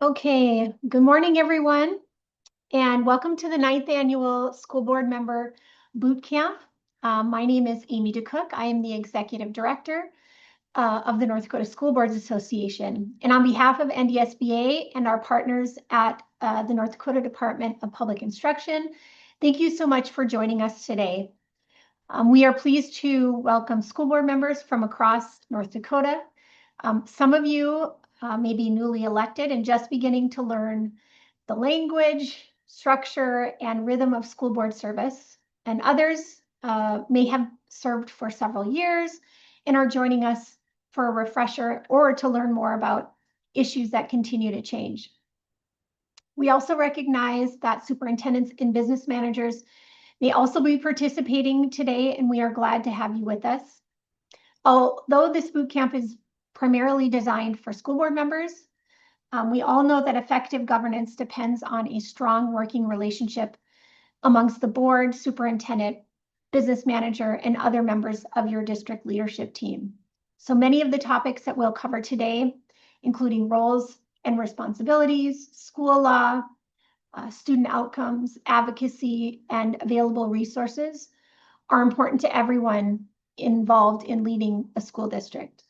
Okay, good morning, everyone, and welcome to the 9th Annual School Board Member Boot Camp. My name is Amy DeCook. I am the Executive Director of the North Dakota School Boards Association. And on behalf of NDSBA and our partners at the North Dakota Department of Public Instruction, thank you so much for joining us today. We are pleased to welcome school board members from across North Dakota. Some of you may be newly elected and just beginning to learn the language, structure, and rhythm of school board service. And others may have served for several years and are joining us for a refresher or to learn more about issues that continue to change. We also recognize that superintendents and business managers may also be participating today, and we are glad to have you with us. Although this boot camp is primarily designed for school board members, we all know that effective governance depends on a strong working relationship amongst the board, superintendent, business manager, and other members of your district leadership team. So many of the topics that we'll cover today, including roles and responsibilities, school law, student outcomes, advocacy, and available resources, are important to everyone involved in leading a school district.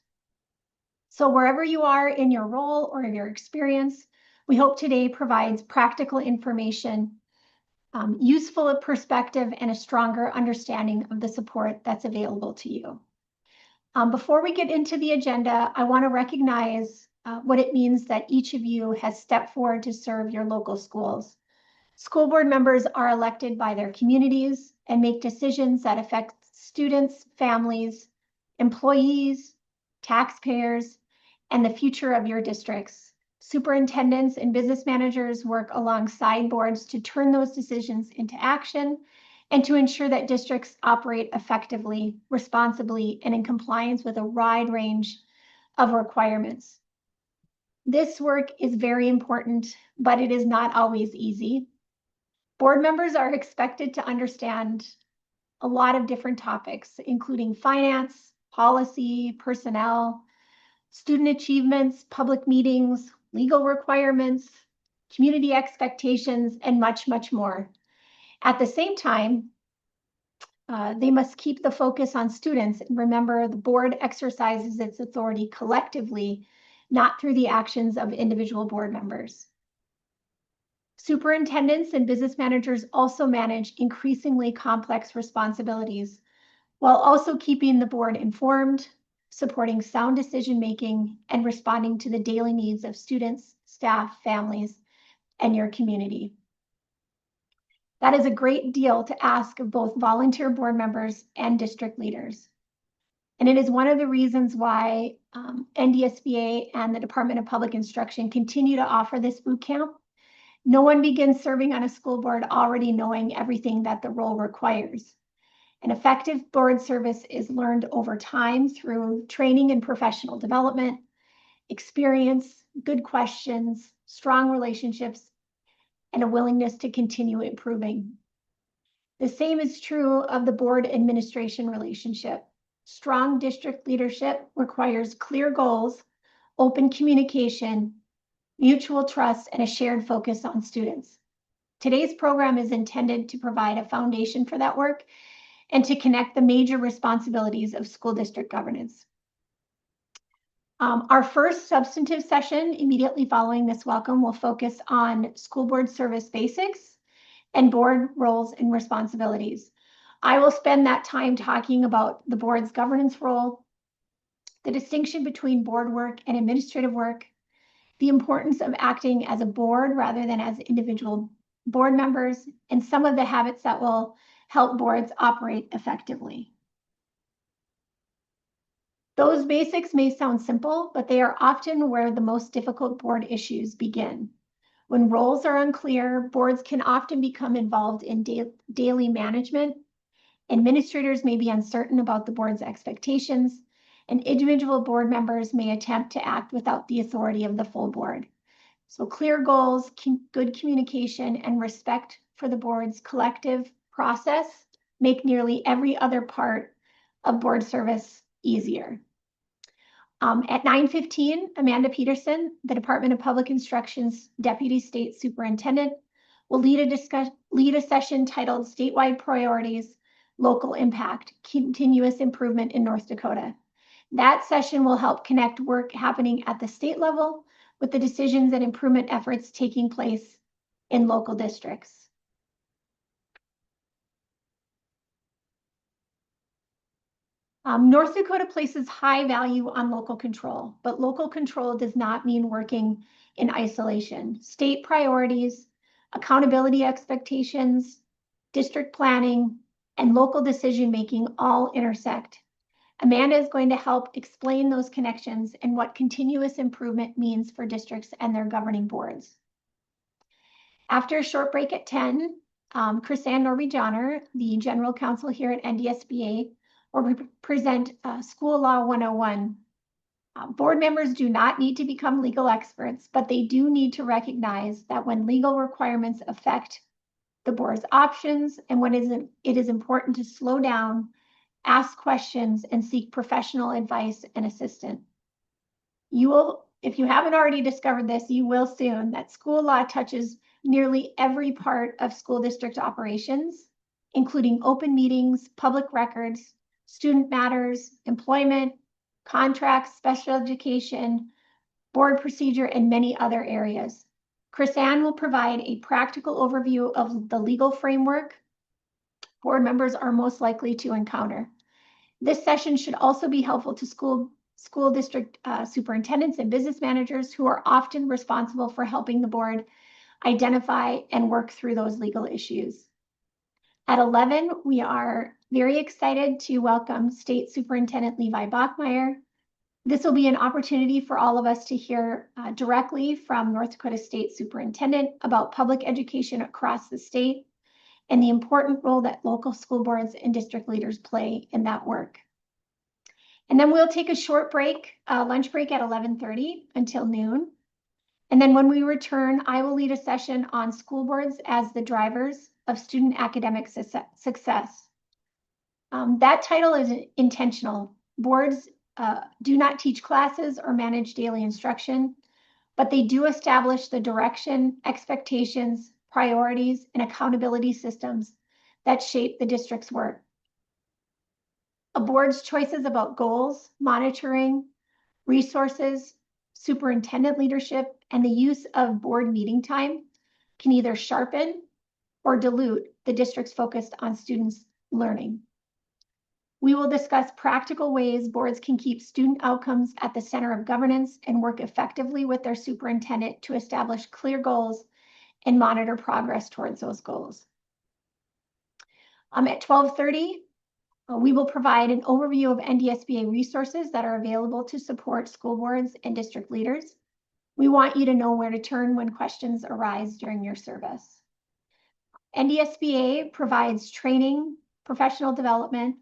So wherever you are in your role or in your experience, we hope today provides practical information, useful perspective, and a stronger understanding of the support that's available to you. Before we get into the agenda, I want to recognize what it means that each of you has stepped forward to serve your local schools. School board members are elected by their communities and make decisions that affect students, families, employees, taxpayers, and the future of your districts. Superintendents and business managers work alongside boards to turn those decisions into action and to ensure that districts operate effectively, responsibly, and in compliance with a wide range of requirements. This work is very important, but it is not always easy. Board members are expected to understand a lot of different topics, including finance, policy, personnel, student achievements, public meetings, legal requirements, community expectations, and much, much more. At the same time, they must keep the focus on students and remember the board exercises its authority collectively, not through the actions of individual board members. Superintendents and business managers also manage increasingly complex responsibilities while also keeping the board informed, supporting sound decision-making, and responding to the daily needs of students, staff, families, and your community. That is a great deal to ask of both volunteer board members and district leaders. And it is one of the reasons why NDSBA and the Department of Public Instruction continue to offer this boot camp. No one begins serving on a school board already knowing everything that the role requires. An effective board service is learned over time through training and professional development, experience, good questions, strong relationships, and a willingness to continue improving. The same is true of the board administration relationship. Strong district leadership requires clear goals, open communication, mutual trust, and a shared focus on students. Today's program is intended to provide a foundation for that work and to connect the major responsibilities of school district governance. Our first substantive session immediately following this welcome will focus on school board service basics and board roles and responsibilities. I will spend that time talking about the board's governance role, the distinction between board work and administrative work, the importance of acting as a board rather than as individual board members, and some of the habits that will help boards operate effectively. Those basics may sound simple, but they are often where the most difficult board issues begin. When roles are unclear, boards can often become involved in daily management. Administrators may be uncertain about the board's expectations, and individual board members may attempt to act without the authority of the full board. So clear goals, good communication, and respect for the board's collective process make nearly every other part of board service easier. At 9:15, Amanda Peterson, the Department of Public Instruction's Deputy State Superintendent, will lead a session titled Statewide Priorities, Local Impact, Continuous Improvement in North Dakota. That session will help connect work happening at the state level with the decisions and improvement efforts taking place in local districts. North Dakota places high value on local control, but local control does not mean working in isolation. State priorities, accountability expectations, district planning, and local decision-making all intersect. Amanda is going to help explain those connections and what continuous improvement means for districts and their governing boards. After a short break at 10, Chris-Ann Norby-Johnner, the General Counsel here at NDSBA, will present School Law 101. Board members do not need to become legal experts, but they do need to recognize that when legal requirements affect the board's options and when it is important to slow down, ask questions, and seek professional advice and assistance. You will, if you haven't already discovered this, you will soon, that school law touches nearly every part of school district operations, including open meetings, public records, student matters, employment, contracts, special education, board procedure, and many other areas. Chris-Ann will provide a practical overview of the legal framework board members are most likely to encounter. This session should also be helpful to school district superintendents and business managers who are often responsible for helping the board identify and work through those legal issues. At 11, we are very excited to welcome State Superintendent Levi Bachmeyer. This will be an opportunity for all of us to hear directly from North Dakota State Superintendent about public education across the state and the important role that local school boards and district leaders play in that work. And then we'll take a short break, lunch break at 11:30 until noon. And then when we return, I will lead a session on school boards as the drivers of student academic success. That title is intentional. Boards do not teach classes or manage daily instruction, but they do establish the direction, expectations, priorities, and accountability systems that shape the district's work. A board's choices about goals, monitoring, resources, superintendent leadership, and the use of board meeting time can either sharpen or dilute the district's focus on students' learning. We will discuss practical ways boards can keep student outcomes at the center of governance and work effectively with their superintendent to establish clear goals and monitor progress towards those goals. At 12:30, we will provide an overview of NDSBA resources that are available to support school boards and district leaders. We want you to know where to turn when questions arise during your service. NDSBA provides training, professional development,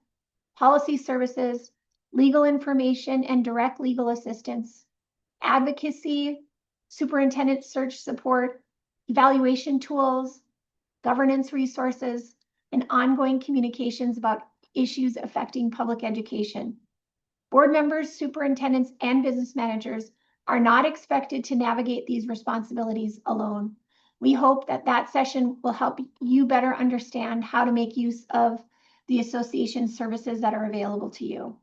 policy services, legal information and direct legal assistance, advocacy, superintendent search support, evaluation tools, governance resources, and ongoing communications about issues affecting public education. Board members, superintendents, and business managers are not expected to navigate these responsibilities alone. We hope that that session will help you better understand how to make use of the association services that are available to you.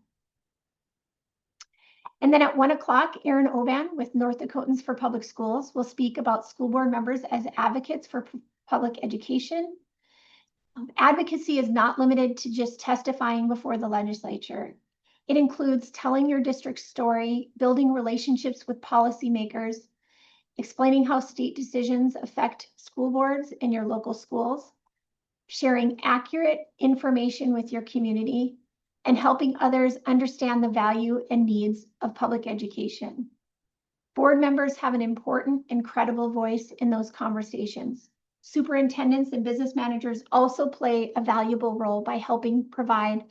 And then at 1 o'clock, Erin Oban with North Dakotans for Public Schools will speak about school board members as advocates for public education. Advocacy is not limited to just testifying before the legislature. It includes telling your district's story, building relationships with policymakers, explaining how state decisions affect school boards in your local schools, sharing accurate information with your community, and helping others understand the value and needs of public education. Board members have an important and credible voice in those conversations. Superintendents and business managers also play a valuable role by helping provide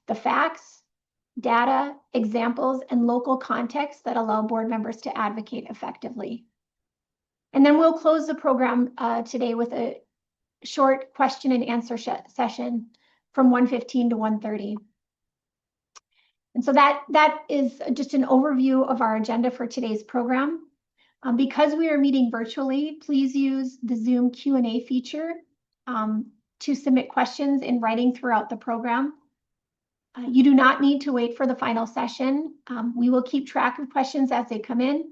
the facts, data, examples, and local context that allow board members to advocate effectively. And then we'll close the program today with a short question and answer session from 1:15 to 1:30. And so that is just an overview of our agenda for today's program. Because we are meeting virtually, please use the Zoom Q&A feature to submit questions in writing throughout the program. You do not need to wait for the final session. We will keep track of questions as they come in,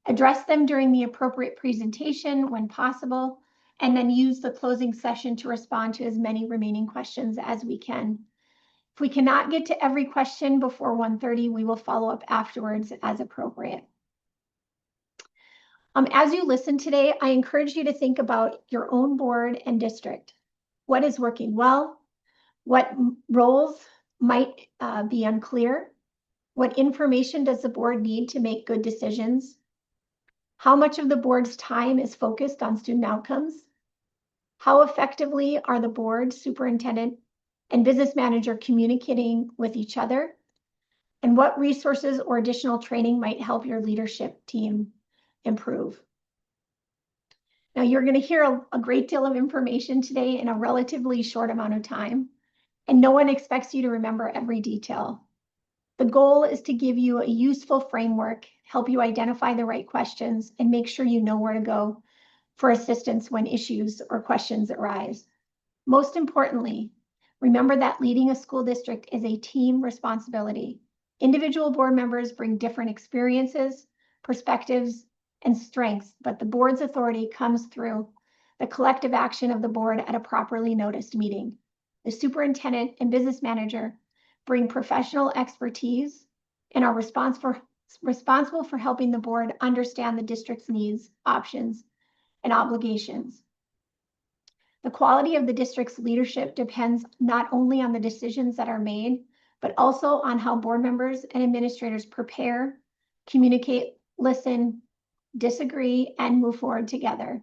address them during the appropriate presentation when possible, and then use the closing session to respond to as many remaining questions as we can. If we cannot get to every question before 1:30, we will follow up afterwards as appropriate. As you listen today, I encourage you to think about your own board and district. What is working well? What roles might be unclear? What information does the board need to make good decisions? How much of the board's time is focused on student outcomes? How effectively are the board, superintendent, and business manager communicating with each other? And what resources or additional training might help your leadership team improve? Now, you're going to hear a great deal of information today in a relatively short amount of time, and no one expects you to remember every detail. The goal is to give you a useful framework, help you identify the right questions, and make sure you know where to go for assistance when issues or questions arise. Most importantly, remember that leading a school district is a team responsibility. Individual board members bring different experiences, perspectives, and strengths, but the board's authority comes through the collective action of the board at a properly noticed meeting. The superintendent and business manager bring professional expertise and are responsible for helping the board understand the district's needs, options, and obligations. The quality of the district's leadership depends not only on the decisions that are made, but also on how board members and administrators prepare, communicate, listen, disagree, and move forward together.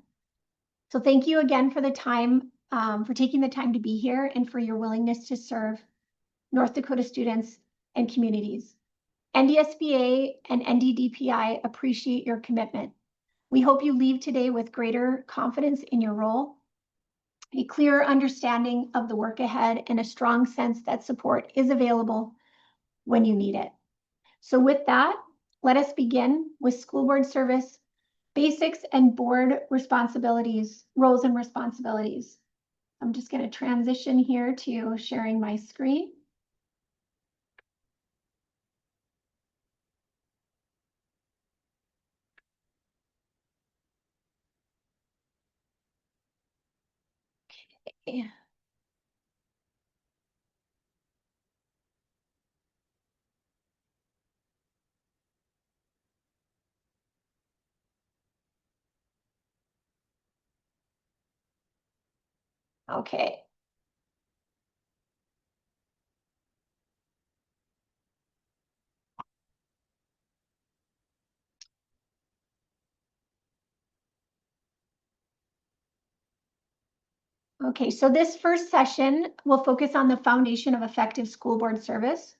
So thank you again for the time, for taking the time to be here and for your willingness to serve North Dakota students and communities. NDSBA and NDDPI appreciate your commitment. We hope you leave today with greater confidence in your role, a clearer understanding of the work ahead, and a strong sense that support is available when you need it. So with that, let us begin with school board service basics and board responsibilities, roles and responsibilities. I'm just going to transition here to sharing my screen. Okay. Okay. Okay, so this first session will focus on the foundation of effective school board service.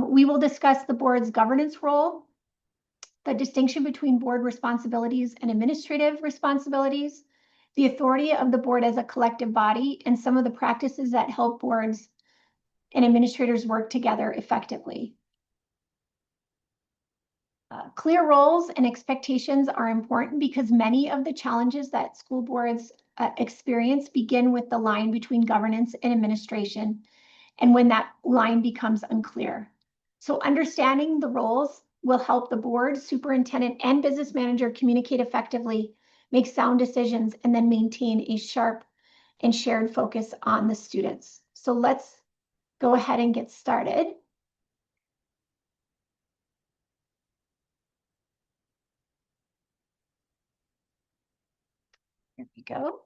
We will discuss the board's governance role, the distinction between board responsibilities and administrative responsibilities, the authority of the board as a collective body, and some of the practices that help boards and administrators work together effectively. Clear roles and expectations are important because many of the challenges that school boards experience begin with the line between governance and administration, and when that line becomes unclear. So understanding the roles will help the board, superintendent, and business manager communicate effectively, make sound decisions, and then maintain a sharp and shared focus on the students. So let's go ahead and get started. Here we go.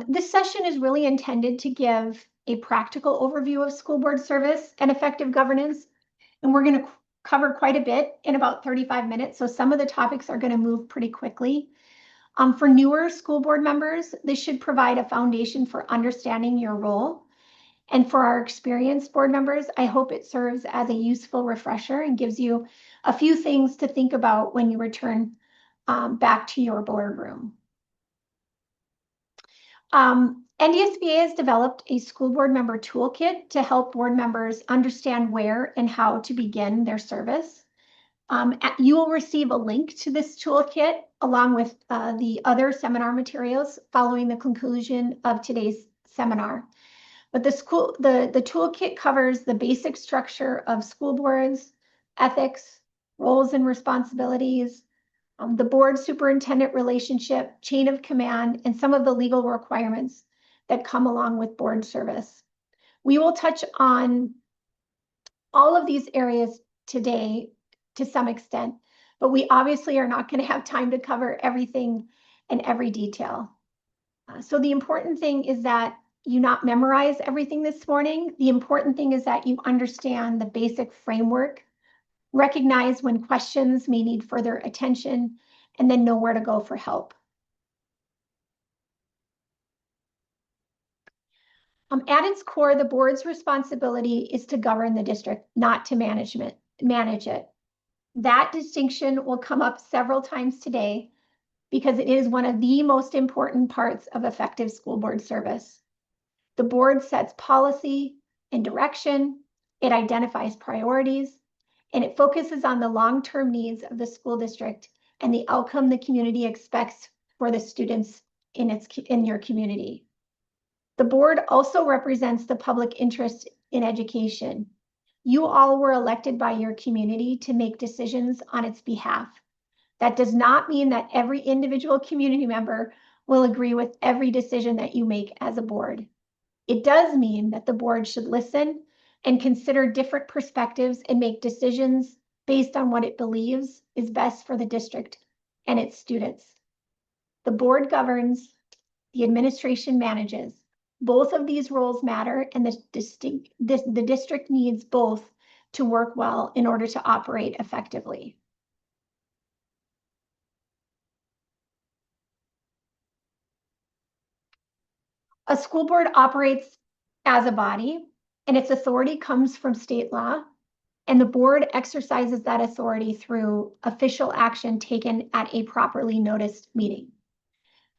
This session is really intended to give a practical overview of school board service and effective governance. And we're going to cover quite a bit in about 35 minutes. So some of the topics are going to move pretty quickly. For newer school board members, this should provide a foundation for understanding your role. And for our experienced board members, I hope it serves as a useful refresher and gives you a few things to think about when you return back to your boardroom. NDSBA has developed a school board member toolkit to help board members understand where and how to begin their service. You will receive a link to this toolkit along with the other seminar materials following the conclusion of today's seminar. But the toolkit covers the basic structure of school boards, ethics, roles and responsibilities, the board superintendent relationship, chain of command, and some of the legal requirements that come along with board service. We will touch on all of these areas today to some extent, but we obviously are not going to have time to cover everything in every detail. So the important thing is that you not memorize everything this morning. The important thing is that you understand the basic framework, recognize when questions may need further attention, and then know where to go for help. At its core, the board's responsibility is to govern the district, not to manage it. That distinction will come up several times today because it is one of the most important parts of effective school board service. The board sets policy and direction, it identifies priorities, and it focuses on the long-term needs of the school district and the outcome the community expects for the students in your community. The board also represents the public interest in education. You all were elected by your community to make decisions on its behalf. That does not mean that every individual community member will agree with every decision that you make as a board. It does mean that the board should listen and consider different perspectives and make decisions based on what it believes is best for the district and its students. The board governs, the administration manages. Both of these roles matter, and the district needs both to work well in order to operate effectively. A school board operates as a body, and its authority comes from state law, and the board exercises that authority through official action taken at a properly noticed meeting.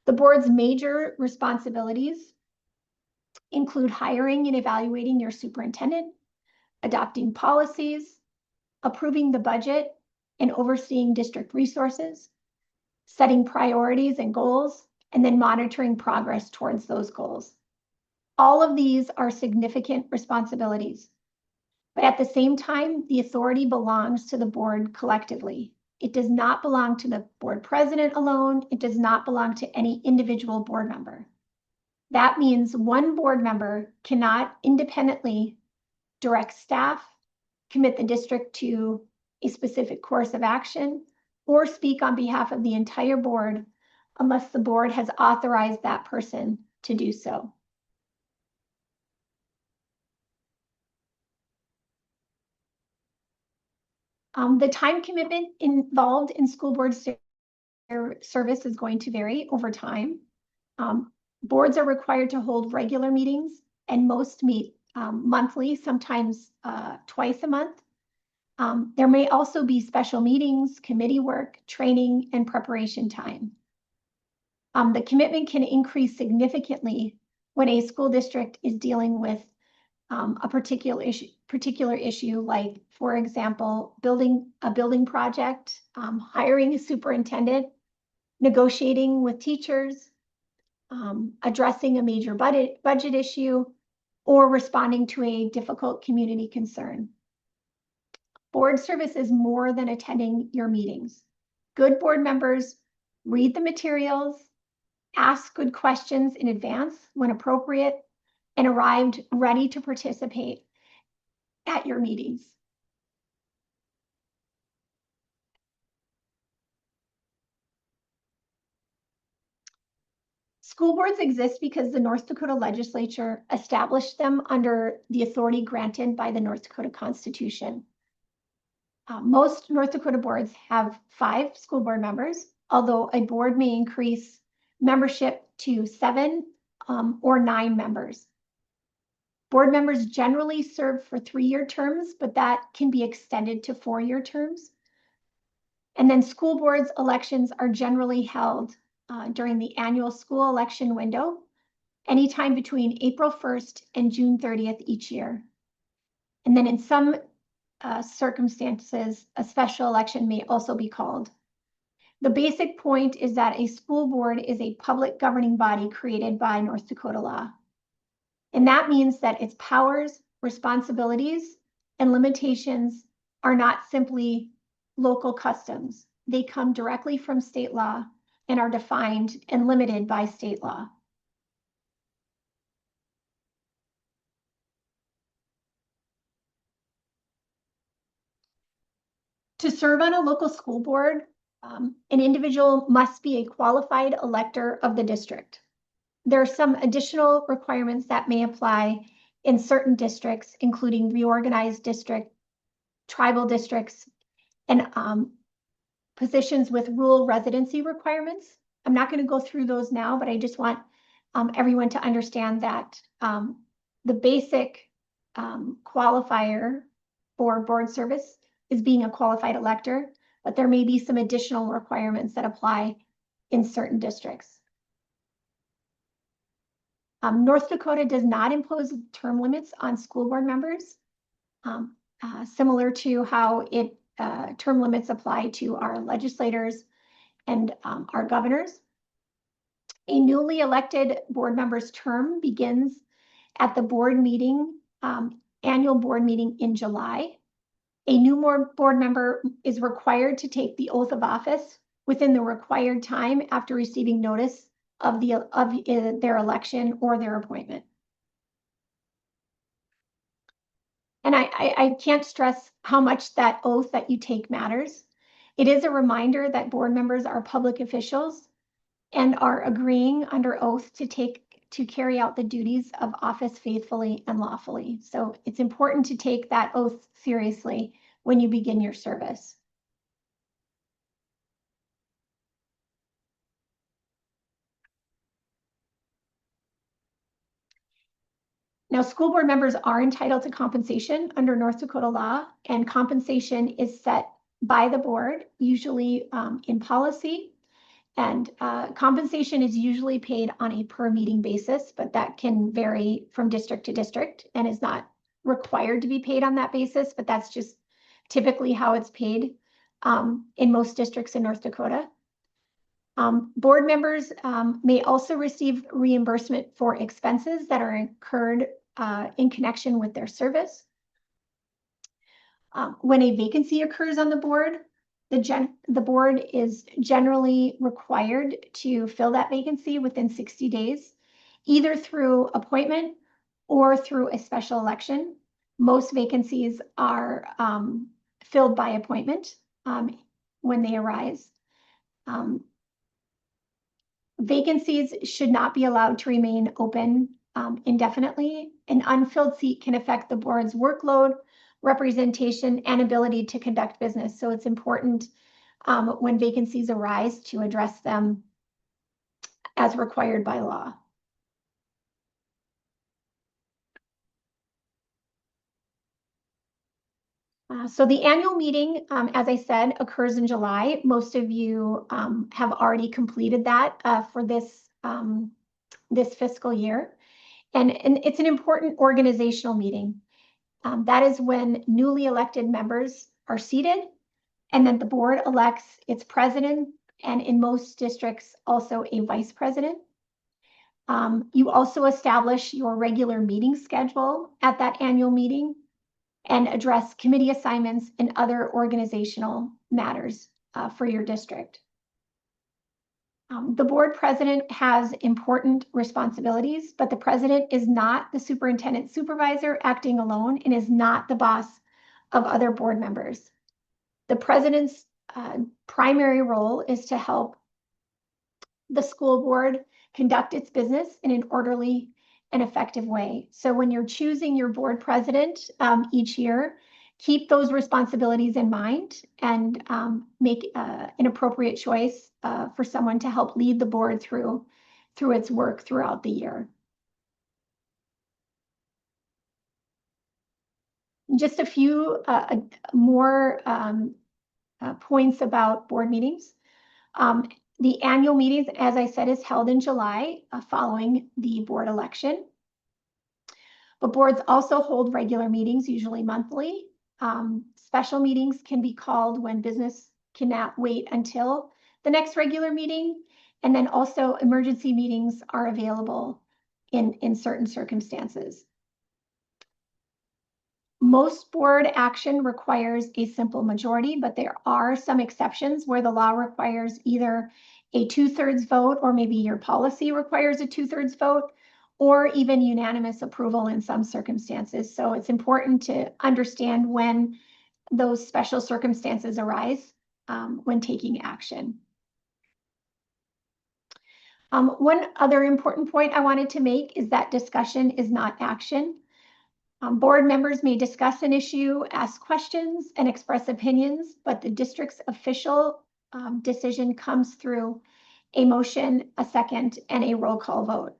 The board's major responsibilities include hiring and evaluating your superintendent, adopting policies, approving the budget and overseeing district resources, setting priorities and goals, and then monitoring progress towards those goals. All of these are significant responsibilities, but at the same time, the authority belongs to the board collectively. It does not belong to the board president alone. It does not belong to any individual board member. That means one board member cannot independently direct staff, commit the district to a specific course of action, or speak on behalf of the entire board unless the board has authorized that person to do so. The time commitment involved in school board service is going to vary over time. Boards are required to hold regular meetings, and most meet monthly, sometimes twice a month. There may also be special meetings, committee work, training, and preparation time. The commitment can increase significantly when a school district is dealing with a particular issue, like, for example, building a building project, hiring a superintendent, negotiating with teachers, addressing a major budget issue, or responding to a difficult community concern. Board service is more than attending your meetings. Good board members read the materials, ask good questions in advance when appropriate, and arrived ready to participate at your meetings. School boards exist because the North Dakota legislature established them under the authority granted by the North Dakota Constitution. Most North Dakota boards have 5 school board members, although a board may increase membership to 7 or 9 members. Board members generally serve for 3-year terms, but that can be extended to 4-year terms. And then school boards elections are generally held during the annual school election window, anytime between April 1st and June 30th each year. And then in some circumstances, a special election may also be called. The basic point is that a school board is a public governing body created by North Dakota law. And that means that its powers, responsibilities, and limitations are not simply local customs. They come directly from state law and are defined and limited by state law. To serve on a local school board, an individual must be a qualified elector of the district. There are some additional requirements that may apply in certain districts, including reorganized district, tribal districts, and positions with rural residency requirements. I'm not going to go through those now, but I just want everyone to understand that the basic qualifier for board service is being a qualified elector, but there may be some additional requirements that apply in certain districts. North Dakota does not impose term limits on school board members, similar to how term limits apply to our legislators and our governors. A newly elected board member's term begins at the board meeting, annual board meeting in July. A new board member is required to take the oath of office within the required time after receiving notice of their election or their appointment. And I can't stress how much that oath that you take matters. It is a reminder that board members are public officials and are agreeing under oath to carry out the duties of office faithfully and lawfully. So it's important to take that oath seriously when you begin your service. Now, school board members are entitled to compensation under North Dakota law, and compensation is set by the board, usually in policy. And compensation is usually paid on a per meeting basis, but that can vary from district to district and is not required to be paid on that basis, but that's just typically how it's paid in most districts in North Dakota. Board members may also receive reimbursement for expenses that are incurred in connection with their service. When a vacancy occurs on the board, the board is generally required to fill that vacancy within 60 days, either through appointment or through a special election. Most vacancies are filled by appointment when they arise. Vacancies should not be allowed to remain open indefinitely. An unfilled seat can affect the board's workload, representation, and ability to conduct business. So it's important when vacancies arise to address them as required by law. So the annual meeting, as I said, occurs in July. Most of you have already completed that for this fiscal year. And it's an important organizational meeting. That is when newly elected members are seated, and then the board elects its president, and in most districts, also a vice president. You also establish your regular meeting schedule at that annual meeting and address committee assignments and other organizational matters for your district. The board president has important responsibilities, but the president is not the superintendent supervisor acting alone and is not the boss of other board members. The president's primary role is to help the school board conduct its business in an orderly and effective way. So when you're choosing your board president each year, keep those responsibilities in mind and make an appropriate choice for someone to help lead the board through its work throughout the year. Just a few more points about board meetings. The annual meeting, as I said, is held in July following the board election. But boards also hold regular meetings, usually monthly. Special meetings can be called when business cannot wait until the next regular meeting. And then also emergency meetings are available in certain circumstances. Most board action requires a simple majority, but there are some exceptions where the law requires either a 2/3 vote, or maybe your policy requires a 2/3 vote, or even unanimous approval in some circumstances. So it's important to understand when those special circumstances arise when taking action. One other important point I wanted to make is that discussion is not action. Board members may discuss an issue, ask questions, and express opinions, but the district's official decision comes through a motion, a second, and a roll call vote.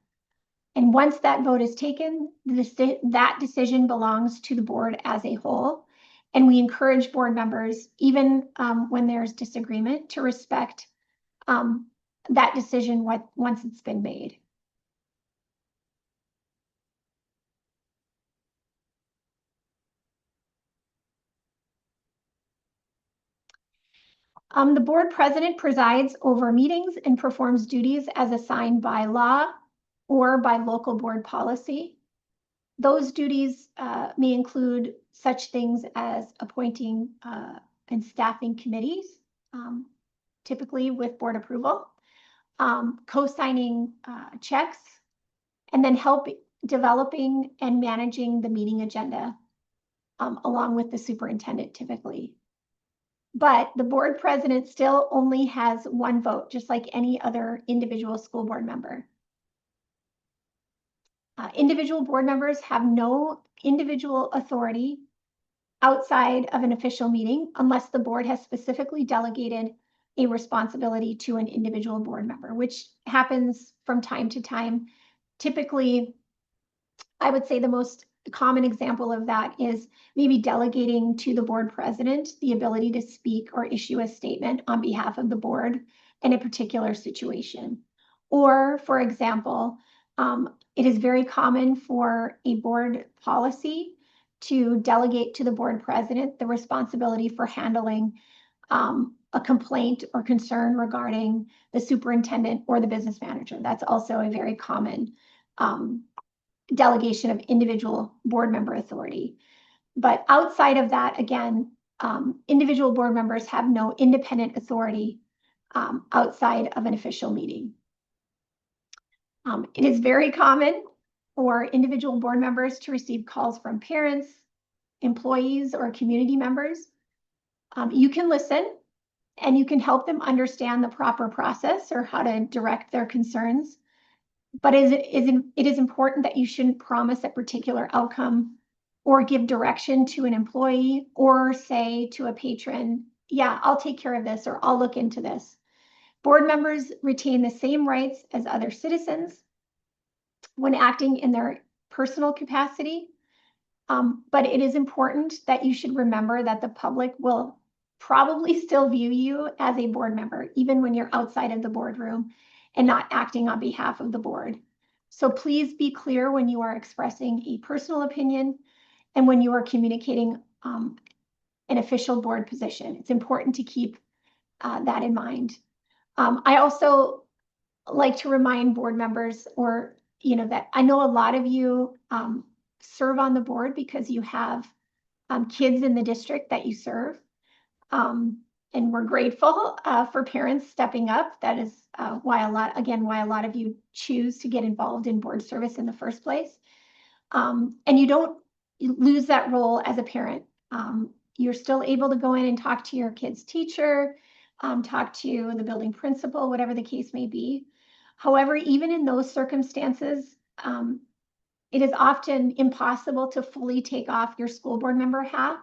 And once that vote is taken, that decision belongs to the board as a whole. And we encourage board members, even when there's disagreement, to respect that decision once it's been made. The board president presides over meetings and performs duties as assigned by law or by local board policy. Those duties may include such things as appointing and staffing committees, typically with board approval, co-signing checks, and then help developing and managing the meeting agenda along with the superintendent typically. But the board president still only has one vote, just like any other individual school board member. Individual board members have no individual authority outside of an official meeting unless the board has specifically delegated a responsibility to an individual board member, which happens from time to time. Typically, I would say the most common example of that is maybe delegating to the board president the ability to speak or issue a statement on behalf of the board in a particular situation. Or, for example, it is very common for a board policy to delegate to the board president the responsibility for handling a complaint or concern regarding the superintendent or the business manager. That's also a very common delegation of individual board member authority. But outside of that, again, individual board members have no independent authority outside of an official meeting. It is very common for individual board members to receive calls from parents, employees, or community members. You can listen and you can help them understand the proper process or how to direct their concerns. But it is important that you shouldn't promise a particular outcome or give direction to an employee or say to a patron, yeah, I'll take care of this or I'll look into this. Board members retain the same rights as other citizens when acting in their personal capacity. But it is important that you should remember that the public will probably still view you as a board member, even when you're outside of the boardroom and not acting on behalf of the board. So please be clear when you are expressing a personal opinion and when you are communicating an official board position. It's important to keep that in mind. I also like to remind board members, or that I know a lot of you serve on the board because you have kids in the district that you serve. And we're grateful for parents stepping up. That is why a lot of you choose to get involved in board service in the first place. And you don't lose that role as a parent. You're still able to go in and talk to your kid's teacher, talk to the building principal, whatever the case may be. However, even in those circumstances, it is often impossible to fully take off your school board member hat.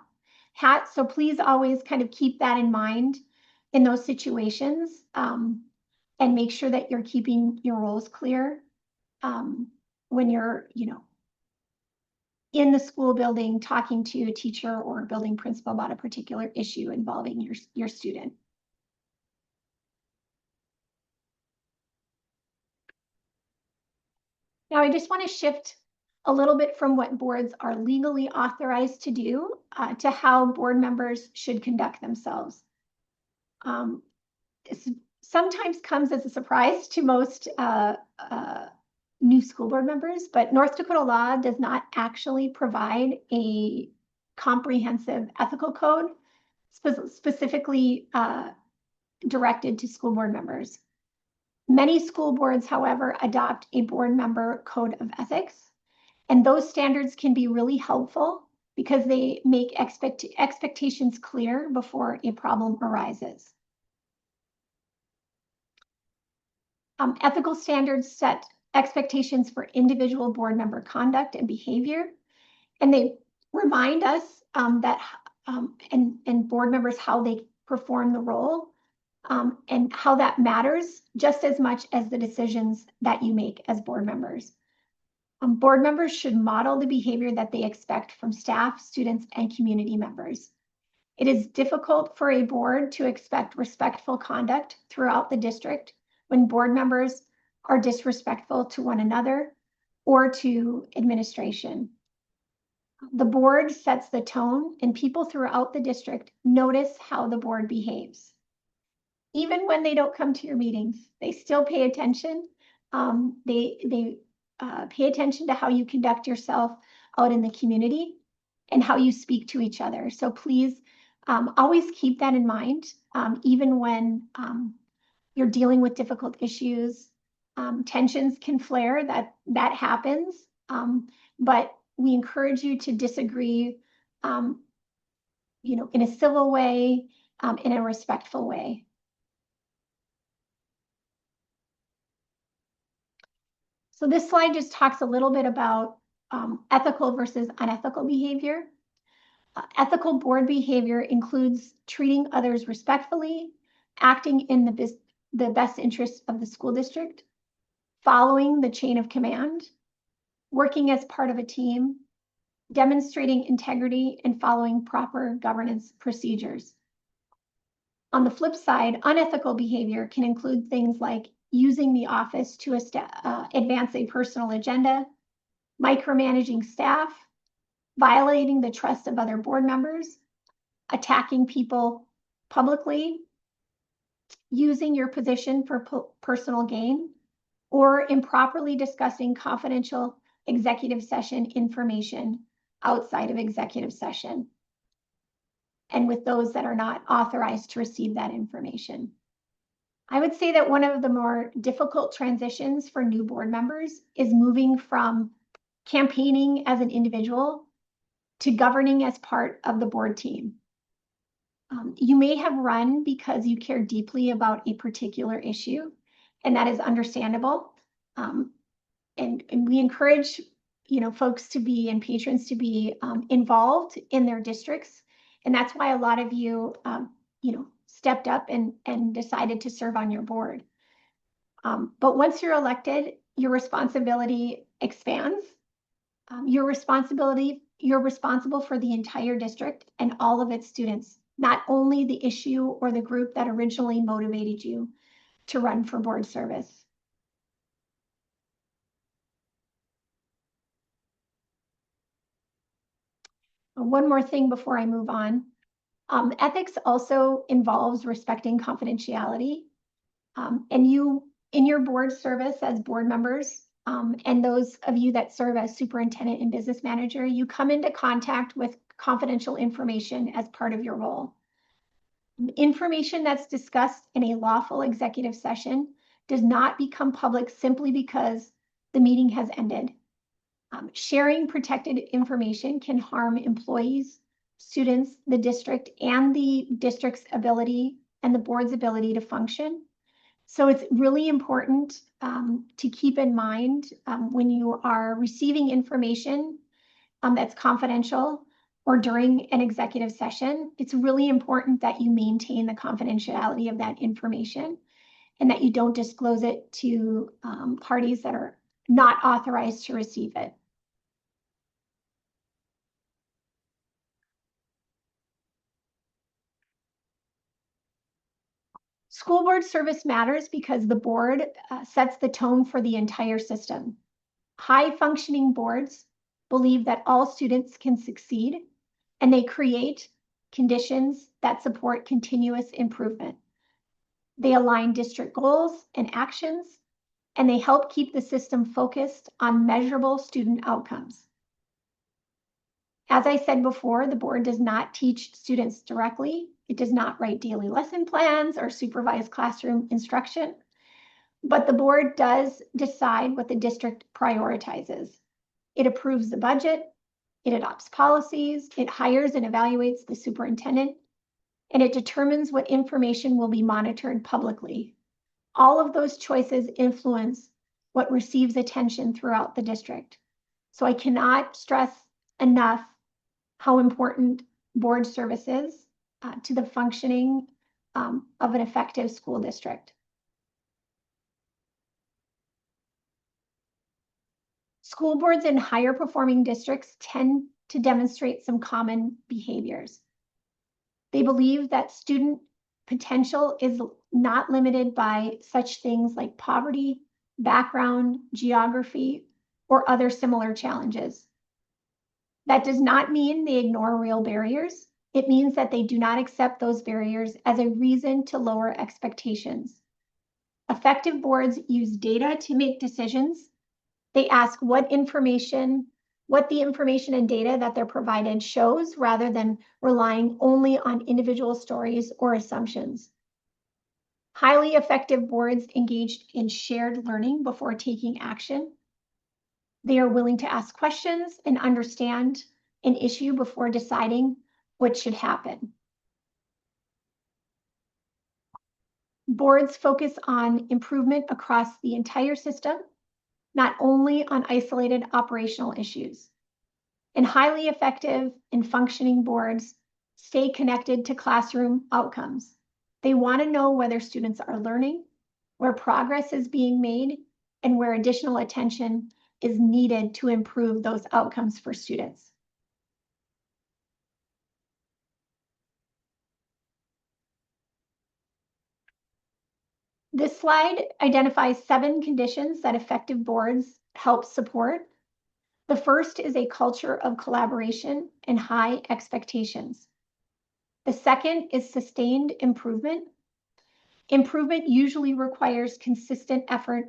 So please always kind of keep that in mind in those situations, and make sure that you're keeping your roles clear when you're, in the school building talking to a teacher or a building principal about a particular issue involving your student. Now, I just want to shift a little bit from what boards are legally authorized to do to how board members should conduct themselves. This sometimes comes as a surprise to most new school board members, but North Dakota law does not actually provide a comprehensive ethical code specifically directed to school board members. Many school boards, however, adopt a board member code of ethics, and those standards can be really helpful because they make expectations clear before a problem arises. Ethical standards set expectations for individual board member conduct and behavior, and they remind us that and board members how they perform the role and how that matters just as much as the decisions that you make as board members. Board members should model the behavior that they expect from staff, students, and community members. It is difficult for a board to expect respectful conduct throughout the district when board members are disrespectful to one another or to administration. The board sets the tone, and people throughout the district notice how the board behaves. Even when they don't come to your meetings, they still pay attention. They pay attention to how you conduct yourself out in the community and how you speak to each other. So please always keep that in mind, even when you're dealing with difficult issues. Tensions can flare, that happens, but we encourage you to disagree, in a civil way, in a respectful way. So this slide just talks a little bit about ethical versus unethical behavior. Ethical board behavior includes treating others respectfully, acting in the best interests of the school district, following the chain of command, working as part of a team, demonstrating integrity, and following proper governance procedures. On the flip side, unethical behavior can include things like using the office to advance a personal agenda, micromanaging staff, violating the trust of other board members, attacking people publicly, using your position for personal gain, or improperly discussing confidential executive session information outside of executive session, and with those that are not authorized to receive that information. I would say that one of the more difficult transitions for new board members is moving from campaigning as an individual to governing as part of the board team. You may have run because you care deeply about a particular issue, and that is understandable. And we encourage folks to be and patrons to be involved in their districts. And that's why a lot of you, stepped up and decided to serve on your board. But once you're elected, your responsibility expands. You're responsible for the entire district and all of its students, not only the issue or the group that originally motivated you to run for board service. One more thing before I move on. Ethics also involves respecting confidentiality. And you, in your board service as board members, and those of you that serve as superintendent and business manager, you come into contact with confidential information as part of your role. Information that's discussed in a lawful executive session does not become public simply because the meeting has ended. Sharing protected information can harm employees, students, the district, and the district's ability and the board's ability to function. So it's really important to keep in mind when you are receiving information that's confidential or during an executive session, it's really important that you maintain the confidentiality of that information and that you don't disclose it to parties that are not authorized to receive it. School board service matters because the board sets the tone for the entire system. High-functioning boards believe that all students can succeed, and they create conditions that support continuous improvement. They align district goals and actions, and they help keep the system focused on measurable student outcomes. As I said before, the board does not teach students directly. It does not write daily lesson plans or supervise classroom instruction, but the board does decide what the district prioritizes. It approves the budget, it adopts policies, it hires and evaluates the superintendent, and it determines what information will be monitored publicly. All of those choices influence what receives attention throughout the district. So I cannot stress enough how important board service is to the functioning of an effective school district. School boards in higher performing districts tend to demonstrate some common behaviors. They believe that student potential is not limited by such things like poverty, background, geography, or other similar challenges. That does not mean they ignore real barriers. It means that they do not accept those barriers as a reason to lower expectations. Effective boards use data to make decisions. They ask what the information and data that they're provided shows, rather than relying only on individual stories or assumptions. Highly effective boards engaged in shared learning before taking action. They are willing to ask questions and understand an issue before deciding what should happen. Boards focus on improvement across the entire system, not only on isolated operational issues. And highly effective and functioning boards stay connected to classroom outcomes. They want to know whether students are learning, where progress is being made, and where additional attention is needed to improve those outcomes for students. This slide identifies 7 conditions that effective boards help support. The first is a culture of collaboration and high expectations. The second is sustained improvement. Improvement usually requires consistent effort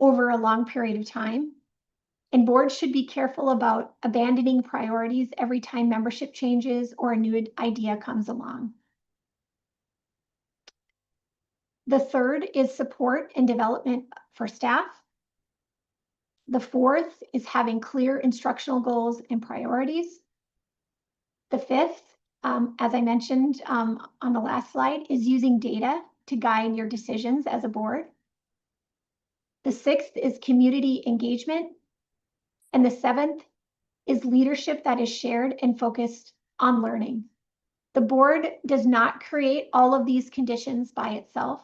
over a long period of time, and boards should be careful about abandoning priorities every time membership changes or a new idea comes along. The third is support and development for staff. The fourth is having clear instructional goals and priorities. The fifth, as I mentioned on the last slide, is using data to guide your decisions as a board. The sixth is community engagement. And the seventh is leadership that is shared and focused on learning. The board does not create all of these conditions by itself,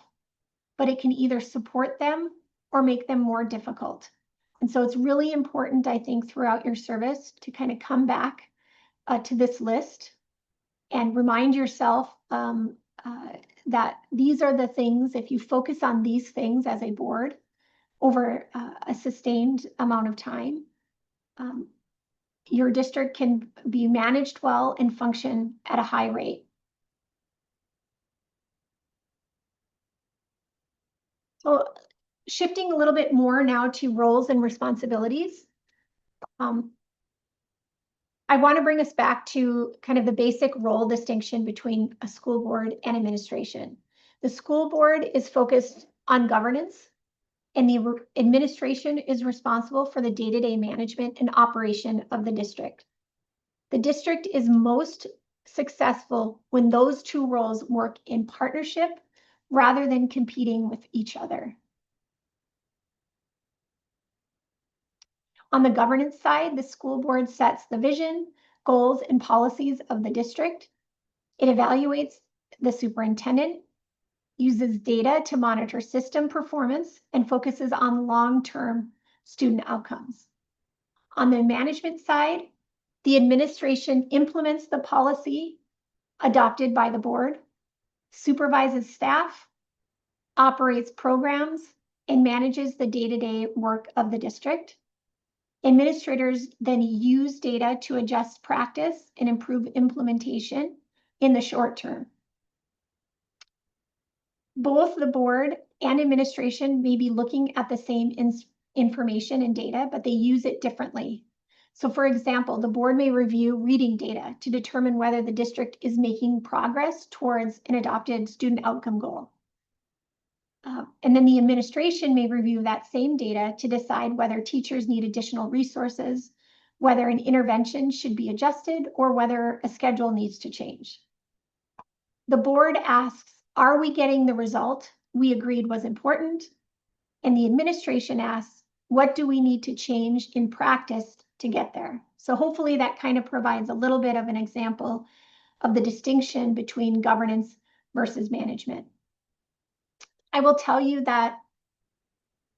but it can either support them or make them more difficult. And so it's really important, I think, throughout your service to kind of come back to this list and remind yourself that these are the things, if you focus on these things as a board over a sustained amount of time, your district can be managed well and function at a high rate. So shifting a little bit more now to roles and responsibilities. I want to bring us back to kind of the basic role distinction between a school board and administration. The school board is focused on governance, and the administration is responsible for the day-to-day management and operation of the district. The district is most successful when those two roles work in partnership rather than competing with each other. On the governance side, the school board sets the vision, goals, and policies of the district. It evaluates the superintendent, uses data to monitor system performance, and focuses on long-term student outcomes. On the management side, the administration implements the policy adopted by the board, supervises staff, operates programs, and manages the day-to-day work of the district. Administrators then use data to adjust practice and improve implementation in the short term. Both the board and administration may be looking at the same information and data, but they use it differently. So for example, the board may review reading data to determine whether the district is making progress towards an adopted student outcome goal. And then the administration may review that same data to decide whether teachers need additional resources, whether an intervention should be adjusted, or whether a schedule needs to change. The board asks, are we getting the result we agreed was important? And the administration asks, what do we need to change in practice to get there? So hopefully that kind of provides a little bit of an example of the distinction between governance versus management. I will tell you that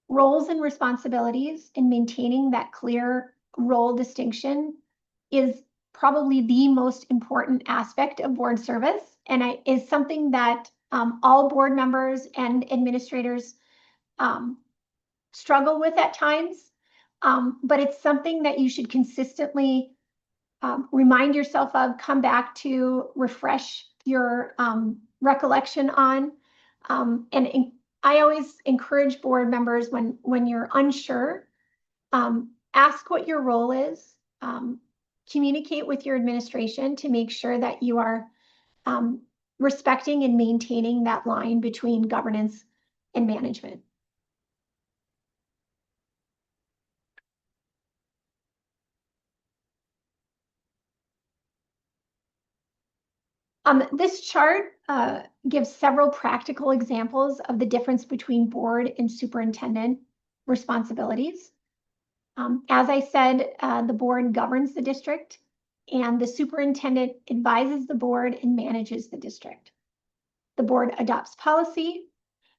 roles and responsibilities in maintaining that clear role distinction is probably the most important aspect of board service, and is something that all board members and administrators struggle with at times, but it's something that you should consistently remind yourself of, come back to, refresh your recollection on. And I always encourage board members, when you're unsure, ask what your role is, communicate with your administration to make sure that you are respecting and maintaining that line between governance and management. This chart gives several practical examples of the difference between board and superintendent responsibilities. As I said, the board governs the district, and the superintendent advises the board and manages the district. The board adopts policy,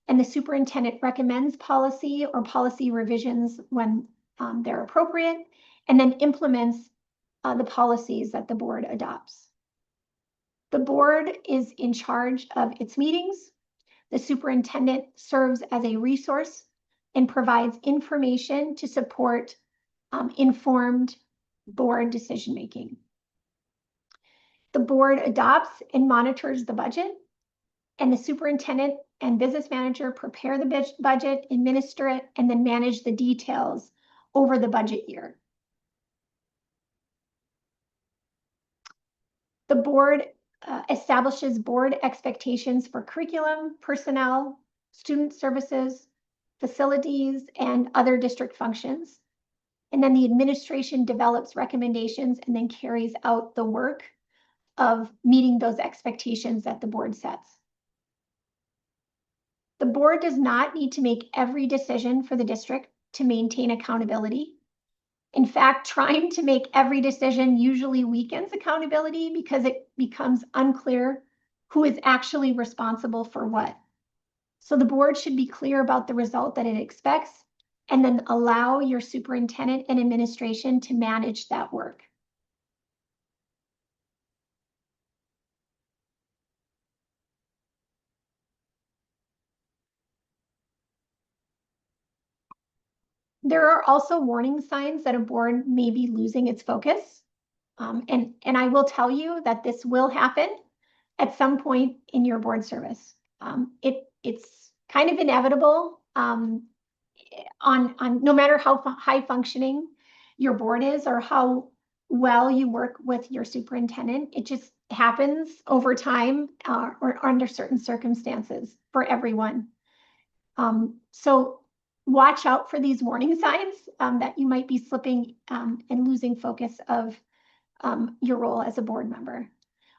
and the superintendent recommends policy or policy revisions when they're appropriate, and then implements the policies that the board adopts. The board is in charge of its meetings. The superintendent serves as a resource and provides information to support informed board decision-making. The board adopts and monitors the budget, and the superintendent and business manager prepare the budget, administer it, and then manage the details over the budget year. The board establishes board expectations for curriculum, personnel, student services, facilities, and other district functions. And then the administration develops recommendations and then carries out the work of meeting those expectations that the board sets. The board does not need to make every decision for the district to maintain accountability. In fact, trying to make every decision usually weakens accountability because it becomes unclear who is actually responsible for what. So the board should be clear about the result that it expects, and then allow your superintendent and administration to manage that work. There are also warning signs that a board may be losing its focus. And I will tell you that this will happen at some point in your board service. It's kind of inevitable on no matter how high functioning your board is or how well you work with your superintendent. It just happens over time or under certain circumstances for everyone. So watch out for these warning signs that you might be slipping and losing focus of your role as a board member.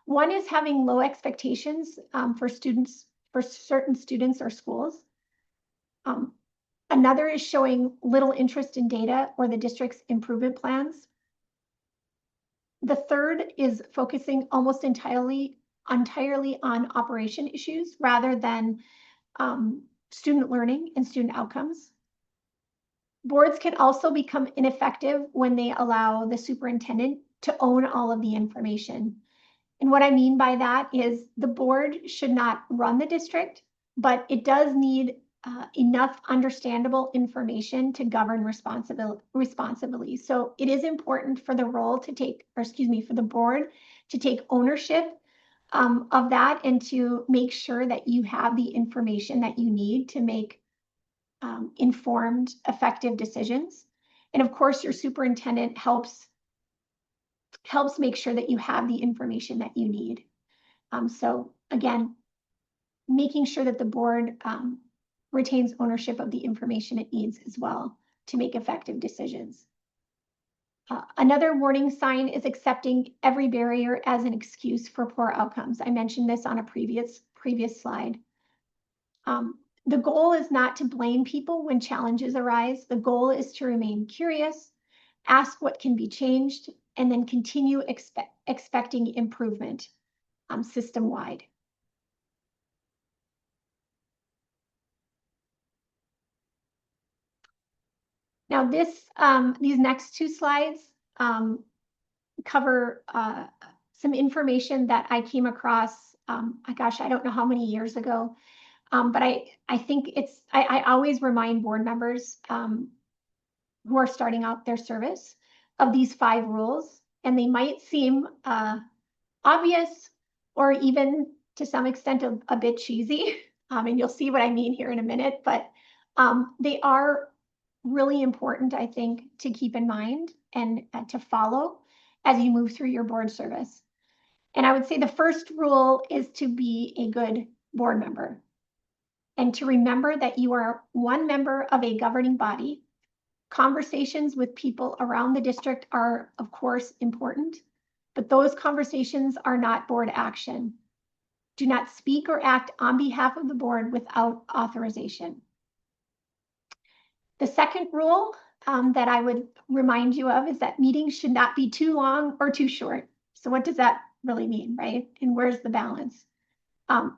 One is having low expectations for certain students or schools. Another is showing little interest in data or the district's improvement plans. The third is focusing almost entirely on operation issues rather than student learning and student outcomes. Boards can also become ineffective when they allow the superintendent to own all of the information. And what I mean by that is the board should not run the district, but it does need enough understandable information to govern responsibly. So it is important for the for the board to take ownership of that and to make sure that you have the information that you need to make informed, effective decisions. And of course, your superintendent helps make sure that you have the information that you need. So again, making sure that the board retains ownership of the information it needs as well to make effective decisions. Another warning sign is accepting every barrier as an excuse for poor outcomes. I mentioned this on a previous slide. The goal is not to blame people when challenges arise. The goal is to remain curious, ask what can be changed, and then continue expecting improvement system-wide. Now these next two slides cover some information that I came across, gosh, I don't know how many years ago, but I think I always remind board members who are starting out their service of these 5 rules, and they might seem obvious or even to some extent a bit cheesy, and you'll see what I mean here in a minute, but they are really important, I think, to keep in mind and to follow as you move through your board service. And I would say the first rule is to be a good board member and to remember that you are one member of a governing body. Conversations with people around the district are, of course, important, but those conversations are not board action. Do not speak or act on behalf of the board without authorization. The second rule that I would remind you of is that meetings should not be too long or too short. So what does that really mean, right? And where's the balance? I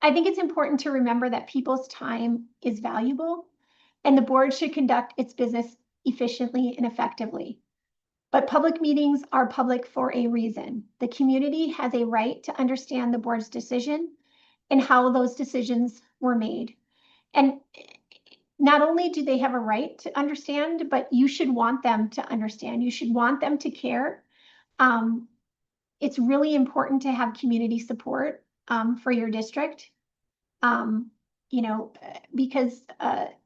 think it's important to remember that people's time is valuable and the board should conduct its business efficiently and effectively. But public meetings are public for a reason. The community has a right to understand the board's decision and how those decisions were made. And not only do they have a right to understand, but you should want them to understand. You should want them to care. It's really important to have community support for your district, because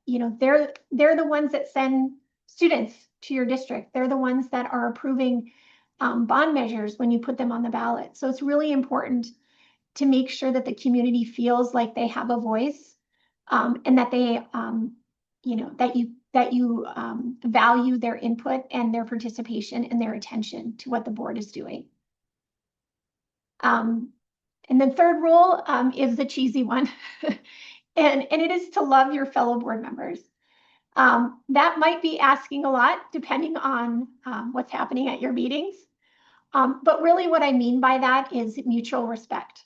they're the ones that send students to your district. They're the ones that are approving bond measures when you put them on the ballot. So it's really important to make sure that the community feels like they have a voice and that they that you value their input and their participation and their attention to what the board is doing. And the third rule is the cheesy one, and it is to love your fellow board members. That might be asking a lot depending on what's happening at your meetings. But really what I mean by that is mutual respect.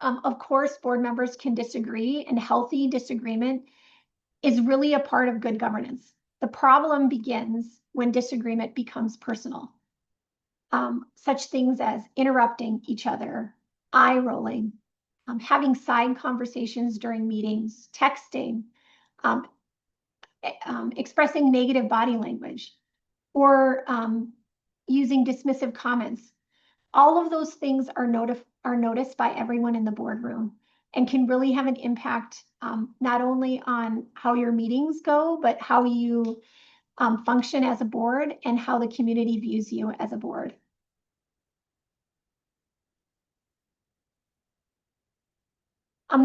Of course, board members can disagree, and healthy disagreement is really a part of good governance. The problem begins when disagreement becomes personal. Such things as interrupting each other, eye rolling, having side conversations during meetings, texting, expressing negative body language, or using dismissive comments. All of those things are noticed by everyone in the boardroom and can really have an impact not only on how your meetings go, but how you function as a board and how the community views you as a board.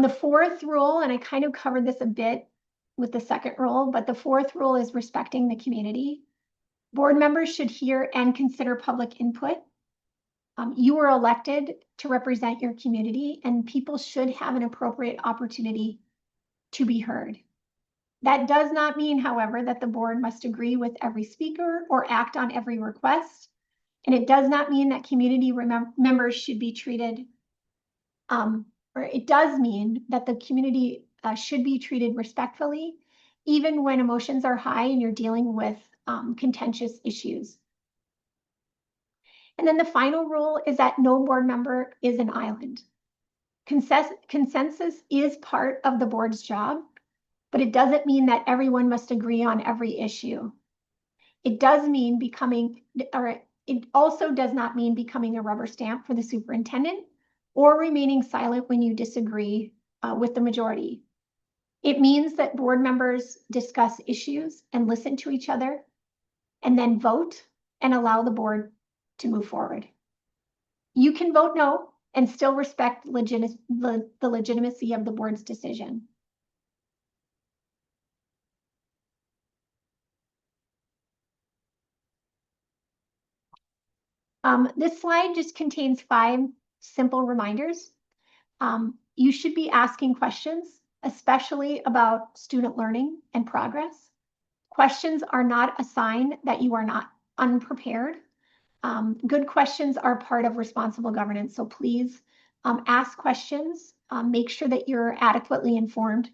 The fourth rule, and I kind of covered this a bit with the second rule, but the fourth rule is respecting the community. Board members should hear and consider public input. You are elected to represent your community, and people should have an appropriate opportunity to be heard. That does not mean, however, that the board must agree with every speaker or act on every request. And it does not mean that community members should be treated, or it does mean that the community should be treated respectfully, even when emotions are high and you're dealing with contentious issues. And then the final rule is that no board member is an island. Consensus is part of the board's job, but it doesn't mean that everyone must agree on every issue. It does mean it also does not mean becoming a rubber stamp for the superintendent or remaining silent when you disagree with the majority. It means that board members discuss issues and listen to each other and then vote and allow the board to move forward. You can vote no and still respect the legitimacy of the board's decision. This slide just contains 5 simple reminders. You should be asking questions, especially about student learning and progress. Questions are not a sign that you are not unprepared. Good questions are part of responsible governance, so please ask questions. Make sure that you're adequately informed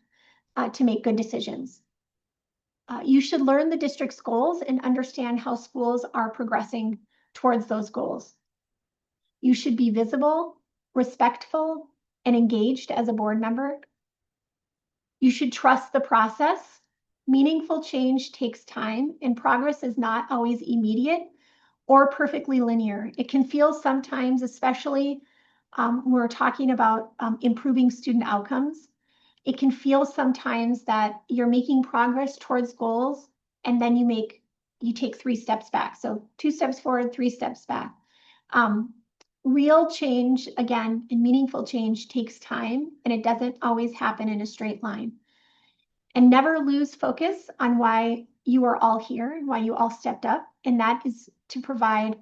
to make good decisions. You should learn the district's goals and understand how schools are progressing towards those goals. You should be visible, respectful, and engaged as a board member. You should trust the process. Meaningful change takes time, and progress is not always immediate or perfectly linear. It can feel sometimes, especially when we're talking about improving student outcomes, it can feel sometimes that you're making progress towards goals and then you take 3 steps back. So 2 steps forward, 3 steps back. Real change, again, and meaningful change takes time, and it doesn't always happen in a straight line. And never lose focus on why you are all here and why you all stepped up, and that is to provide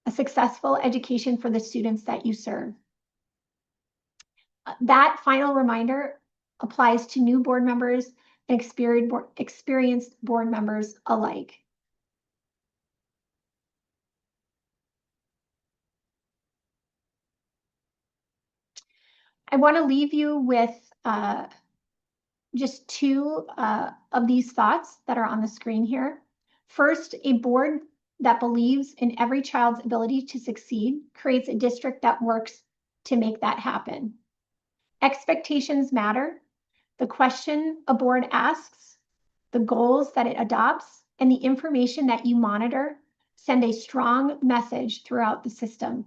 a successful education for the students that you serve. That final reminder applies to new board members and experienced board members alike. I want to leave you with just 2 of these thoughts that are on the screen here. First, a board that believes in every child's ability to succeed creates a district that works to make that happen. Expectations matter. The question a board asks, the goals that it adopts, and the information that you monitor send a strong message throughout the system.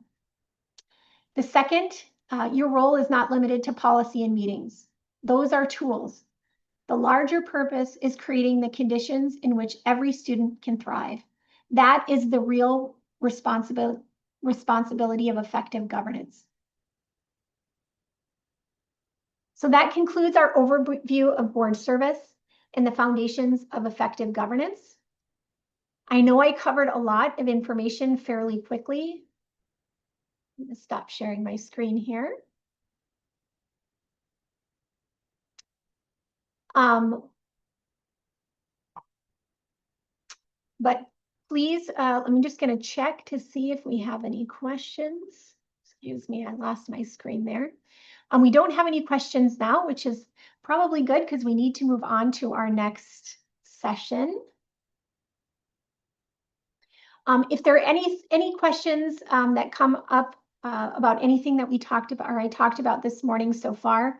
The second, your role is not limited to policy and meetings. Those are tools. The larger purpose is creating the conditions in which every student can thrive. That is the real responsibility of effective governance. So that concludes our overview of board service and the foundations of effective governance. I know I covered a lot of information fairly quickly. I'm going to stop sharing my screen here. But please, I'm just going to check to see if we have any questions. Excuse me, I lost my screen there. We don't have any questions now, which is probably good because we need to move on to our next session. If there are any questions that come up about anything that we talked about or I talked about this morning so far,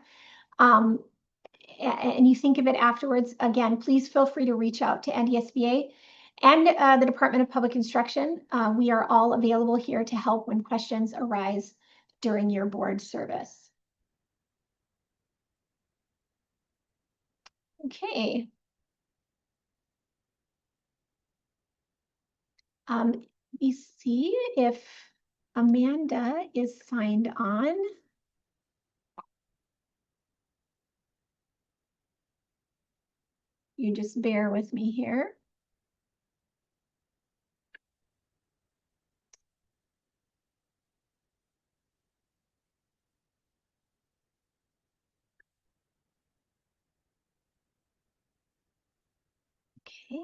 and you think of it afterwards, again, please feel free to reach out to NDSBA and the Department of Public Instruction. We are all available here to help when questions arise during your board service. Okay. Let me see if Amanda is signed on. You just bear with me here. Okay.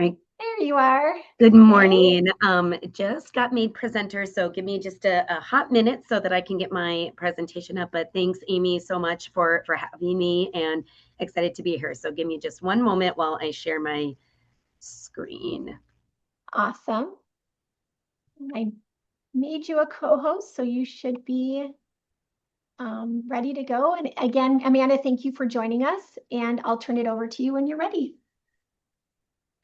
Right. There you are. Good Okay. morning. Just got made presenter, so give me just a hot minute so that I can get my presentation up. But thanks, Amy, so much for having me and excited to be here. So give me just one moment while I share my screen. Awesome. I made you a co-host, so you should be ready to go. And again, Amanda, thank you for joining us, and I'll turn it over to you when you're ready.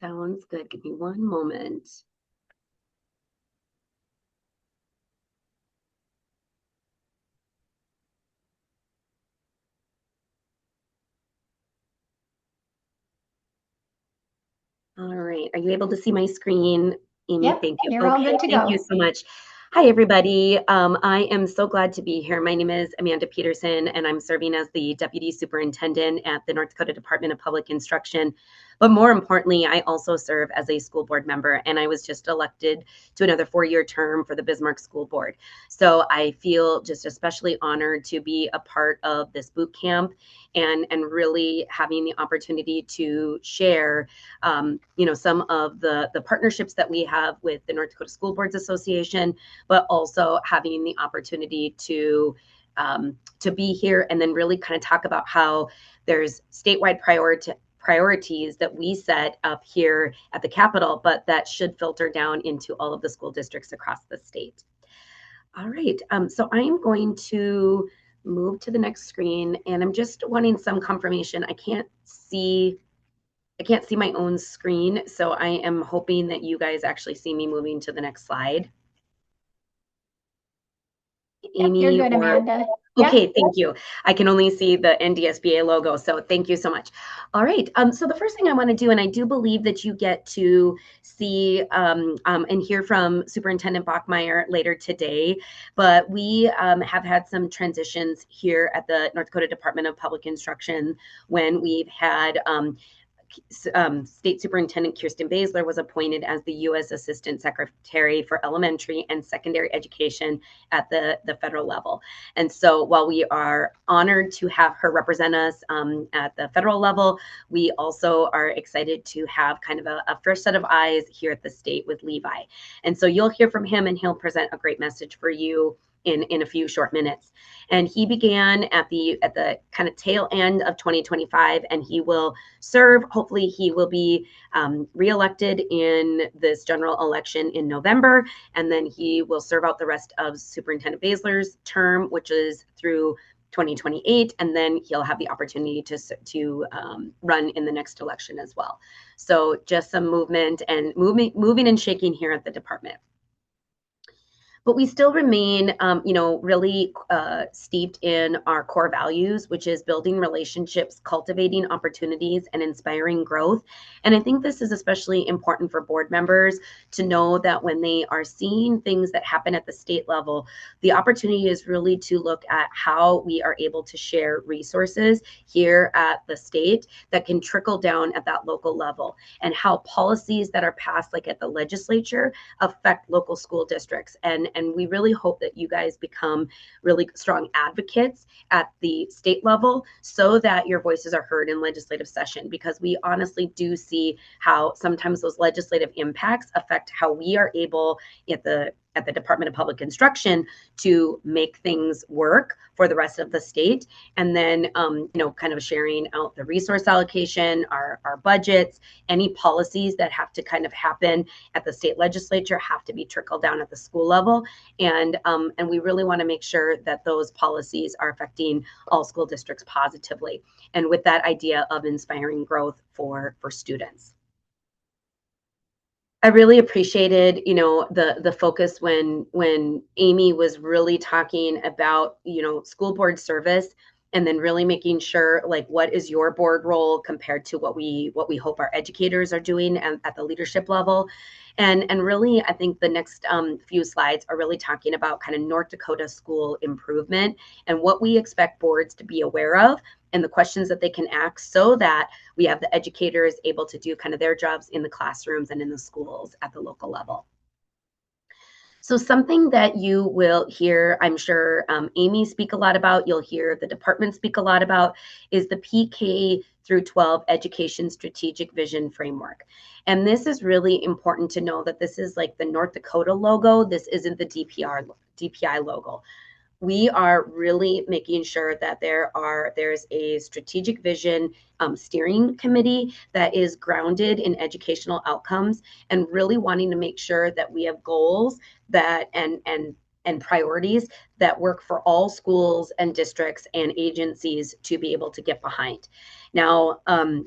Sounds good. Give me one moment. All right. Are you able to see my screen, Amy? Yep, Thank you. you're all Okay, good to thank you go. so much. Hi, everybody. I am so glad to be here. My name is Amanda Peterson, and I'm serving as the Deputy Superintendent at the North Dakota Department of Public Instruction. But more importantly, I also serve as a school board member, and I was just elected to another 4-year term for the Bismarck School Board. So I feel just especially honored to be a part of this boot camp and really having the opportunity to share some of the partnerships that we have with the North Dakota School Boards Association, but also having the opportunity to be here and then really kind of talk about how there's statewide priorities that we set up here at the Capitol, but that should filter down into all of the school districts across the state. All right, so I am going to move to the next screen, and I'm just wanting some confirmation. I can't see my own screen, so I am hoping that you guys actually see me moving to the next slide. Yep, you're Amy good, or Amanda. Yep. Okay, thank you. I can only see the NDSBA logo, so thank you so much. All right, so the first thing I want to do, and I do believe that you get to see and hear from Superintendent Bachmeyer later today, but we have had some transitions here at the North Dakota Department of Public Instruction when we've had State Superintendent Kirsten Baszler was appointed as the U.S. Assistant Secretary for Elementary and Secondary Education at the federal level. And so while we are honored to have her represent us at the federal level, we also are excited to have kind of a fresh set of eyes here at the state with Levi. And so you'll hear from him and he'll present a great message for you in a few short minutes. And he began at the kind of tail end of 2025, and he will serve. Hopefully, he will be reelected in this general election in November, and then he will serve out the rest of Superintendent Baszler's term, which is through 2028, and then he'll have the opportunity to run in the next election as well. So just some movement and moving and shaking here at the department. But we still remain, really steeped in our core values, which is building relationships, cultivating opportunities, and inspiring growth. And I think this is especially important for board members to know that when they are seeing things that happen at the state level, the opportunity is really to look at how we are able to share resources here at the state that can trickle down at that local level, and how policies that are passed, like at the legislature, affect local school districts. And we really hope that you guys become really strong advocates at the state level so that your voices are heard in legislative session, because we honestly do see how sometimes those legislative impacts affect how we are able at the Department of Public Instruction to make things work for the rest of the state. And then, kind of sharing out the resource allocation, our budgets, any policies that have to kind of happen at the state legislature have to be trickled down at the school level. And we really want to make sure that those policies are affecting all school districts positively. And with that idea of inspiring growth for students. I really appreciated, the focus when Amy was really talking about, school board service, and then really making sure, like, what is your board role compared to what we hope our educators are doing at the leadership level. And really, I think the next few slides are really talking about kind of North Dakota school improvement and what we expect boards to be aware of and the questions that they can ask so that we have the educators able to do kind of their jobs in the classrooms and in the schools at the local level. So something that you will hear, I'm sure Amy speak a lot about, you'll hear the department speak a lot about, is the PK through 12 Education Strategic Vision Framework. And this is really important to know that this is like the North Dakota logo. This isn't the DPI logo. We are really making sure that there's a strategic vision steering committee that is grounded in educational outcomes and really wanting to make sure that we have goals that and priorities that work for all schools and districts and agencies to be able to get behind. Now,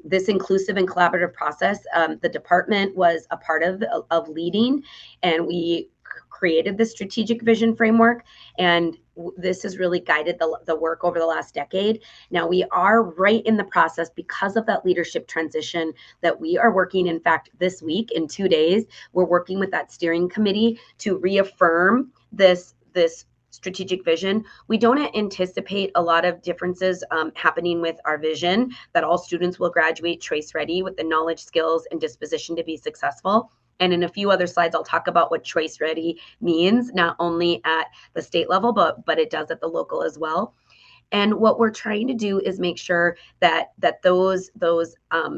this inclusive and collaborative process, the department was a part of leading, and we created the strategic vision framework, and this has really guided the work over the last decade. Now we are right in the process, because of that leadership transition, that we are working, in fact, this week, in 2 days, we're working with that steering committee to reaffirm this strategic vision. We don't anticipate a lot of differences happening with our vision, that all students will graduate choice ready with the knowledge, skills, and disposition to be successful. And in a few other slides, I'll talk about what choice ready means, not only at the state level, but it does at the local as well. And what we're trying to do is make sure that those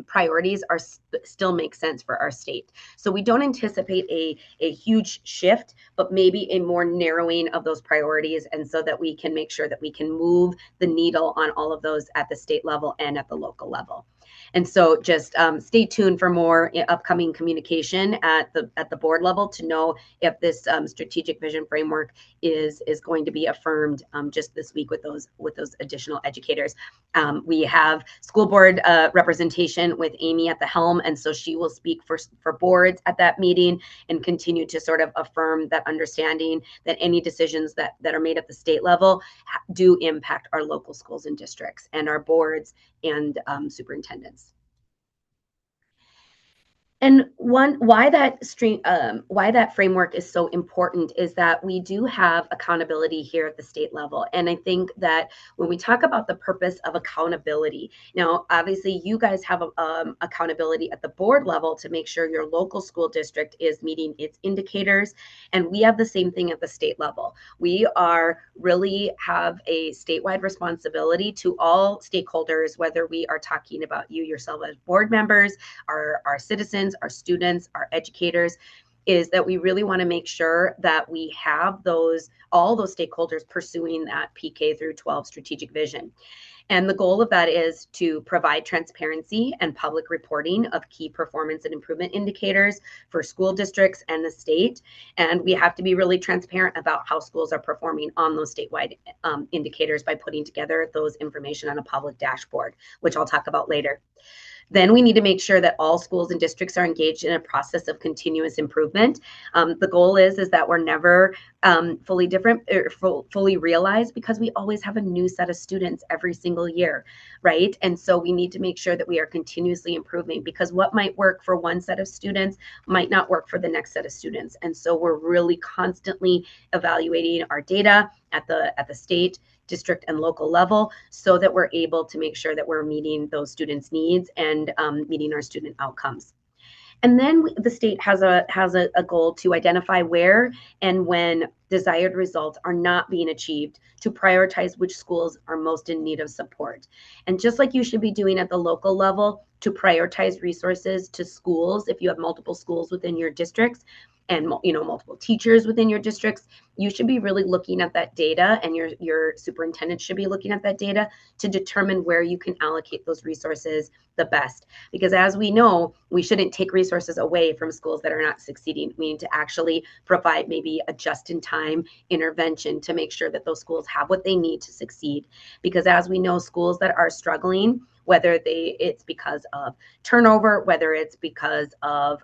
priorities are still make sense for our state. So we don't anticipate a huge shift, but maybe a more narrowing of those priorities, and so that we can make sure that we can move the needle on all of those at the state level and at the local level. And so just stay tuned for more upcoming communication at the board level to know if this strategic vision framework is going to be affirmed just this week with those additional educators. We have school board representation with Amy at the helm, and so she will speak for boards at that meeting and continue to sort of affirm that understanding that any decisions that are made at the state level do impact our local schools and districts and our boards and superintendents. And why that framework is so important is that we do have accountability here at the state level. And I think that when we talk about the purpose of accountability, now obviously you guys have accountability at the board level to make sure your local school district is meeting its indicators, and we have the same thing at the state level. We are really have a statewide responsibility to all stakeholders, whether we are talking about you yourself as board members, our citizens, our students, our educators, is that we really want to make sure that we have all those stakeholders pursuing that PK through 12 strategic vision. And the goal of that is to provide transparency and public reporting of key performance and improvement indicators for school districts and the state. And we have to be really transparent about how schools are performing on those statewide indicators by putting together those information on a public dashboard, which I'll talk about later. Then we need to make sure that all schools and districts are engaged in a process of continuous improvement. The goal is that we're never fully realized, because we always have a new set of students every single year, right? And so we need to make sure that we are continuously improving, because what might work for one set of students might not work for the next set of students. And so we're really constantly evaluating our data at the state, district, and local level, so that we're able to make sure that we're meeting those students' needs and meeting our student outcomes. And then the state has a goal to identify where and when desired results are not being achieved, to prioritize which schools are most in need of support. And just like you should be doing at the local level, to prioritize resources to schools, if you have multiple schools within your districts and multiple teachers within your districts, you should be really looking at that data, and your superintendent should be looking at that data to determine where you can allocate those resources the best. Because as we know, we shouldn't take resources away from schools that are not succeeding. We need to actually provide maybe a just-in-time intervention to make sure that those schools have what they need to succeed. Because as we know, schools that are struggling, whether it's because of turnover, whether it's because of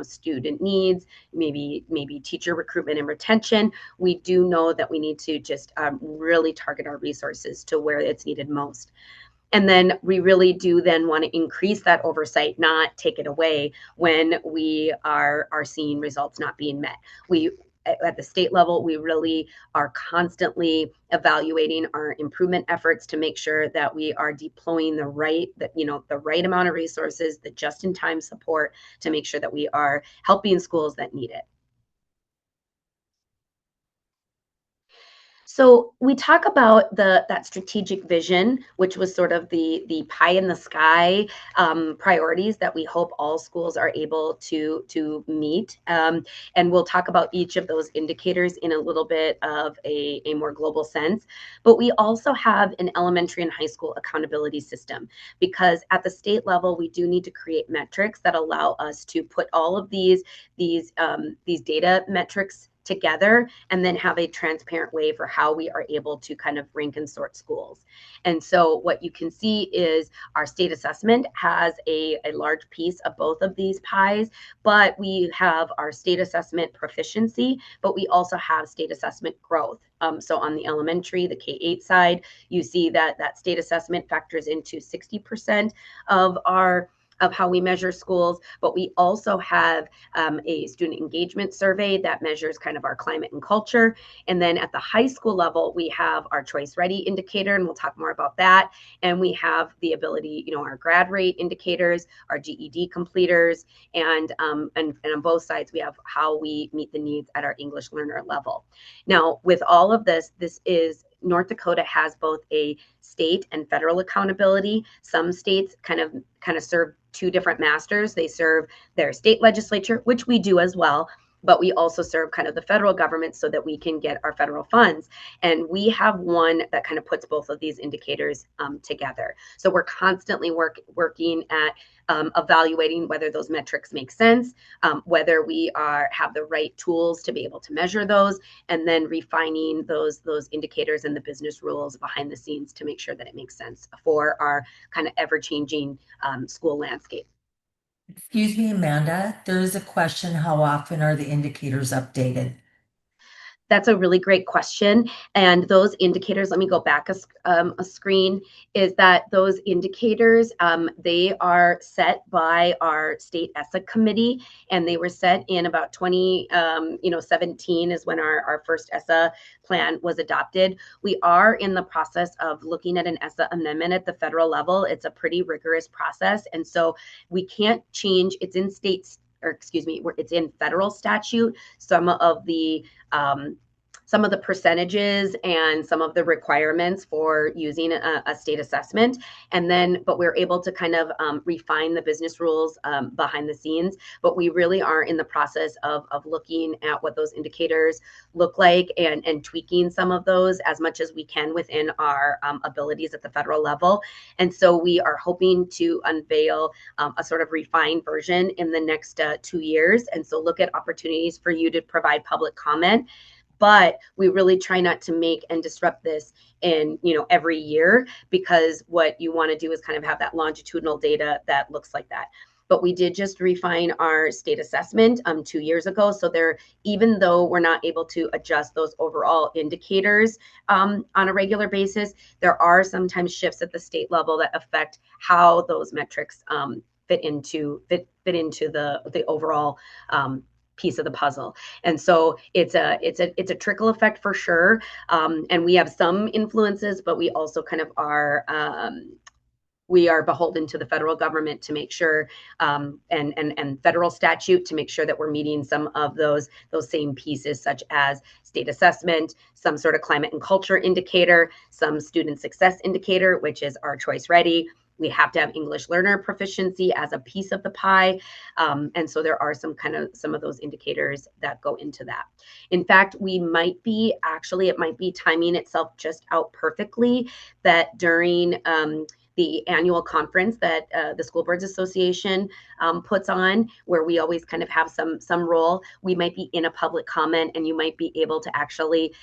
student needs, maybe teacher recruitment and retention, we do know that we need to just really target our resources to where it's needed most. And then we really do then want to increase that oversight, not take it away when we are seeing results not being met. At the state level, we really are constantly evaluating our improvement efforts to make sure that we are deploying the right amount of resources, the just-in-time support, to make sure that we are helping schools that need it. So we talk about that strategic vision, which was sort of the pie in the sky priorities that we hope all schools are able to meet. And we'll talk about each of those indicators in a little bit of a more global sense. But we also have an elementary and high school accountability system, because at the state level we do need to create metrics that allow us to put all of these data metrics together and then have a transparent way for how we are able to kind of rank and sort schools. And so what you can see is our state assessment has a large piece of both of these pies, but we have our state assessment proficiency, but we also have state assessment growth. So on the elementary, the K-8 side, you see that state assessment factors into 60% of how we measure schools, but we also have a student engagement survey that measures kind of our climate and culture. And then at the high school level, we have our choice ready indicator, and we'll talk more about that. And we have the ability, our grad rate indicators, our GED completers, and on both sides, we have how we meet the needs at our English learner level. Now, with all of this is North Dakota has both a state and federal accountability. Some states kind of serve two different masters. They serve their state legislature, which we do as well, but we also serve kind of the federal government so that we can get our federal funds. And we have one that kind of puts both of these indicators together. So we're constantly working at evaluating whether those metrics make sense, whether we have the right tools to be able to measure those, and then refining those indicators and the business rules behind the scenes to make sure that it makes sense for our kind of ever-changing school landscape. Excuse me, Amanda. There is a question. How often are the indicators updated? That's a really great question. And those indicators, let me go back a screen, is that those indicators, they are set by our state ESSA committee, and they were set in about 2017 is when our first ESSA plan was adopted. We are in the process of looking at an ESSA amendment at the federal level. It's a pretty rigorous process. And so we can't change, it's in it's in federal statute, some of the percentages and some of the requirements for using a state assessment. And then, but we're able to kind of refine the business rules behind the scenes. But we really are in the process of looking at what those indicators look like and tweaking some of those as much as we can within our abilities at the federal level. And so we are hoping to unveil a sort of refined version in the next 2 years. And so look at opportunities for you to provide public comment. But we really try not to make and disrupt this in every year, because what you want to do is kind of have that longitudinal data that looks like that. But we did just refine our state assessment 2 years ago. So even though we're not able to adjust those overall indicators on a regular basis, there are sometimes shifts at the state level that affect how those metrics fit into the overall piece of the puzzle. And so it's a trickle effect for sure. And we have some influences, but we also kind of we are beholden to the federal government to make sure, and federal statute to make sure that we're meeting some of those same pieces, such as state assessment, some sort of climate and culture indicator, some student success indicator, which is our choice ready. We have to have English learner proficiency as a piece of the pie. And so there are some of those indicators that go into that. In fact, it might be timing itself just out perfectly that during the annual conference that the School Boards Association puts on, where we always kind of have some role, we might be in a public comment, and you might be able to actually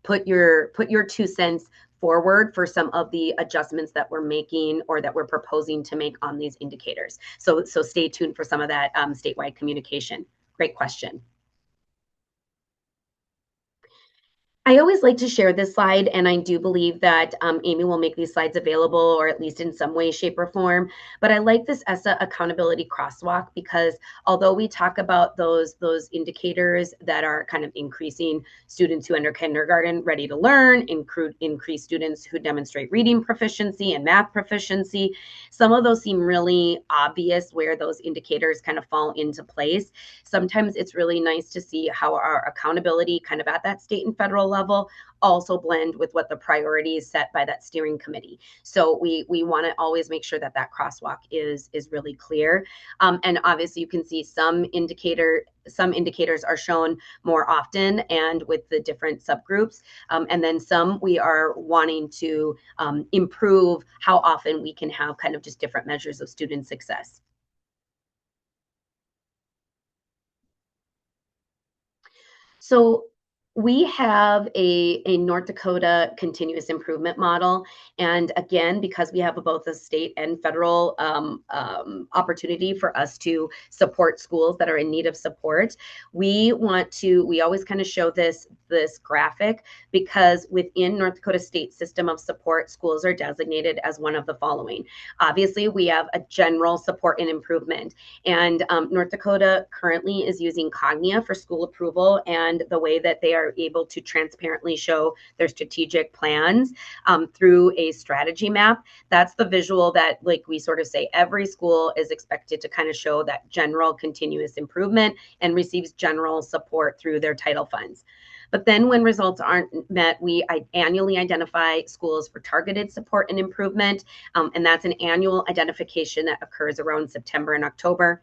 put your 2 cents forward for some of the adjustments that we're making or that we're proposing to make on these indicators. So stay tuned for some of that statewide communication. Great question. I always like to share this slide, and I do believe that Amy will make these slides available, or at least in some way, shape, or form. But I like this ESSA accountability crosswalk, because although we talk about those indicators that are kind of increasing students who enter kindergarten ready to learn, increase students who demonstrate reading proficiency and math proficiency, some of those seem really obvious where those indicators kind of fall into place. Sometimes it's really nice to see how our accountability kind of at that state and federal level level also blend with what the priorities set by that steering committee. So we want to always make sure that that crosswalk is really clear. And obviously you can see some indicators are shown more often and with the different subgroups. And then some we are wanting to improve how often we can have kind of just different measures of student success. So we have a North Dakota continuous improvement model. And again, because we have both a state and federal opportunity for us to support schools that are in need of support, we always kind of show this graphic because within North Dakota state system of support, schools are designated as one of the following. Obviously, we have a general support and improvement. And North Dakota currently is using Cognia for school approval and the way that they are able to transparently show their strategic plans through a strategy map. That's the visual that, like we sort of say, every school is expected to kind of show that general continuous improvement and receives general support through their title funds. But then when results aren't met, we annually identify schools for targeted support and improvement. And that's an annual identification that occurs around September and October.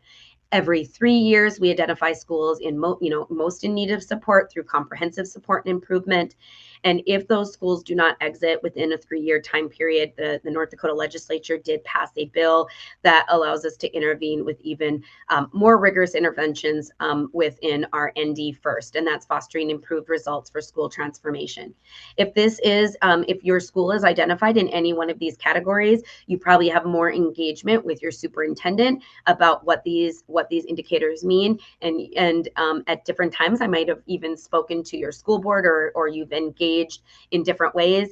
Every 3 years, we identify schools in most in need of support through comprehensive support and improvement. And if those schools do not exit within a 3-year time period, the North Dakota legislature did pass a bill that allows us to intervene with even more rigorous interventions within our ND first, and that's fostering improved results for school transformation. If your school is identified in any one of these categories, you probably have more engagement with your superintendent about what these indicators mean. And at different times, I might have even spoken to your school board or you've engaged in different ways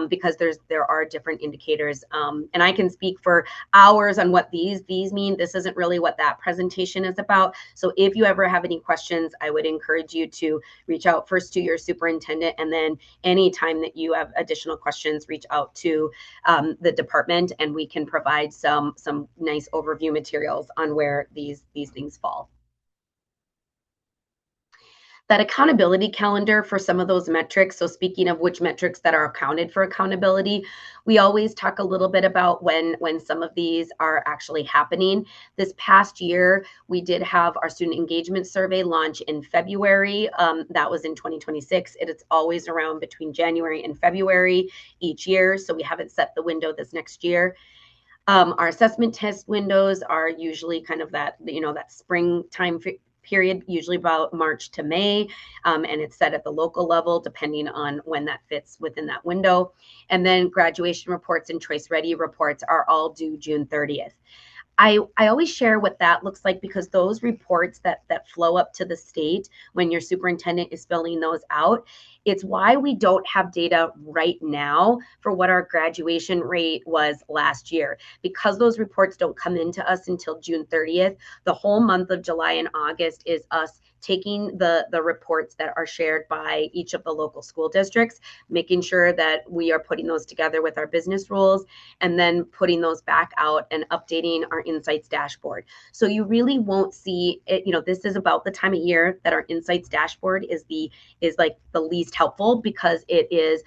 because there are different indicators. And I can speak for hours on what these mean. This isn't really what that presentation is about. So if you ever have any questions, I would encourage you to reach out first to your superintendent, and then anytime that you have additional questions, reach out to the department, and we can provide some nice overview materials on where these things fall. That accountability calendar for some of those metrics. So speaking of which metrics that are accounted for accountability, we always talk a little bit about when some of these are actually happening. This past year, we did have our student engagement survey launch in February. That was in 2026. It's always around between January and February each year. So we haven't set the window this next year. Our assessment test windows are usually kind of that springtime period, usually about March to May, and it's set at the local level depending on when that fits within that window. And then graduation reports and choice ready reports are all due June 30th. I always share what that looks like because those reports that flow up to the state when your superintendent is filling those out, it's why we don't have data right now for what our graduation rate was last year. Because those reports don't come into us until June 30th, the whole month of July and August is us taking the reports that are shared by each of the local school districts, making sure that we are putting those together with our business rules, and then putting those back out and updating our insights dashboard. So you really won't see it. This is about the time of year that our insights dashboard is like the least helpful because it is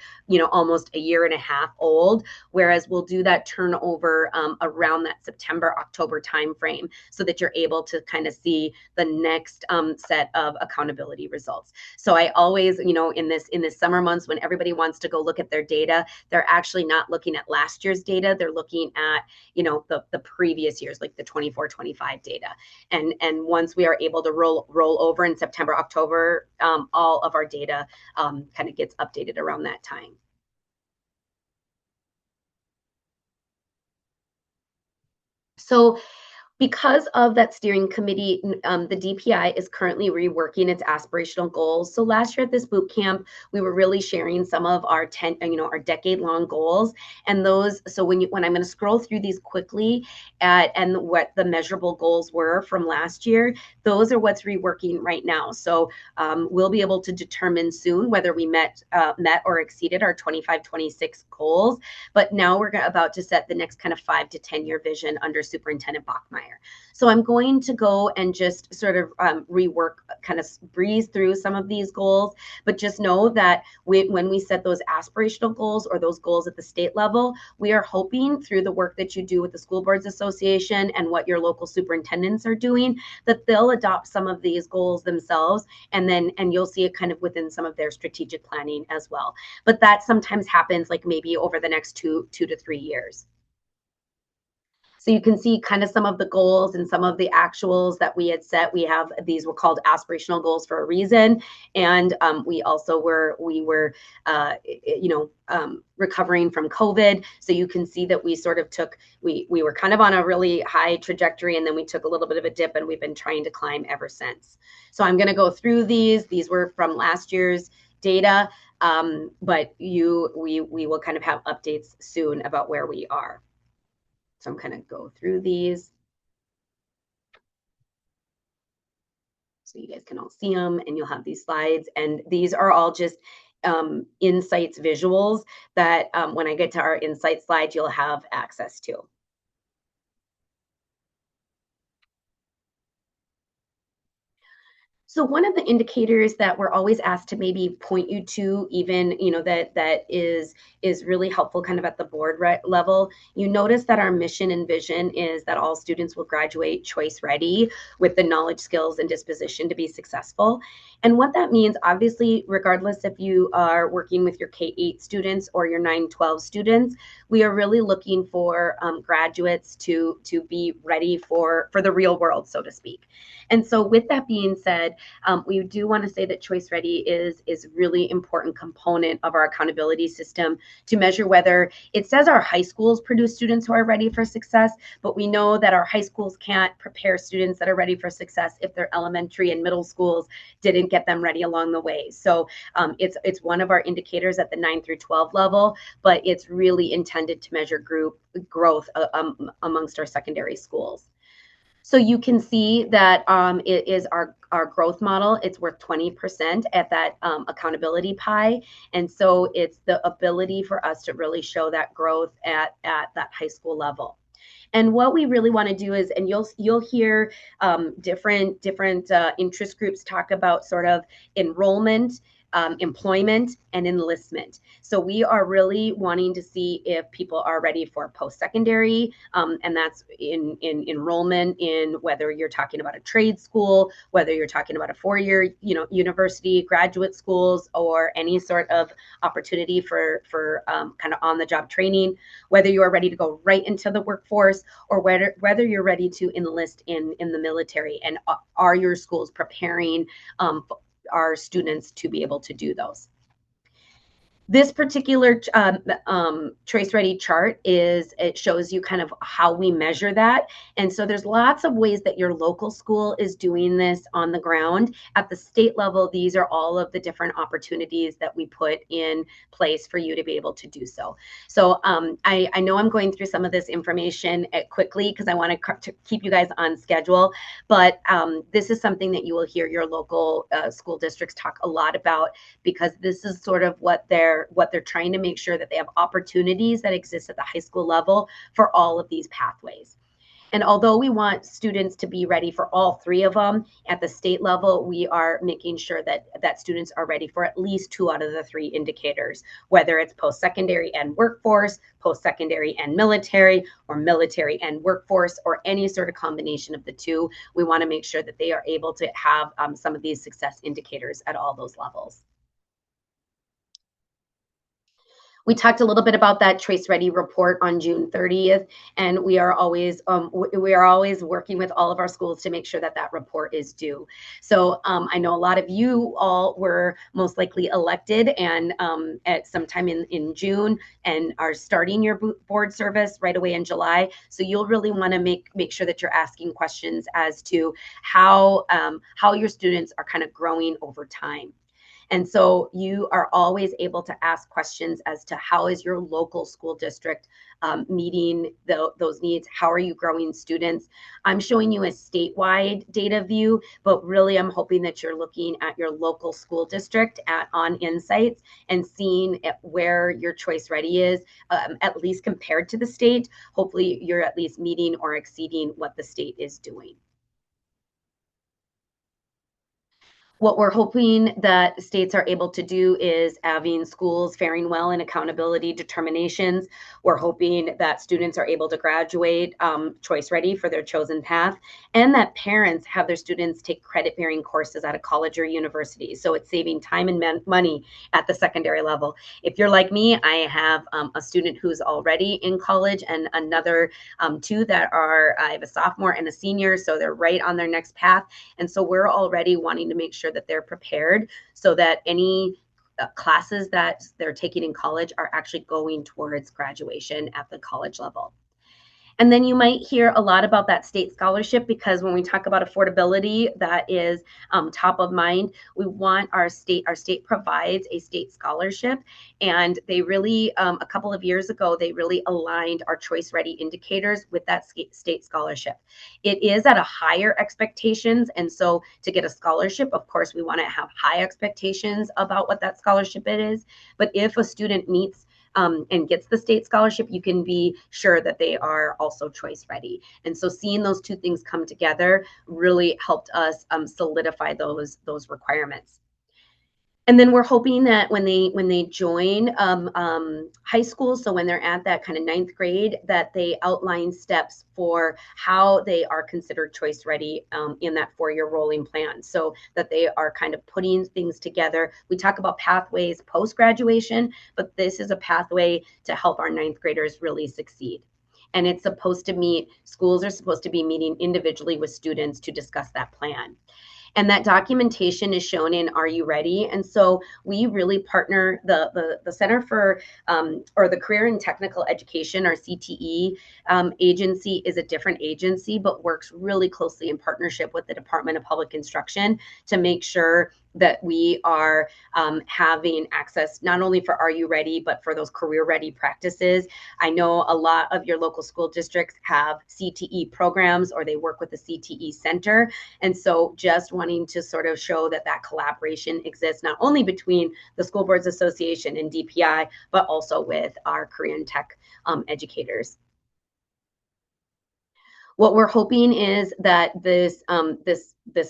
almost a year and a half old, whereas we'll do that turnover around that September October timeframe so that you're able to kind of see the next set of accountability results. So I always, in this summer months when everybody wants to go look at their data, they're actually not looking at last year's data. They're looking at, the previous years, like the 24-25 data. And once we are able to roll over in September, October, all of our data kind of gets updated around that time. So because of that steering committee, the DPI is currently reworking its aspirational goals. So last year at this boot camp, we were really sharing some of our our decade-long goals, and those. So when I'm going to scroll through these quickly, and what the measurable goals were from last year, those are what's reworking right now. So we'll be able to determine soon whether we met or exceeded our 25-26 goals. But now we're about to set the next kind of 5 to 10 year vision under Superintendent Bachmeyer. higher. So I'm going to go and just sort of rework, kind of breeze through some of these goals, but just know that when we set those aspirational goals or those goals at the state level, we are hoping through the work that you do with the School Boards Association and what your local superintendents are doing, that they'll adopt some of these goals themselves, and you'll see it kind of within some of their strategic planning as well. But that sometimes happens like maybe over the next two to 3 years. So you can see kind of some of the goals and some of the actuals that we had set. These were called aspirational goals for a reason. And we were recovering from COVID. So you can see that we sort of we were kind of on a really high trajectory, and then we took a little bit of a dip, and we've been trying to climb ever since. So I'm going to go through these. These were from last year's data, but we will kind of have updates soon about where we are. So I'm going to go through these so you guys can all see them, and you'll have these slides. And these are all just insights visuals that when I get to our insight slide, you'll have access to. So one of the indicators that we're always asked to maybe point you to, even, that is really helpful kind of at the board level, you notice that our mission and vision is that all students will graduate choice ready with the knowledge, skills, and disposition to be successful. And what that means, obviously, regardless if you are working with your K-8 students or your 9-12 students, we are really looking for graduates to be ready for the real world, so to speak. And so with that being said, we do want to say that Choice Ready is really important component of our accountability system to measure whether it says our high schools produce students who are ready for success, but we know that our high schools can't prepare students that are ready for success if their elementary and middle schools didn't get them ready along the way. So it's one of our indicators at the 9 through 12 level, but it's really intended to measure growth amongst our secondary schools. So you can see that it is our growth model. It's worth 20% at that accountability pie. And so it's the ability for us to really show that growth at that high school level. And what we really want to do is, and you'll hear different interest groups talk about sort of enrollment, employment, and enlistment. So we are really wanting to see if people are ready for post-secondary, and that's in enrollment in whether you're talking about a trade school, whether you're talking about a 4-year university, graduate schools, or any sort of opportunity for kind of on-the-job training, whether you are ready to go right into the workforce, or whether you're ready to enlist in the military, and are your schools preparing our students to be able to do those. This particular Choice Ready chart it shows you kind of how we measure that. And so there's lots of ways that your local school is doing this on the ground. At the state level, these are all of the different opportunities that we put in place for you to be able to do so. So I know I'm going through some of this information quickly because I want to keep you guys on schedule, but this is something that you will hear your local school districts talk a lot about, because this is sort of what they're trying to make sure that they have opportunities that exist at the high school level for all of these pathways. And although we want students to be ready for all 3 of them, at the state level, we are making sure that students are ready for at least 2 out of the 3 indicators, whether it's post-secondary and workforce, post-secondary and military, or military and workforce, or any sort of combination of the 2. We want to make sure that they are able to have some of these success indicators at all those levels. We talked a little bit about that Choice Ready report on June 30th, and we are always working with all of our schools to make sure that report is due. So I know a lot of you all were most likely elected and at some time in June, and are starting your board service right away in July. So you'll really want to make sure that you're asking questions as to how your students are kind of growing over time. And so you are always able to ask questions as to how is your local school district meeting those needs? How are you growing students? I'm showing you a statewide data view, but really I'm hoping that you're looking at your local school district on Insights and seeing where your choice ready is, at least compared to the state. Hopefully you're at least meeting or exceeding what the state is doing. What we're hoping that states are able to do is having schools faring well in accountability determinations. We're hoping that students are able to graduate choice ready for their chosen path, and that parents have their students take credit bearing courses at a college or university. So it's saving time and money at the secondary level. If you're like me, I have a student who's already in college and another two that are, I have a sophomore and a senior, so they're right on their next path. And so we're already wanting to make sure that they're prepared so that any classes that they're taking in college are actually going towards graduation at the college level. And then you might hear a lot about that state scholarship, because when we talk about affordability, that is top of mind. We want our state provides a state scholarship. And they really, a couple of years ago, they really aligned our choice ready indicators with that state scholarship. It is at a higher expectations. And so to get a scholarship, of course, we want to have high expectations about what that scholarship it is. But if a student meets and gets the state scholarship, you can be sure that they are also choice ready. And so seeing those two things come together really helped us solidify those requirements. And then we're hoping that when they join high school, so when they're at that kind of ninth grade, that they outline steps for how they are considered choice ready in that 4-year rolling plan, so that they are kind of putting things together. We talk about pathways post graduation, but this is a pathway to help our ninth graders really succeed. And it's supposed to meet, schools are supposed to be meeting individually with students to discuss that plan. And that documentation is shown in Are You Ready? And so we really partner the Center for or the Career and Technical Education, or CTE agency, is a different agency, but works really closely in partnership with the Department of Public Instruction to make sure that we are having access not only for Are You Ready, but for those career ready practices. I know a lot of your local school districts have CTE programs, or they work with the CTE center. And so just wanting to sort of show that that collaboration exists not only between the School Boards Association and DPI, but also with our career and tech educators. What we're hoping is that this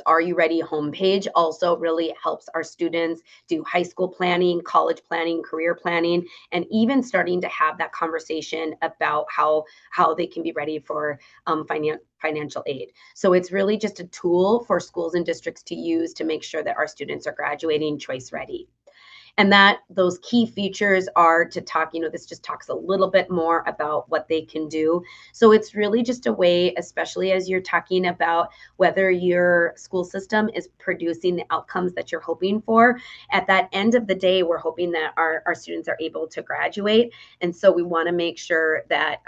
Are You Ready homepage also really helps our students do high school planning, college planning, career planning, and even starting to have that conversation about how they can be ready for financial aid. So it's really just a tool for schools and districts to use to make sure that our students are graduating choice ready. And that those key features are to talk, this just talks a little bit more about what they can do. So it's really just a way, especially as you're talking about whether your school system is producing the outcomes that you're hoping for. At that end of the day, we're hoping that our students are able to graduate. And so we want to make sure that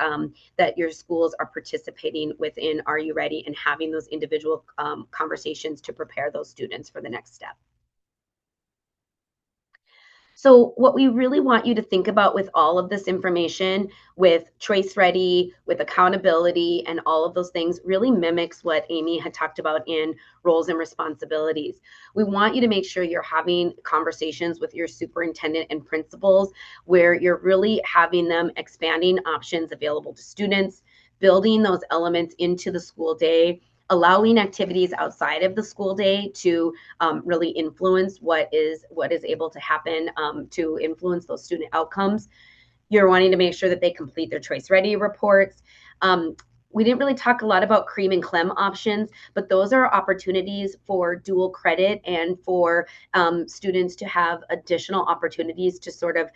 that your schools are participating within Are You Ready and having those individual conversations to prepare those students for the next step. So what we really want you to think about with all of this information, with choice ready, with accountability, and all of those things, really mimics what Amy had talked about in roles and responsibilities. We want you to make sure you're having conversations with your superintendent and principals, where you're really having them expanding options available to students, building those elements into the school day, allowing activities outside of the school day to really influence what is able to happen to influence those student outcomes. You're wanting to make sure that they complete their choice ready reports. We didn't really talk a lot about CREAM and CLEM options, but those are opportunities for dual credit and for students to have additional opportunities to sort of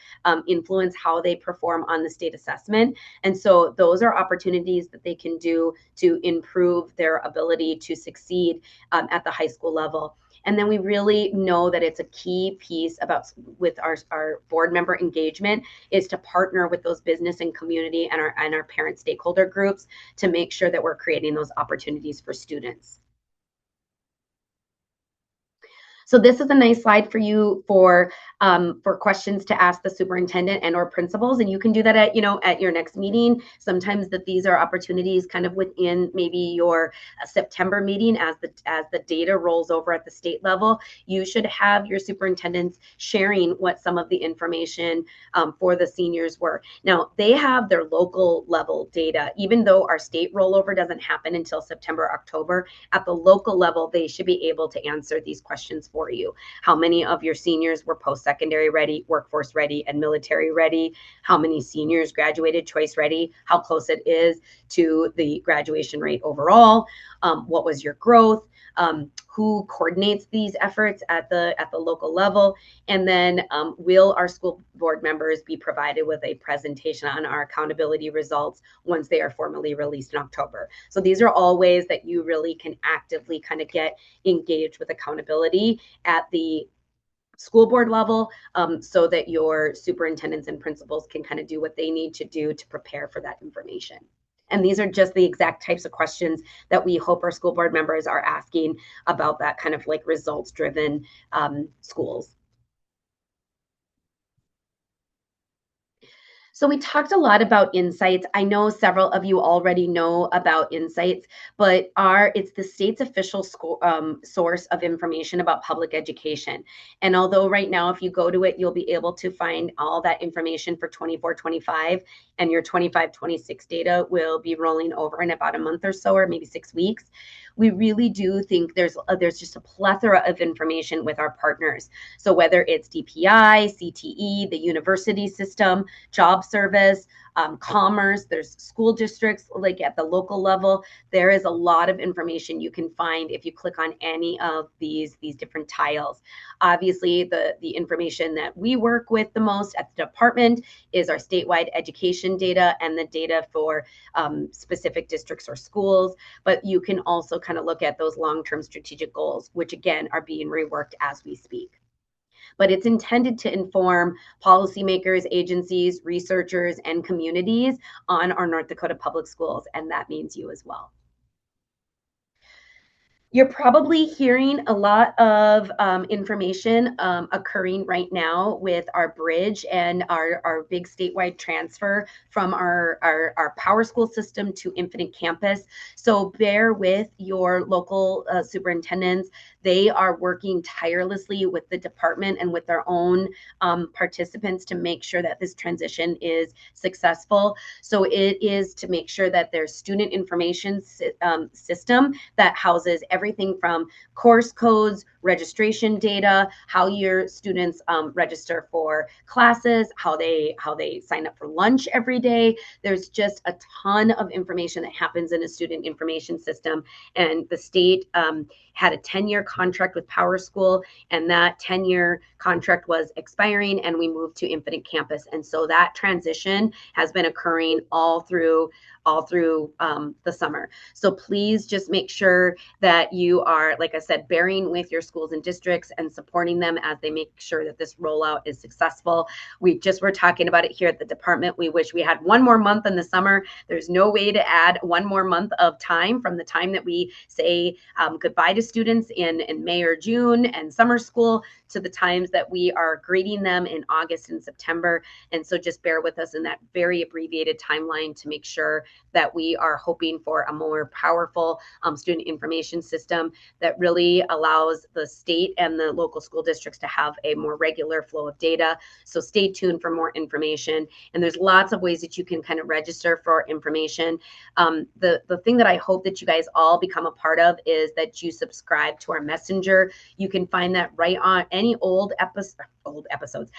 influence how they perform on the state assessment. And so those are opportunities that they can do to improve their ability to succeed at the high school level. And then we really know that it's a key piece with our board member engagement is to partner with those business and community and our parent stakeholder groups to make sure that we're creating those opportunities for students. So this is a nice slide for you for questions to ask the superintendent and or principals, and you can do that at at your next meeting. Sometimes that these are opportunities kind of within maybe your September meeting as the data rolls over at the state level. You should have your superintendents sharing what some of the information for the seniors were. Now they have their local level data, even though our state rollover doesn't happen until September, October. At the local level, they should be able to answer these questions for you. How many of your seniors were post-secondary ready, workforce ready, and military ready? How many seniors graduated choice ready? How close it is to the graduation rate overall? What was your growth? Who coordinates these efforts at the local level? And then will our school board members be provided with a presentation on our accountability results once they are formally released in October? So these are all ways that you really can actively kind of get engaged with accountability at the school board level, so that your superintendents and principals can kind of do what they need to do to prepare for that information. And these are just the exact types of questions that we hope our school board members are asking about that kind of like results driven schools. So we talked a lot about insights. I know several of you already know about insights, but it's the state's official source of information about public education. And although right now, if you go to it, you'll be able to find all that information for 24-25, and your 25-26 data will be rolling over in about a month or so, or maybe 6 weeks. We really do think there's just a plethora of information with our partners. So whether it's DPI, CTE, the university system, job service, commerce, there's school districts like at the local level. There is a lot of information you can find if you click on any of these different tiles. Obviously, the information that we work with the most at the department is our statewide education data and the data for specific districts or schools. But you can also kind of look at those long-term strategic goals, which again are being reworked as we speak. But it's intended to inform policymakers, agencies, researchers, and communities on our North Dakota public schools, and that means you as well. You're probably hearing a lot of information occurring right now with our bridge and our big statewide transfer from our power school system to Infinite Campus. So bear with your local superintendents. They are working tirelessly with the department and with their own participants to make sure that this transition is successful. So it is to make sure that their student information system that houses everything from course codes, registration data, how your students register for classes, how they sign up for lunch every day. There's just a ton of information that happens in a student information system. And the state had a 10-year contract with Power School, and that 10-year contract was expiring, and we moved to Infinite Campus. And so that transition has been occurring all through the summer. So please just make sure that you are, like I said, bearing with your schools and districts and supporting them as they make sure that this rollout is successful. We just were talking about it here at the department. We wish we had one more month in the summer. There's no way to add one more month of time from the time that we say goodbye to students in May or June and summer school to the times that we are grading them in August and September. And so just bear with us in that very abbreviated timeline to make sure that we are hoping for a more powerful student information system that really allows the state and the local school districts to have a more regular flow of data. So stay tuned for more information. And there's lots of ways that you can kind of register for information. The thing that I hope that you guys all become a part of is that you subscribe to our messenger. You can find that right on any old episodes,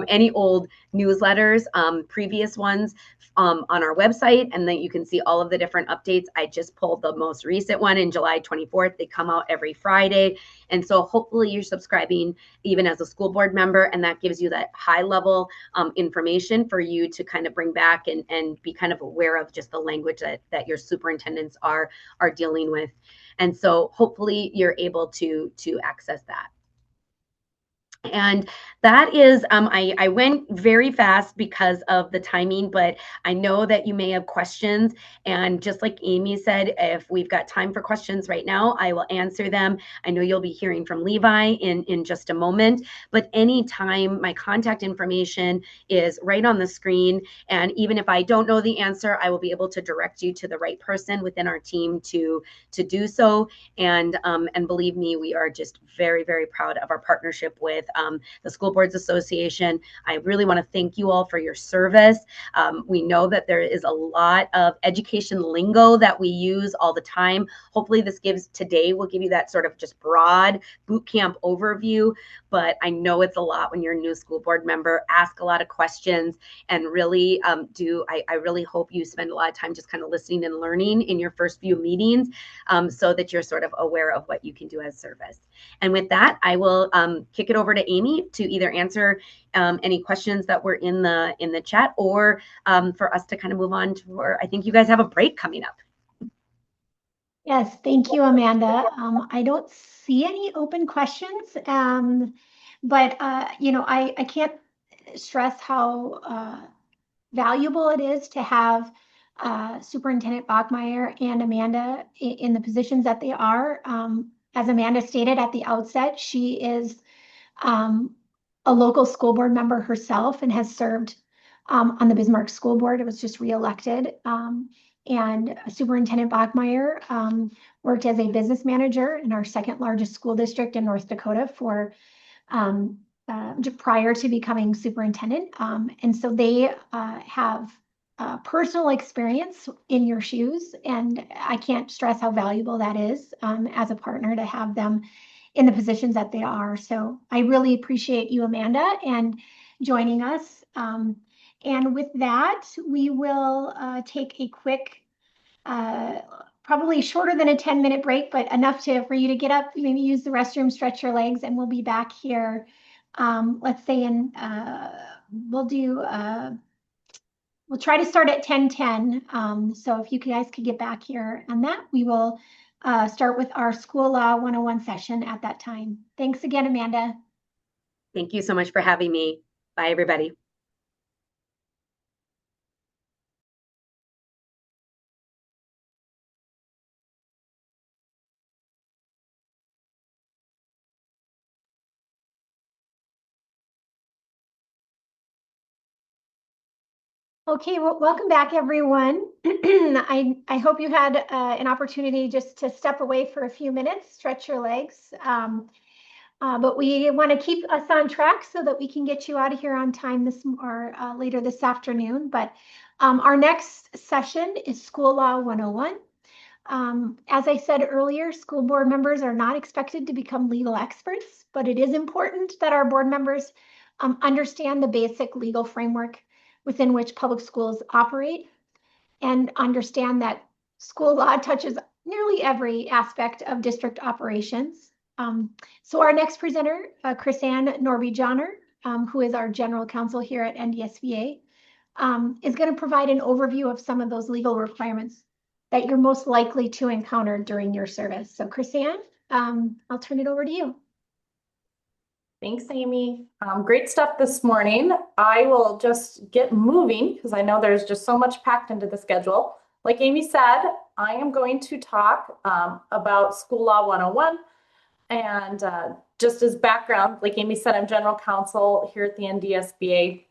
any old newsletters, previous ones on our website, and then you can see all of the different updates. I just pulled the most recent one in July 24th. They come out every Friday. And so hopefully you're subscribing even as a school board member, and that gives you that high level information for you to kind of bring back and be kind of aware of just the language that your superintendents are dealing with. And so hopefully you're able to access that. And that is, I went very fast because of the timing, but I know that you may have questions. And just like Amy said, if we've got time for questions right now, I will answer them. I know you'll be hearing from Levi in just a moment, but anytime, my contact information is right on the screen. And even if I don't know the answer, I will be able to direct you to the right person within our team to do so. And believe me, we are just very, very proud of our partnership with the School Boards Association. I really want to thank you all for your service. We know that there is a lot of education lingo that we use all the time. Hopefully today will give you that sort of just broad boot camp overview, but I know it's a lot when you're a new school board member. Ask a lot of questions and really I really hope you spend a lot of time just kind of listening and learning in your first few meetings, so that you're sort of aware of what you can do as service. And with that, I will kick it over to Amy to either answer any questions that were in the chat, or for us to kind of move on to, I think you guys have a break coming up. Yes, thank you, Amanda. I don't see any open questions, but I can't stress how valuable it is to have Superintendent Bachmeyer and Amanda in the positions that they are. As Amanda stated at the outset, she is a local school board member herself and has served on the Bismarck School Board. It was just reelected. And Superintendent Bachmeyer worked as a business manager in our second largest school district in North Dakota for prior to becoming superintendent. And so they have personal experience in your shoes. And I can't stress how valuable that is as a partner to have them in the positions that they are. So I really appreciate you, Amanda, and joining us. And with that, we will take a quick, probably shorter than a 10-minute break, but enough for you to get up, maybe use the restroom, stretch your legs, and we'll be back here. Let's say we'll try to start at 10:10. So if you guys could get back here on that, we will start with our School Law 101 session at that time. Thanks again, Amanda. Thank you so much for having me. Bye, everybody. Okay, well, welcome back, everyone. I hope you had an opportunity just to step away for a few minutes, stretch your legs. But we want to keep us on track so that we can get you out of here on time later this afternoon. But our next session is School Law 101. As I said earlier, school board members are not expected to become legal experts, but it is important that our board members understand the basic legal framework within which public schools operate and understand that school law touches nearly every aspect of district operations. So our next presenter, Chrisanne Norby-Johnner, who is our general counsel here at NDSVA, is going to provide an overview of some of those legal requirements that you're most likely to encounter during your service. So Chrisanne, I'll turn it over to you. Thanks, Amy. Great stuff this morning. I will just get moving because I know there's just so much packed into the schedule. Like Amy said, I am going to talk about School Law 101. And just as background, like Amy said, I'm general counsel here at the NDSBA.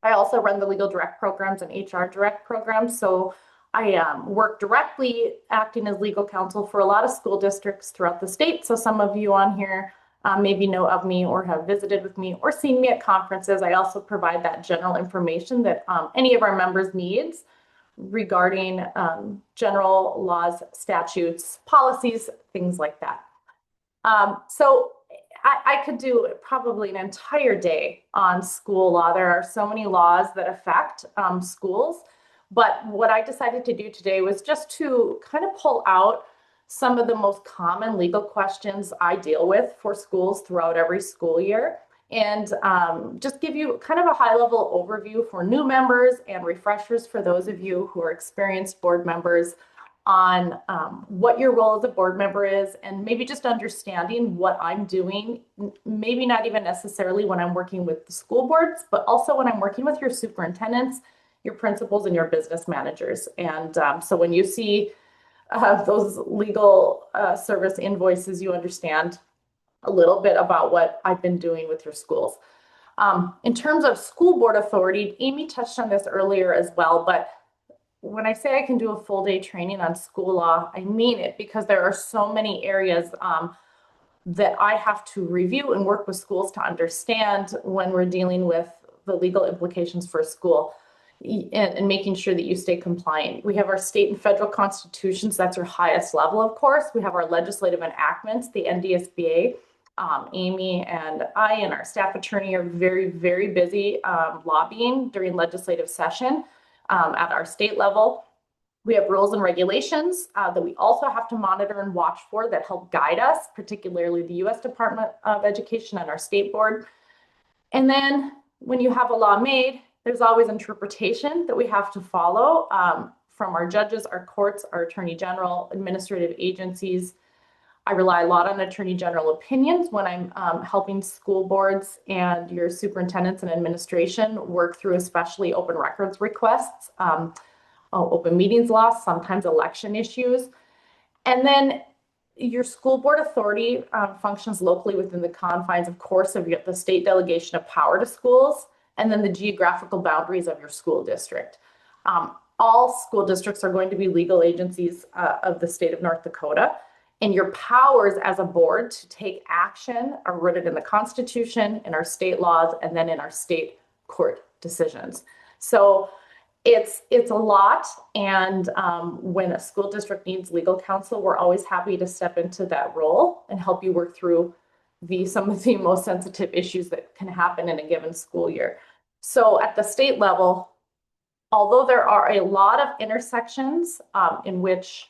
I also run the legal direct programs and HR direct programs. So I work directly acting as legal counsel for a lot of school districts throughout the state. So some of you on here maybe know of me or have visited with me or seen me at conferences. I also provide that general information that any of our members needs regarding general laws, statutes, policies, things like that. So I could do probably an entire day on school law. There are so many laws that affect schools. But what I decided to do today was just to kind of pull out some of the most common legal questions I deal with for schools throughout every school year, and just give you kind of a high-level overview for new members and refreshers for those of you who are experienced board members on what your role as a board member is, and maybe just understanding what I'm doing, maybe not even necessarily when I'm working with the school boards, but also when I'm working with your superintendents, your principals, and your business managers. And so when you see those legal service invoices, you understand a little bit about what I've been doing with your schools. In terms of school board authority, Amy touched on this earlier as well, but when I say I can do a full day training on school law, I mean it, because there are so many areas that I have to review and work with schools to understand when we're dealing with the legal implications for a school and making sure that you stay compliant. We have our state and federal constitutions. That's our highest level, of course. We have our legislative enactments, the NDSBA. Amy and I and our staff attorney are very, very busy lobbying during legislative session at our state level. We have rules and regulations that we also have to monitor and watch for that help guide us, particularly the U.S. Department of Education and our state board. And then when you have a law made, there's always interpretation that we have to follow from our judges, our courts, our attorney general, administrative agencies. I rely a lot on attorney general opinions when I'm helping school boards and your superintendents and administration work through especially open records requests, open meetings laws, sometimes election issues. And then your school board authority functions locally within the confines, of course, of the state delegation of power to schools, and then the geographical boundaries of your school district. All school districts are going to be legal agencies of the state of North Dakota. And your powers as a board to take action are rooted in the Constitution, in our state laws, and then in our state court decisions. So it's a lot. And when a school district needs legal counsel, we're always happy to step into that role and help you work through some of the most sensitive issues that can happen in a given school year. So at the state level, although there are a lot of intersections in which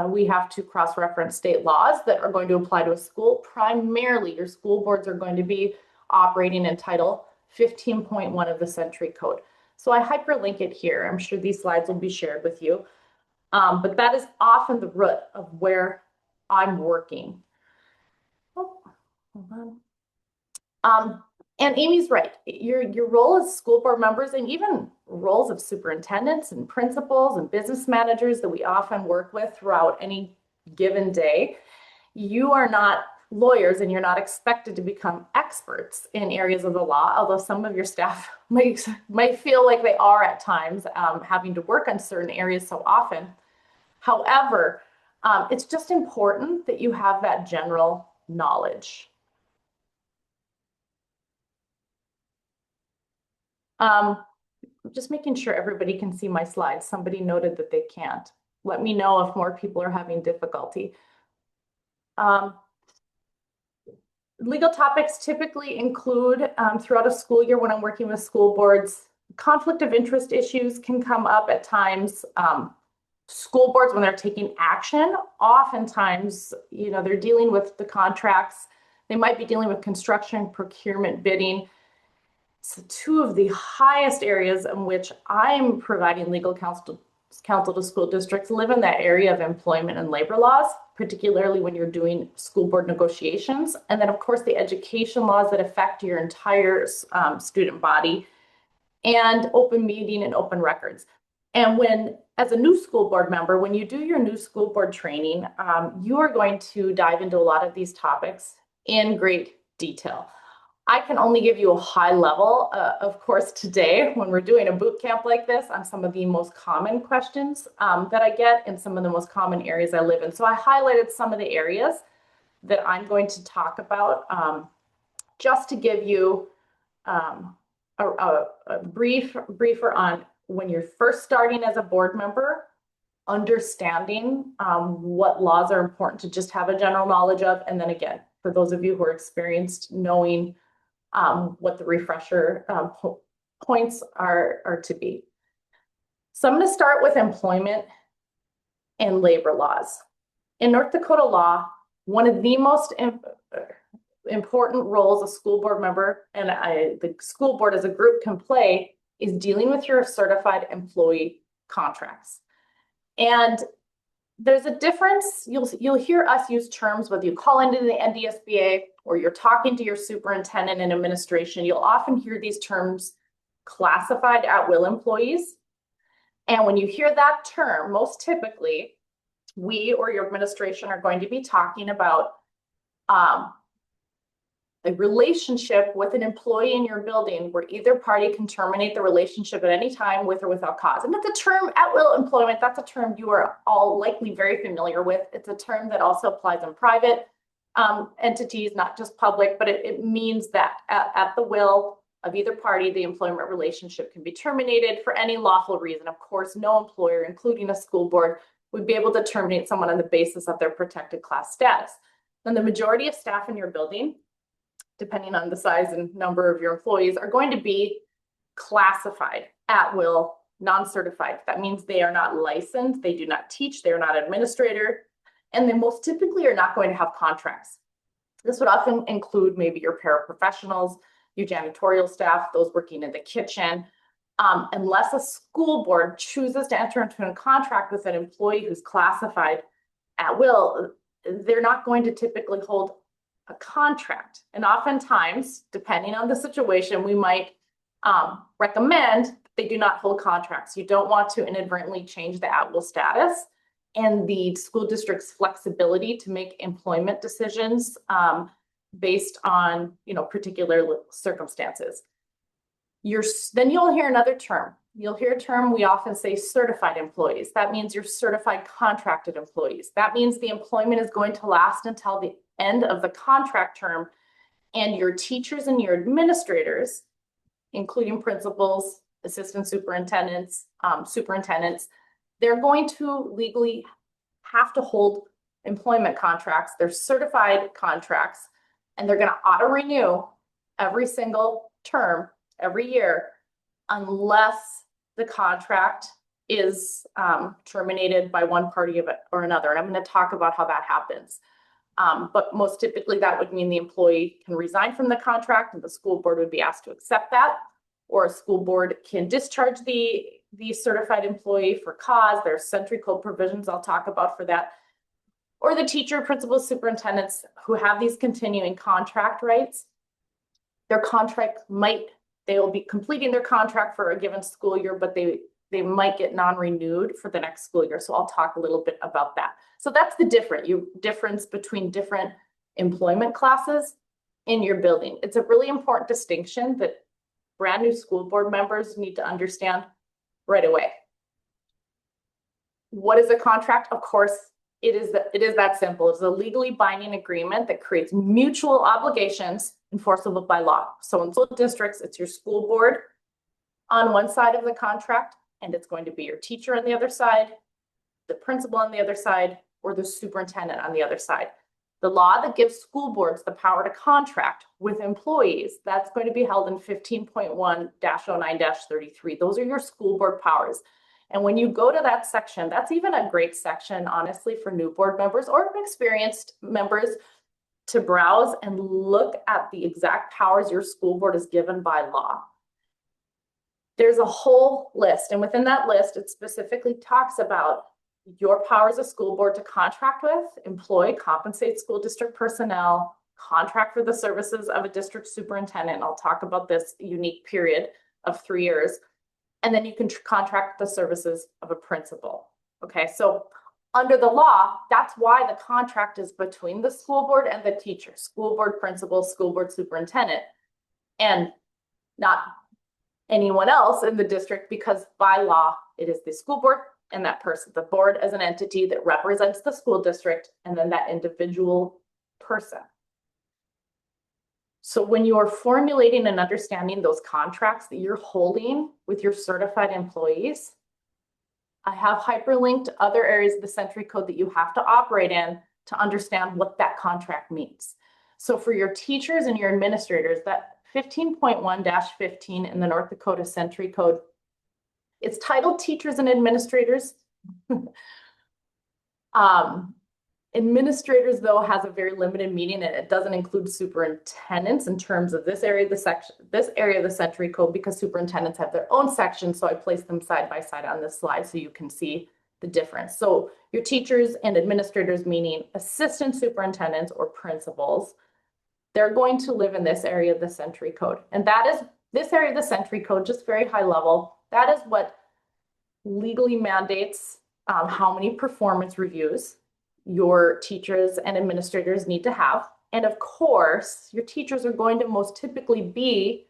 we have to cross-reference state laws that are going to apply to a school, primarily your school boards are going to be operating in Title 15.1 of the Century Code. So I hyperlink it here. I'm sure these slides will be shared with you. But that is often the root of where I'm working. Oh, hold on. And Amy's right. Your role as school board members, and even roles of superintendents and principals and business managers that we often work with throughout any given day, you are not lawyers and you're not expected to become experts in areas of the law, although some of your staff might feel like they are at times, having to work on certain areas so often. However, it's just important that you have that general knowledge. Just making sure everybody can see my slides. Somebody noted that they can't. Let me know if more people are having difficulty. Legal topics typically include, throughout a school year when I'm working with school boards, conflict of interest issues can come up at times. School boards, when they're taking action, oftentimes, they're dealing with the contracts. They might be dealing with construction, procurement, bidding. So two of the highest areas in which I'm providing legal counsel to school districts live in that area of employment and labor laws, particularly when you're doing school board negotiations. And then, of course, the education laws that affect your entire student body, and open meeting and open records. And as a new school board member, when you do your new school board training, you are going to dive into a lot of these topics in great detail. I can only give you a high level, of course, today when we're doing a boot camp like this, on some of the most common questions that I get in some of the most common areas I live in. So I highlighted some of the areas that I'm going to talk about just to give you a briefer on when you're first starting as a board member, understanding what laws are important to just have a general knowledge of. And then again, for those of you who are experienced, knowing what the refresher points are to be. So I'm going to start with employment and labor laws. In North Dakota law, one of the most important roles a school board member and the school board as a group can play is dealing with your certified employee contracts. And there's a difference. You'll hear us use terms, whether you call into the NDSBA or you're talking to your superintendent and administration, you'll often hear these terms classified at-will employees. And when you hear that term, most typically, we or your administration are going to be talking about a relationship with an employee in your building where either party can terminate the relationship at any time with or without cause. And that's a term, at-will employment, that's a term you are all likely very familiar with. It's a term that also applies in private entities, not just public, but it means that at the will of either party, the employment relationship can be terminated for any lawful reason. Of course, no employer, including a school board, would be able to terminate someone on the basis of their protected class status. And the majority of staff in your building, depending on the size and number of your employees, are going to be classified at will, non-certified. That means they are not licensed, they do not teach, they're not administrator, and they most typically are not going to have contracts. This would often include maybe your paraprofessionals, your janitorial staff, those working in the kitchen. Unless a school board chooses to enter into a contract with an employee who's classified at will, they're not going to typically hold a contract. And oftentimes, depending on the situation, we might recommend that they do not hold contracts. You don't want to inadvertently change the at-will status and the school district's flexibility to make employment decisions based on, particular circumstances. Then you'll hear another term. You'll hear a term, we often say certified employees. That means you're certified contracted employees. That means the employment is going to last until the end of the contract term, and your teachers and your administrators, including principals, assistant superintendents, superintendents, they're going to legally have to hold employment contracts. They're certified contracts, and they're going to auto renew every single term, every year, unless the contract is terminated by one party or another. And I'm going to talk about how that happens. But most typically that would mean the employee can resign from the contract and the school board would be asked to accept that, or a school board can discharge the certified employee for cause. There's Century Code provisions I'll talk about for that. Or the teacher, principal, superintendents who have these continuing contract rights, their contract they will be completing their contract for a given school year, but they might get non-renewed for the next school year. So I'll talk a little bit about that. So that's the difference between different employment classes in your building. It's a really important distinction that brand new school board members need to understand right away. What is a contract? Of course, it is that simple. It's a legally binding agreement that creates mutual obligations enforceable by law. So in school districts, it's your school board on one side of the contract, and it's going to be your teacher on the other side, the principal on the other side, or the superintendent on the other side. The law that gives school boards the power to contract with employees, that's going to be held in 15.1-09-33. Those are your school board powers. And when you go to that section, that's even a great section, honestly, for new board members or experienced members to browse and look at the exact powers your school board is given by law. There's a whole list, and within that list, it specifically talks about your powers as school board to contract with, employ, compensate school district personnel, contract for the services of a district superintendent. And I'll talk about this unique period of 3 years. And then you can contract the services of a principal. Okay, so under the law, that's why the contract is between the school board and the teacher, school board principal, school board superintendent, and not anyone else in the district, because by law, it is the school board and that person, the board as an entity that represents the school district, and then that individual person. So when you are formulating and understanding those contracts that you're holding with your certified employees, I have hyperlinked other areas of the Century Code that you have to operate in to understand what that contract means. So for your teachers and your administrators, that 15.1-15 in the North Dakota Century Code, it's titled Teachers and Administrators. Administrators, though, has a very limited meaning, and it doesn't include superintendents in terms of this area of the Century Code, because superintendents have their own section. So I placed them side by side on this slide so you can see the difference. So your teachers and administrators, meaning assistant superintendents or principals, they're going to live in this area of the century code. And that is this area of the century code, just very high level. That is what legally mandates how many performance reviews your teachers and administrators need to have. And of course, your teachers are going to most typically be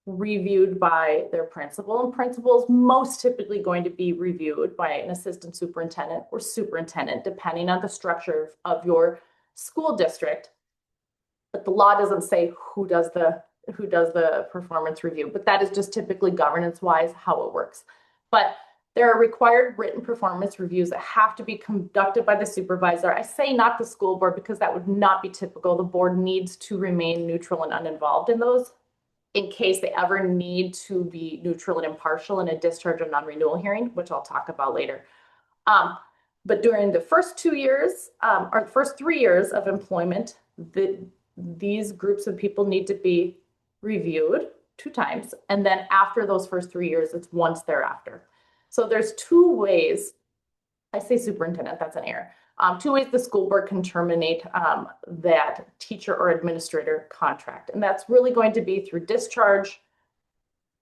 reviewed by their principal, and principals most typically going to be reviewed by an assistant superintendent or superintendent, depending on the structure of your school district. But the law doesn't say who does the performance review, but that is just typically governance-wise how it works. But there are required written performance reviews that have to be conducted by the supervisor. I say not the school board because that would not be typical. The board needs to remain neutral and uninvolved in those in case they ever need to be neutral and impartial in a discharge or non-renewal hearing, which I'll talk about later. But during the first 2 years or the first 3 years of employment, these groups of people need to be reviewed 2 times. And then after those first 3 years, it's once thereafter. So there's 2 ways, I say superintendent, that's an error. 2 ways the school board can terminate that teacher or administrator contract. And that's really going to be through discharge,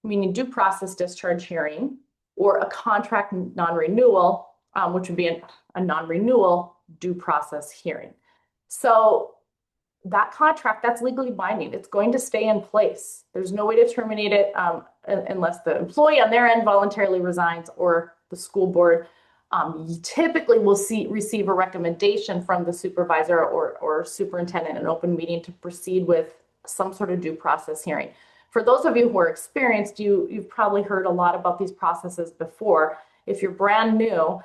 meaning due process discharge hearing, or a contract non-renewal, which would be a non-renewal due process hearing. So that contract, that's legally binding. It's going to stay in place. There's no way to terminate it unless the employee on their end voluntarily resigns or the school board typically will receive a recommendation from the supervisor or superintendent in an open meeting to proceed with some sort of due process hearing. For those of you who are experienced, you've probably heard a lot about these processes before. If you're brand new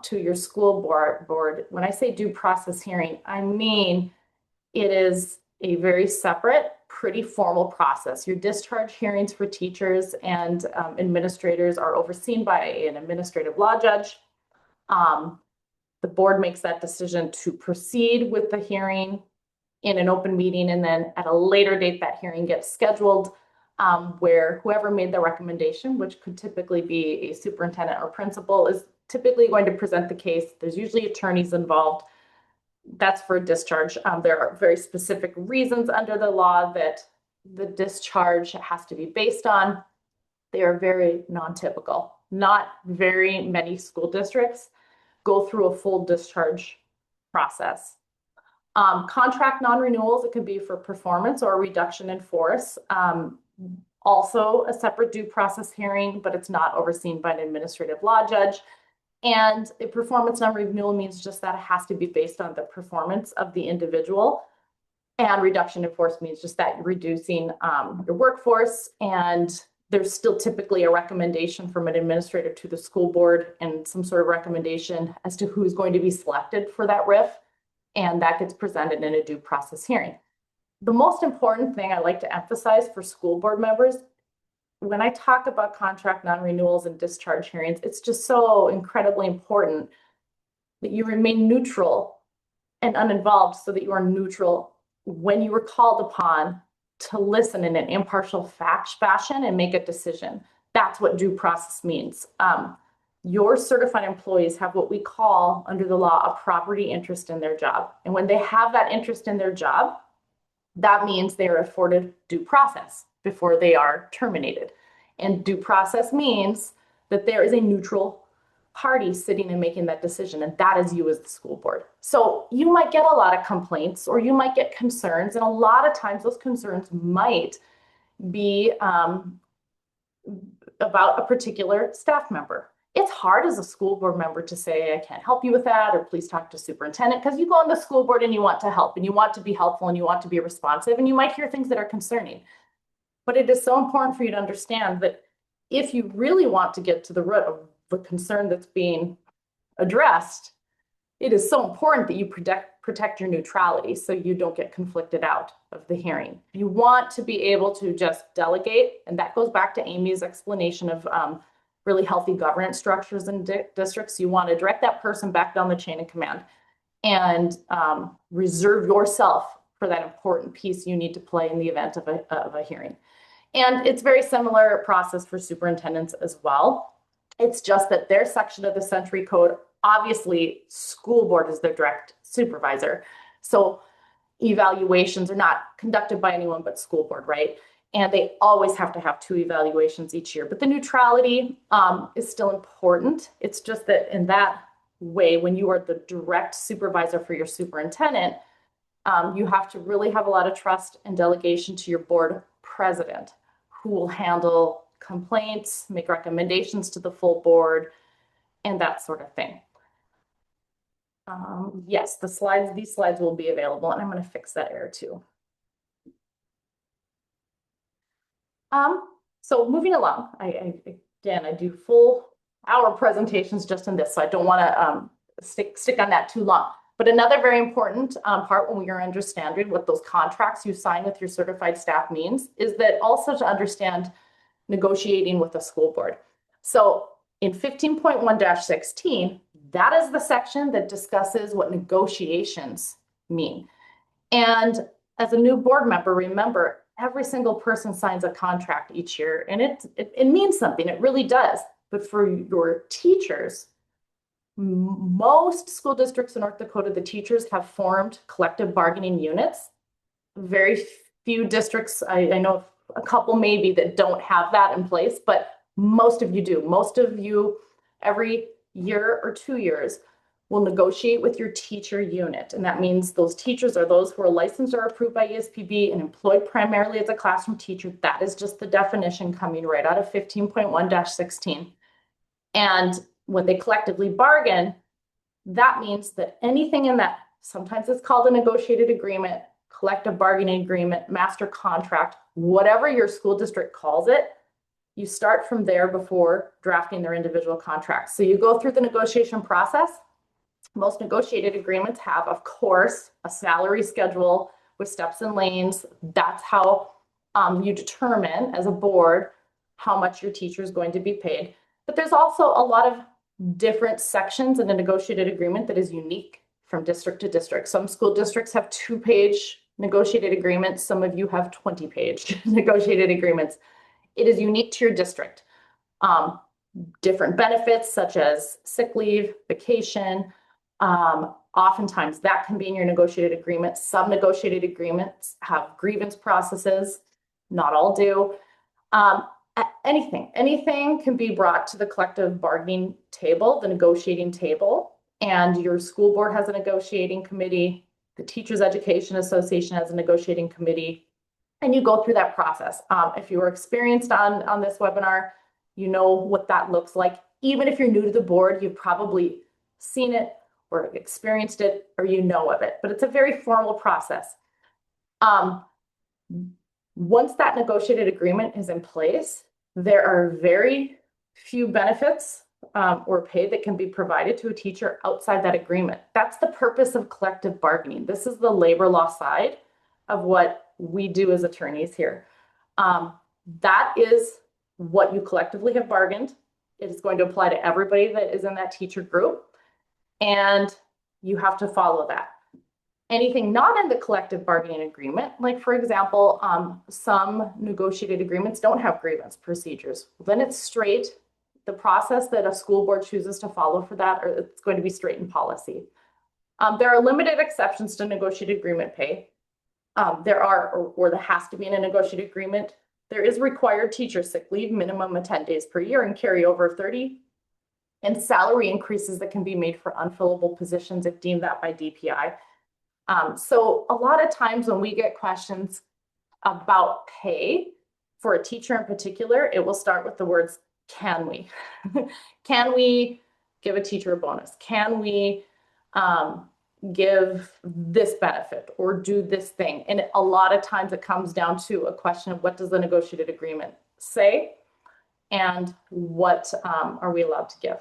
to your school board, when I say due process hearing, I mean it is a very separate, pretty formal process. Your discharge hearings for teachers and administrators are overseen by an administrative law judge. The board makes that decision to proceed with the hearing in an open meeting, and then at a later date, that hearing gets scheduled where whoever made the recommendation, which could typically be a superintendent or principal, is typically going to present the case. There's usually attorneys involved. That's for discharge. There are very specific reasons under the law that the discharge has to be based on. They are very non-typical. Not very many school districts go through a full discharge process. Contract non-renewals, it could be for performance or a reduction in force. Also a separate due process hearing, but it's not overseen by an administrative law judge. And a performance non-renewal means just that it has to be based on the performance of the individual. And reduction in force means just that you're reducing your workforce, and there's still typically a recommendation from an administrator to the school board and some sort of recommendation as to who's going to be selected for that RIF, and that gets presented in a due process hearing. The most important thing I like to emphasize for school board members, when I talk about contract non-renewals and discharge hearings, it's just so incredibly important that you remain neutral and uninvolved so that you are neutral when you are called upon to listen in an impartial fashion and make a decision. That's what due process means. Your certified employees have what we call under the law a property interest in their job. And when they have that interest in their job, that means they are afforded due process before they are terminated. And due process means that there is a neutral party sitting and making that decision, and that is you as the school board. So you might get a lot of complaints or you might get concerns, and a lot of times those concerns might be about a particular staff member. It's hard as a school board member to say, I can't help you with that, or please talk to superintendent, because you go on the school board and you want to help and you want to be helpful and you want to be responsive, and you might hear things that are concerning. But it is so important for you to understand that if you really want to get to the root of the concern that's being addressed, it is so important that you protect your neutrality so you don't get conflicted out of the hearing. You want to be able to just delegate, and that goes back to Amy's explanation of really healthy governance structures in districts. You want to direct that person back down the chain of command and reserve yourself for that important piece you need to play in the event of a hearing. And it's very similar process for superintendents as well. It's just that their section of the Century Code, obviously, school board is their direct supervisor. So evaluations are not conducted by anyone but school board, right? And they always have to have 2 evaluations each year. But the neutrality is still important. It's just that in that way, when you are the direct supervisor for your superintendent, you have to really have a lot of trust and delegation to your board president, who will handle complaints, make recommendations to the full board, and that sort of thing. Yes, these slides will be available, and I'm going to fix that error too. So moving along, again, I do full hour presentations just in this, so I don't want to stick on that too long. But another very important part when you're understanding what those contracts you sign with your certified staff means is that also to understand negotiating with the school board. So in 15.1-16, that is the section that discusses what negotiations mean. And as a new board member, remember, every single person signs a contract each year, and it means something, it really does. But for your teachers, most school districts in North Dakota, the teachers have formed collective bargaining units. Very few districts, I know a couple maybe that don't have that in place, but most of you do. Most of you every year or 2 years will negotiate with your teacher unit. And that means those teachers are those who are licensed or approved by ESPB and employed primarily as a classroom teacher. That is just the definition coming right out of 15.1-16. And when they collectively bargain, that means that anything in that, sometimes it's called a negotiated agreement, collective bargaining agreement, master contract, whatever your school district calls it, you start from there before drafting their individual contracts. So you go through the negotiation process. Most negotiated agreements have, of course, a salary schedule with steps and lanes. That's how you determine as a board how much your teacher is going to be paid. But there's also a lot of different sections in a negotiated agreement that is unique from district to district. Some school districts have 2-page negotiated agreements. Some of you have 20-page negotiated agreements. It is unique to your district. Different benefits such as sick leave, vacation, oftentimes that can be in your negotiated agreement. Some negotiated agreements have grievance processes, not all do. Anything can be brought to the collective bargaining table, the negotiating table, and your school board has a negotiating committee, the Teachers Education Association has a negotiating committee, and you go through that process. If you are experienced on this webinar, you know what that looks like. Even if you're new to the board, you've probably seen it or experienced it, or you know of it, but it's a very formal process. Once that negotiated agreement is in place, there are very few benefits or pay that can be provided to a teacher outside that agreement. That's the purpose of collective bargaining. This is the labor law side of what we do as attorneys here. That is what you collectively have bargained. It is going to apply to everybody that is in that teacher group, and you have to follow that. Anything not in the collective bargaining agreement, like for example, some negotiated agreements don't have grievance procedures. Then it's straight, the process that a school board chooses to follow for that, or it's going to be straight in policy. There are limited exceptions to negotiated agreement pay. There has to be in a negotiated agreement. There is required teacher sick leave, minimum of 10 days per year and carry over 30. And salary increases that can be made for unfillable positions if deemed that by DPI. So a lot of times when we get questions about pay for a teacher in particular, it will start with the words, can we? Can we give a teacher a bonus? Can we give this benefit or do this thing? And a lot of times it comes down to a question of what does the negotiated agreement say and what are we allowed to give?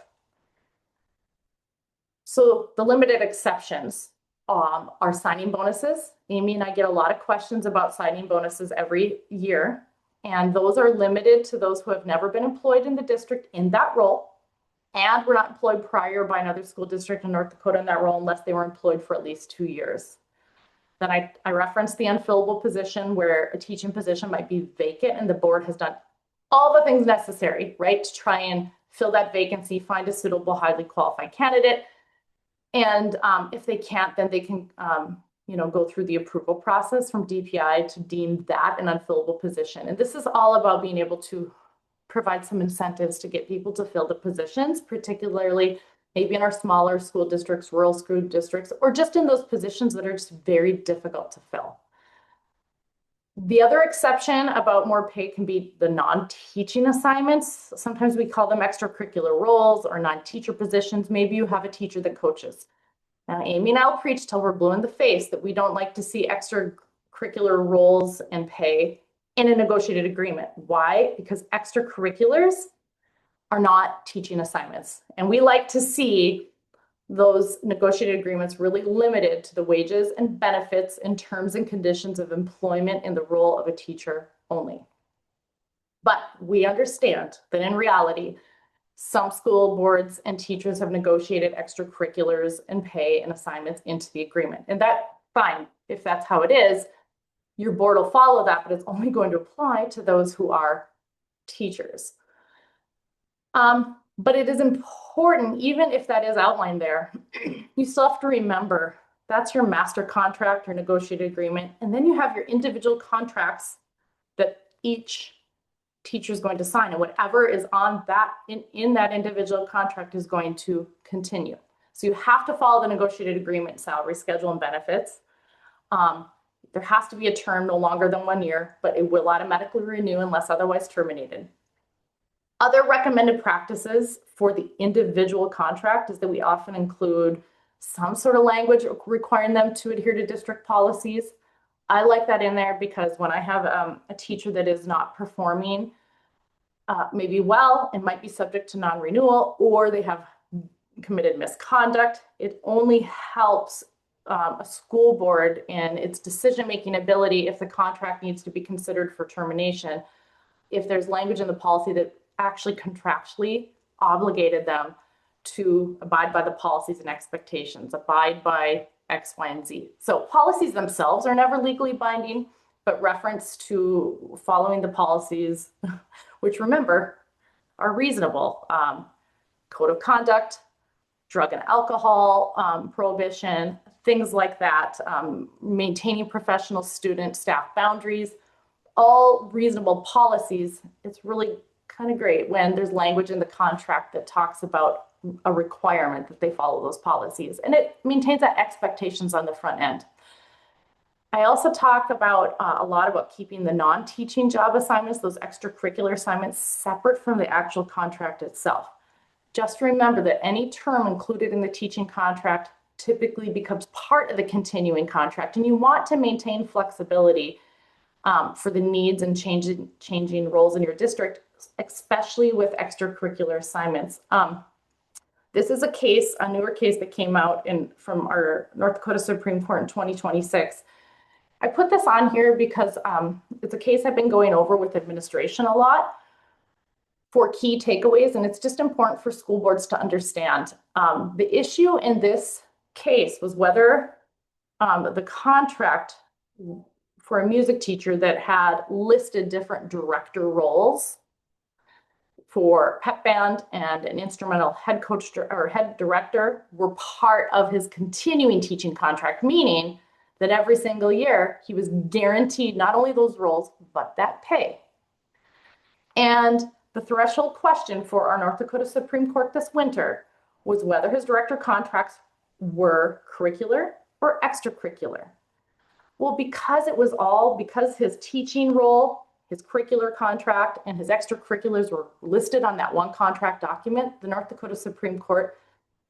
So the limited exceptions are signing bonuses. Amy and I get a lot of questions about signing bonuses every year, and those are limited to those who have never been employed in the district in that role and were not employed prior by another school district in North Dakota in that role unless they were employed for at least 2 years. Then I referenced the unfillable position where a teaching position might be vacant and the board has done all the things necessary, right, to try and fill that vacancy, find a suitable, highly qualified candidate. And if they can't, then they can go through the approval process from DPI to deem that an unfillable position. And this is all about being able to provide some incentives to get people to fill the positions, particularly maybe in our smaller school districts, rural school districts, or just in those positions that are just very difficult to fill. The other exception about more pay can be the non-teaching assignments. Sometimes we call them extracurricular roles or non-teacher positions. Maybe you have a teacher that coaches. Now, Amy and I'll preach till we're blue in the face that we don't like to see extracurricular roles and pay in a negotiated agreement. Why? Because extracurriculars are not teaching assignments. And we like to see those negotiated agreements really limited to the wages and benefits and terms and conditions of employment in the role of a teacher only. But we understand that in reality, some school boards and teachers have negotiated extracurriculars and pay and assignments into the agreement. And that's fine. If that's how it is, your board will follow that, but it's only going to apply to those who are teachers. But it is important, even if that is outlined there, you still have to remember that's your master contract or negotiated agreement. And then you have your individual contracts that each teacher is going to sign, and whatever is on that in that individual contract is going to continue. So you have to follow the negotiated agreement, salary schedule, and benefits. There has to be a term no longer than 1 year, but it will automatically renew unless otherwise terminated. Other recommended practices for the individual contract is that we often include some sort of language requiring them to adhere to district policies. I like that in there because when I have a teacher that is not performing maybe well and might be subject to non-renewal, or they have committed misconduct, it only helps a school board in its decision-making ability if the contract needs to be considered for termination, if there's language in the policy that actually contractually obligated them to abide by the policies and expectations, abide by X, Y, and Z. So policies themselves are never legally binding, but reference to following the policies, which remember, are reasonable. Code of conduct, drug and alcohol prohibition, things like that, maintaining professional student staff boundaries, all reasonable policies. It's really kind of great when there's language in the contract that talks about a requirement that they follow those policies, and it maintains that expectations on the front end. I also talk about a lot about keeping the non-teaching job assignments, those extracurricular assignments, separate from the actual contract itself. Just remember that any term included in the teaching contract typically becomes part of the continuing contract, and you want to maintain flexibility for the needs and changing roles in your district, especially with extracurricular assignments. This is a newer case that came out from our North Dakota Supreme Court in 2026. I put this on here because it's a case I've been going over with administration a lot for key takeaways, and it's just important for school boards to understand. The issue in this case was whether the contract for a music teacher that had listed different director roles for pep band and an instrumental head coach or head director were part of his continuing teaching contract, meaning that every single year he was guaranteed not only those roles, but that pay. And the threshold question for our North Dakota Supreme Court this winter was whether his director contracts were curricular or extracurricular. Well, because his teaching role, his curricular contract, and his extracurriculars were listed on that one contract document, the North Dakota Supreme Court,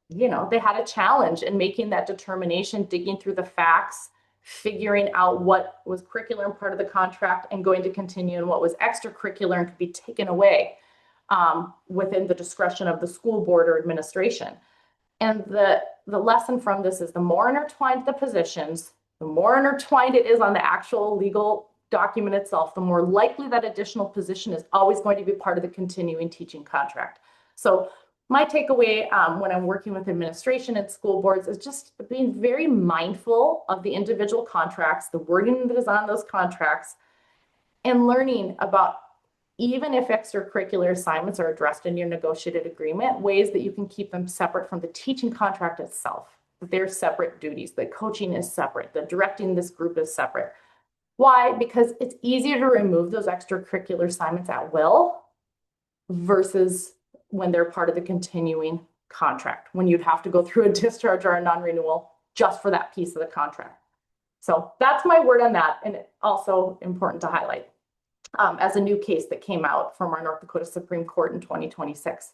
they had a challenge in making that determination, digging through the facts, figuring out what was curricular and part of the contract and going to continue and what was extracurricular and could be taken away within the discretion of the school board or administration. And the lesson from this is the more intertwined the positions, the more intertwined it is on the actual legal document itself, the more likely that additional position is always going to be part of the continuing teaching contract. So my takeaway when I'm working with administration and school boards is just being very mindful of the individual contracts, the wording that is on those contracts, and learning about even if extracurricular assignments are addressed in your negotiated agreement, ways that you can keep them separate from the teaching contract itself. They're separate duties. The coaching is separate. The directing this group is separate. Why? Because it's easier to remove those extracurricular assignments at will versus when they're part of the continuing contract, when you'd have to go through a discharge or a non-renewal just for that piece of the contract. So that's my word on that, and also important to highlight as a new case that came out from our North Dakota Supreme Court in 2026.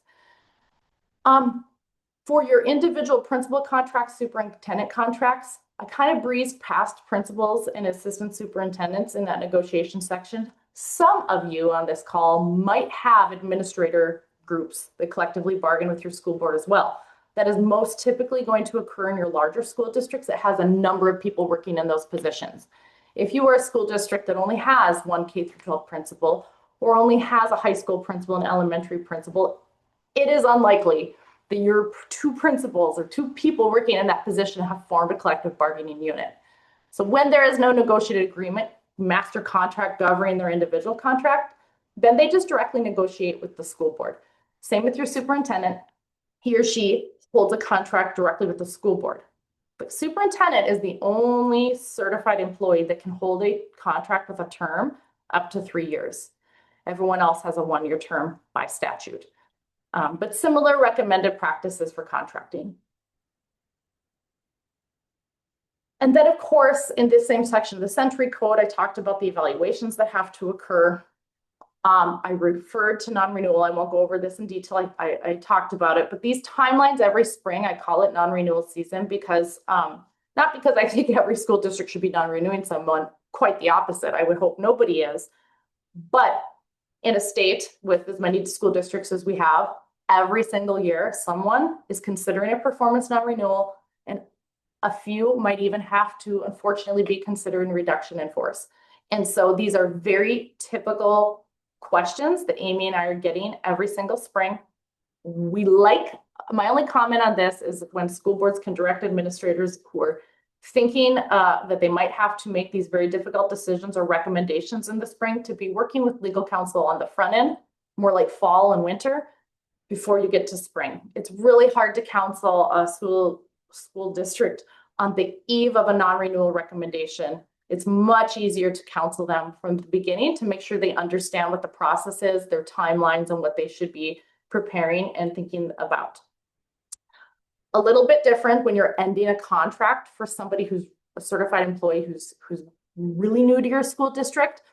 For your individual principal contracts, superintendent contracts, I kind of breezed past principals and assistant superintendents in that negotiation section. Some of you on this call might have administrator groups that collectively bargain with your school board as well. That is most typically going to occur in your larger school districts that has a number of people working in those positions. If you are a school district that only has one K-12 principal or only has a high school principal and elementary principal, it is unlikely that your two principals or two people working in that position have formed a collective bargaining unit. So when there is no negotiated agreement, master contract governing their individual contract, then they just directly negotiate with the school board. Same with your superintendent. He or she holds a contract directly with the school board. But superintendent is the only certified employee that can hold a contract with a term up to 3 years. Everyone else has a 1-year term by statute. But similar recommended practices for contracting. And then, of course, in this same section of the Century Code, I talked about the evaluations that have to occur. I referred to non-renewal. I won't go over this in detail. I talked about it, but these timelines every spring, I call it non-renewal season because, not because I think every school district should be non-renewing someone, quite the opposite. I would hope nobody is. But in a state with as many school districts as we have, every single year, someone is considering a performance non-renewal, and a few might even have to, unfortunately, be considering reduction in force. And so these are very typical questions that Amy and I are getting every single spring. My only comment on this is when school boards can direct administrators who are thinking that they might have to make these very difficult decisions or recommendations in the spring to be working with legal counsel on the front end, more like fall and winter, before you get to spring. It's really hard to counsel a school district on the eve of a non-renewal recommendation. It's much easier to counsel them from the beginning to make sure they understand what the process is, their timelines, and what they should be preparing and thinking about. A little bit different when you're ending a contract for somebody who's a certified employee who's really new to your school district.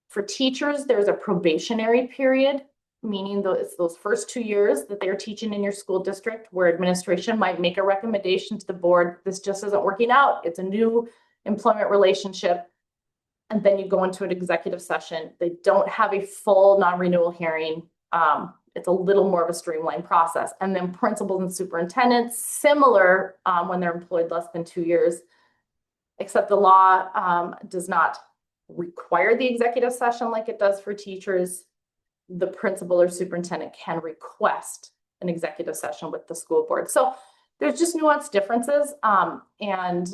For teachers, there's a probationary period, meaning it's those first 2 years that they're teaching in your school district where administration might make a recommendation to the board. This just isn't working out. It's a new employment relationship. And then you go into an executive session. They don't have a full non-renewal hearing. It's a little more of a streamlined process. And then principals and superintendents, similar when they're employed less than 2 years, except the law does not require the executive session like it does for teachers. The principal or superintendent can request an executive session with the school board. So there's just nuanced differences. And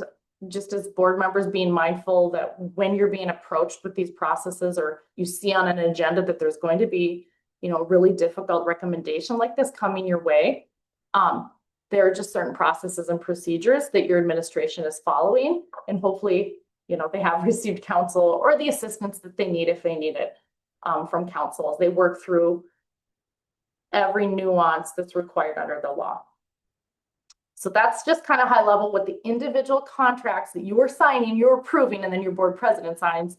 just as board members being mindful that when you're being approached with these processes or you see on an agenda that there's going to be, a really difficult recommendation like this coming your way, there are just certain processes and procedures that your administration is following. And hopefully, they have received counsel or the assistance that they need if they need it from counsel as they work through every nuance that's required under the law. So that's just kind of high level what the individual contracts that you are signing, you're approving, and then your board president signs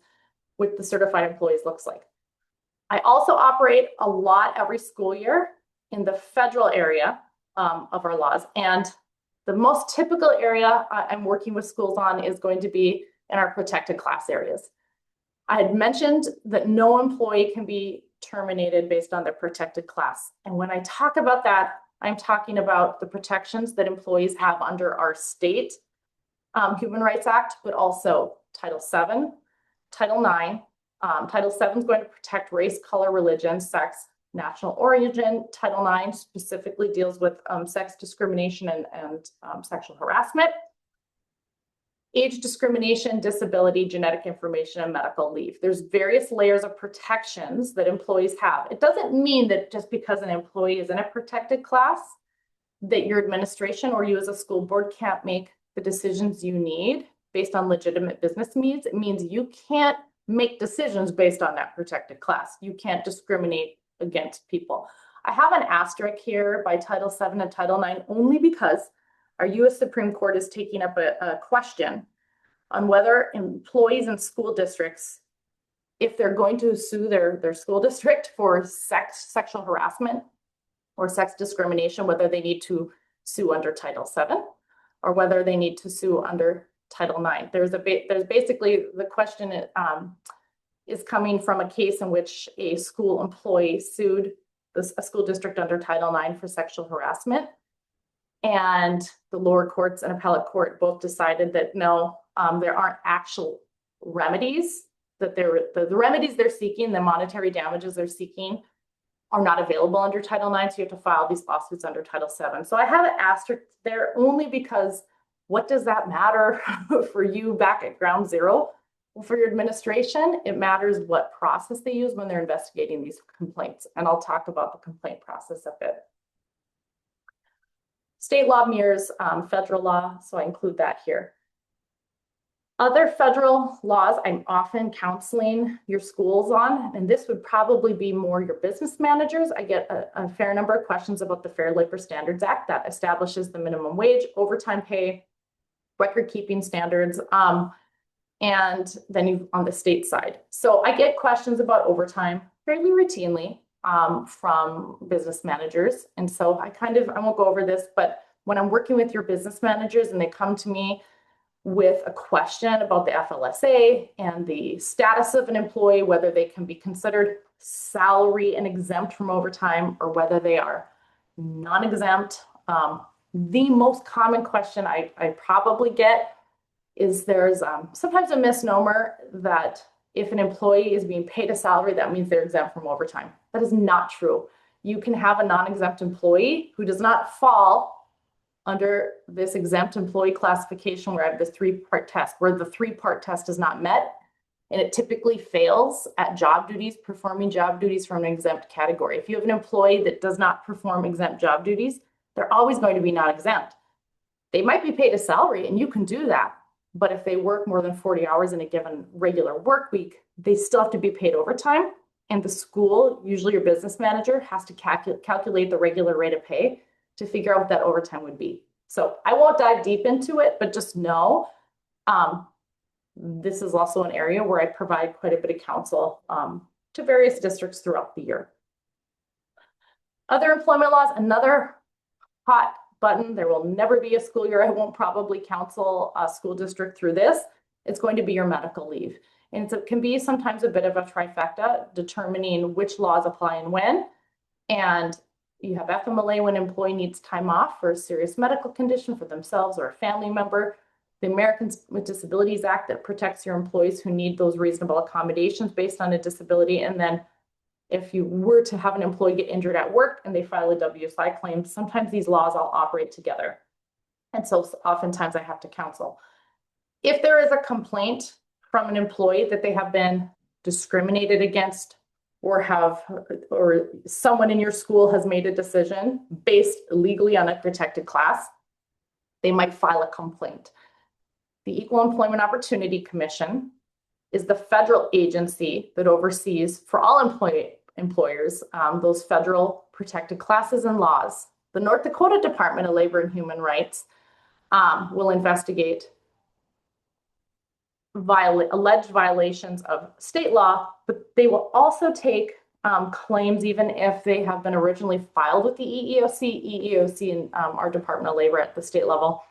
with the certified employees looks like. I also operate a lot every school year in the federal area of our laws. And the most typical area I'm working with schools on is going to be in our protected class areas. I had mentioned that no employee can be terminated based on their protected class. And when I talk about that, I'm talking about the protections that employees have under our state Human Rights Act, but also Title VII, Title IX. Title VII is going to protect race, color, religion, sex, national origin. Title IX specifically deals with sex discrimination and sexual harassment. age discrimination, disability, genetic information, and medical leave. There's various layers of protections that employees have. It doesn't mean that just because an employee is in a protected class, that your administration or you as a school board can't make the decisions you need based on legitimate business needs. It means you can't make decisions based on that protected class. You can't discriminate against people. I have an asterisk here by Title VII and Title IX only because our U.S. Supreme Court is taking up a question on whether employees in school districts, if they're going to sue their school district for sexual harassment or sex discrimination, whether they need to sue under Title VII or whether they need to sue under Title IX. There's basically the question is coming from a case in which a school employee sued a school district under Title IX for sexual harassment. And the lower courts and appellate court both decided that no, there aren't actual remedies, that the remedies they're seeking, the monetary damages they're seeking, are not available under Title IX, so you have to file these lawsuits under Title VII. So I have an asterisk there only because what does that matter for you back at ground zero? Well, for your administration, it matters what process they use when they're investigating these complaints. And I'll talk about the complaint process a bit. State law mirrors federal law, so I include that here. Other federal laws I'm often counseling your schools on, and this would probably be more your business managers. I get a fair number of questions about the Fair Labor Standards Act that establishes the minimum wage, overtime pay, record keeping standards, and then on the state side. So I get questions about overtime fairly routinely from business managers. And so I won't go over this, but when I'm working with your business managers and they come to me with a question about the FLSA and the status of an employee, whether they can be considered salary and exempt from overtime or whether they are non-exempt. The most common question I probably get is there's sometimes a misnomer that if an employee is being paid a salary, that means they're exempt from overtime. That is not true. You can have a non-exempt employee who does not fall under this exempt employee classification where I have this three-part test, where the three-part test is not met, and it typically fails at job duties, performing job duties from an exempt category. If you have an employee that does not perform exempt job duties, they're always going to be non-exempt. They might be paid a salary, and you can do that, but if they work more than 40 hours in a given regular work week, they still have to be paid overtime, and the school, usually your business manager, has to calculate the regular rate of pay to figure out what that overtime would be. So I won't dive deep into it, but just know this is also an area where I provide quite a bit of counsel to various districts throughout the year. Other employment laws, another hot button. There will never be a school year I won't probably counsel a school district through this. It's going to be your medical leave. And it can be sometimes a bit of a trifecta, determining which laws apply and when. And you have FMLA when an employee needs time off for a serious medical condition for themselves or a family member. The Americans with Disabilities Act that protects your employees who need those reasonable accommodations based on a disability. And then if you were to have an employee get injured at work and they file a WSI claim, sometimes these laws all operate together. And so oftentimes I have to counsel. If there is a complaint from an employee that they have been discriminated against or someone in your school has made a decision based illegally on a protected class, they might file a complaint. The Equal Employment Opportunity Commission is the federal agency that oversees for all employers those federal protected classes and laws. The North Dakota Department of Labor and Human Rights will investigate alleged violations of state law, but they will also take claims even if they have been originally filed with the EEOC. EEOC and our Department of Labor at the state level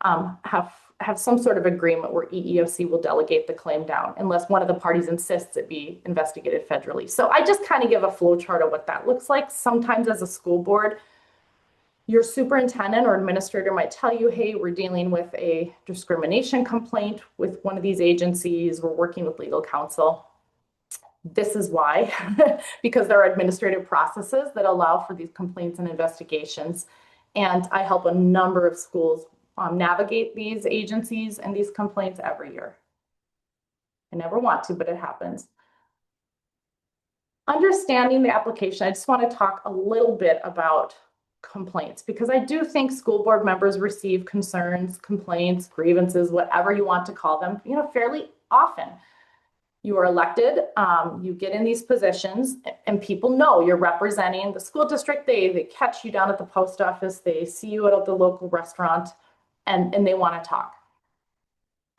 have some sort of agreement where EEOC will delegate the claim down unless one of the parties insists it be investigated federally. So I just kind of give a flow chart of what that looks like. Sometimes as a school board, your superintendent or administrator might tell you, hey, we're dealing with a discrimination complaint with one of these agencies. We're working with legal counsel. This is why, because there are administrative processes that allow for these complaints and investigations. And I help a number of schools navigate these agencies and these complaints every year. I never want to, but it happens. Understanding the application, I just want to talk a little bit about complaints, because I do think school board members receive concerns, complaints, grievances, whatever you want to call them, fairly often. You are elected, you get in these positions, and people know you're representing the school district. They catch you down at the post office, they see you at the local restaurant, and they want to talk.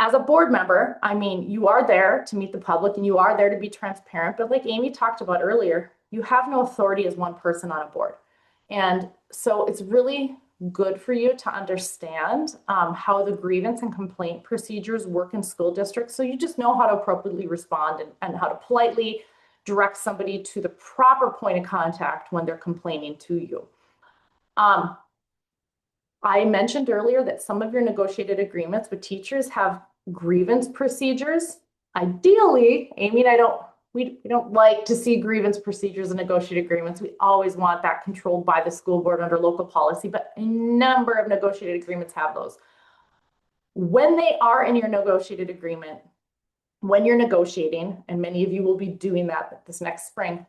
As a board member, I mean, you are there to meet the public and you are there to be transparent, but like Amy talked about earlier, you have no authority as one person on a board. And so it's really good for you to understand how the grievance and complaint procedures work in school districts, so you just know how to appropriately respond and how to politely direct somebody to the proper point of contact when they're complaining to you. I mentioned earlier that some of your negotiated agreements with teachers have grievance procedures. Ideally, Amy and I we don't like to see grievance procedures and negotiated agreements. We always want that controlled by the school board under local policy, but a number of negotiated agreements have those. When they are in your negotiated agreement, when you're negotiating, and many of you will be doing that this next spring,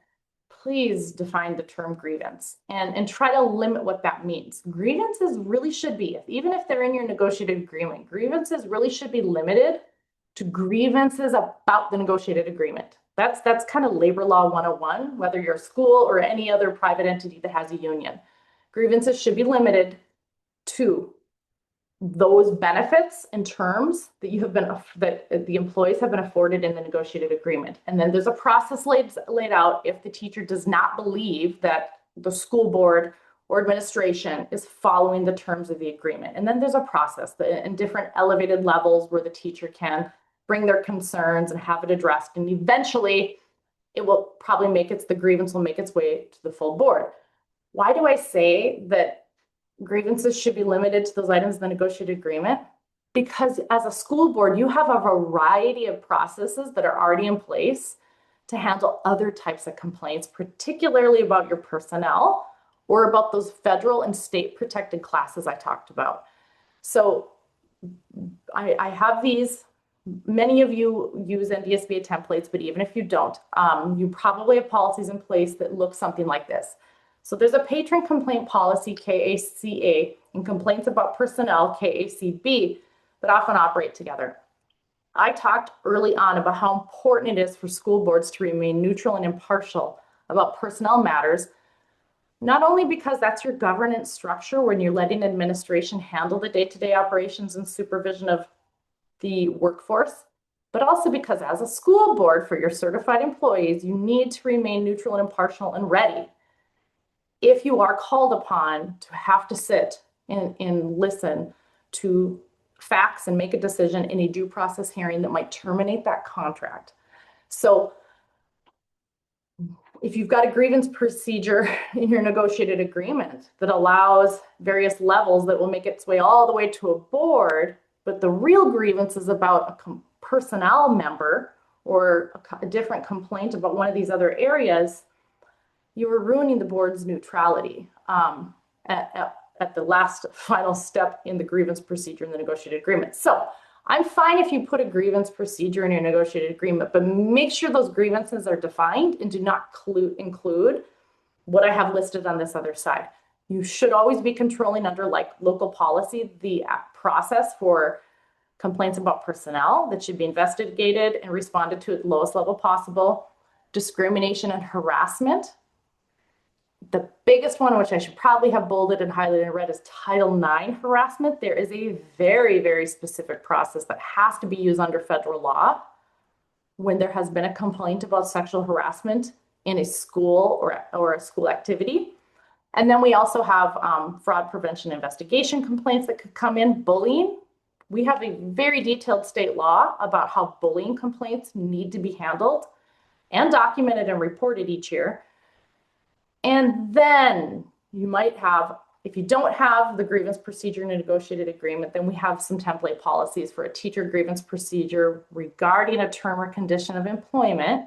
please define the term grievance and try to limit what that means. Grievances really should be, even if they're in your negotiated agreement, grievances really should be limited to grievances about the negotiated agreement. That's kind of labor law 101, whether you're a school or any other private entity that has a union. Grievances should be limited to those benefits and terms that the employees have been afforded in the negotiated agreement. And then there's a process laid out if the teacher does not believe that the school board or administration is following the terms of the agreement. And then there's a process in different elevated levels where the teacher can bring their concerns and have it addressed. And eventually it will probably the grievance will make its way to the full board. Why do I say that grievances should be limited to those items in the negotiated agreement? Because as a school board, you have a variety of processes that are already in place to handle other types of complaints, particularly about your personnel or about those federal and state protected classes I talked about. So I have these. Many of you use NDSBA templates, but even if you don't, you probably have policies in place that look something like this. So there's a patron complaint policy, KACA, and complaints about personnel, KACB, that often operate together. I talked early on about how important it is for school boards to remain neutral and impartial about personnel matters, not only because that's your governance structure when you're letting administration handle the day-to-day operations and supervision of the workforce, but also because as a school board for your certified employees, you need to remain neutral and impartial and ready if you are called upon to have to sit and listen to facts and make a decision in a due process hearing that might terminate that contract. So if you've got a grievance procedure in your negotiated agreement that allows various levels that will make its way all the way to a board, but the real grievance is about a personnel member or a different complaint about one of these other areas, you are ruining the board's neutrality at the last final step in the grievance procedure in the negotiated agreement. So I'm fine if you put a grievance procedure in your negotiated agreement, but make sure those grievances are defined and do not include what I have listed on this other side. You should always be controlling under local policy the process for complaints about personnel that should be investigated and responded to at the lowest level possible. Discrimination and harassment. The biggest one, which I should probably have bolded and highlighted and red, is Title IX harassment. There is a very, very specific process that has to be used under federal law when there has been a complaint about sexual harassment in a school or a school activity. And then we also have fraud prevention investigation complaints that could come in. Bullying. We have a very detailed state law about how bullying complaints need to be handled and documented and reported each year. And then you might have, if you don't have the grievance procedure in a negotiated agreement, then we have some template policies for a teacher grievance procedure regarding a term or condition of employment,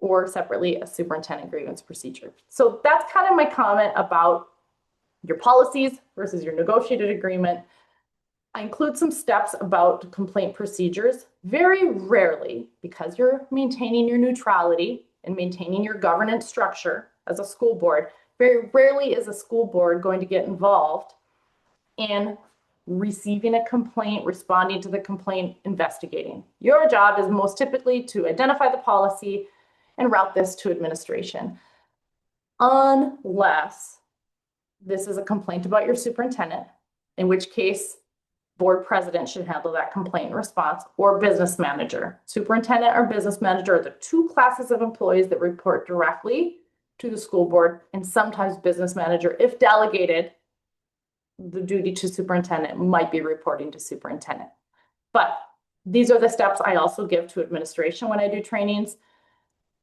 or separately a superintendent grievance procedure. So that's kind of my comment about your policies versus your negotiated agreement. I include some steps about complaint procedures. Very rarely, because you're maintaining your neutrality and maintaining your governance structure as a school board, very rarely is a school board going to get involved in receiving a complaint, responding to the complaint, investigating. Your job is most typically to identify the policy and route this to administration. Unless this is a complaint about your superintendent, in which case board president should handle that complaint response, or business manager. Superintendent or business manager are the two classes of employees that report directly to the school board, and sometimes business manager, if delegated the duty to superintendent, might be reporting to superintendent. But these are the steps I also give to administration when I do trainings.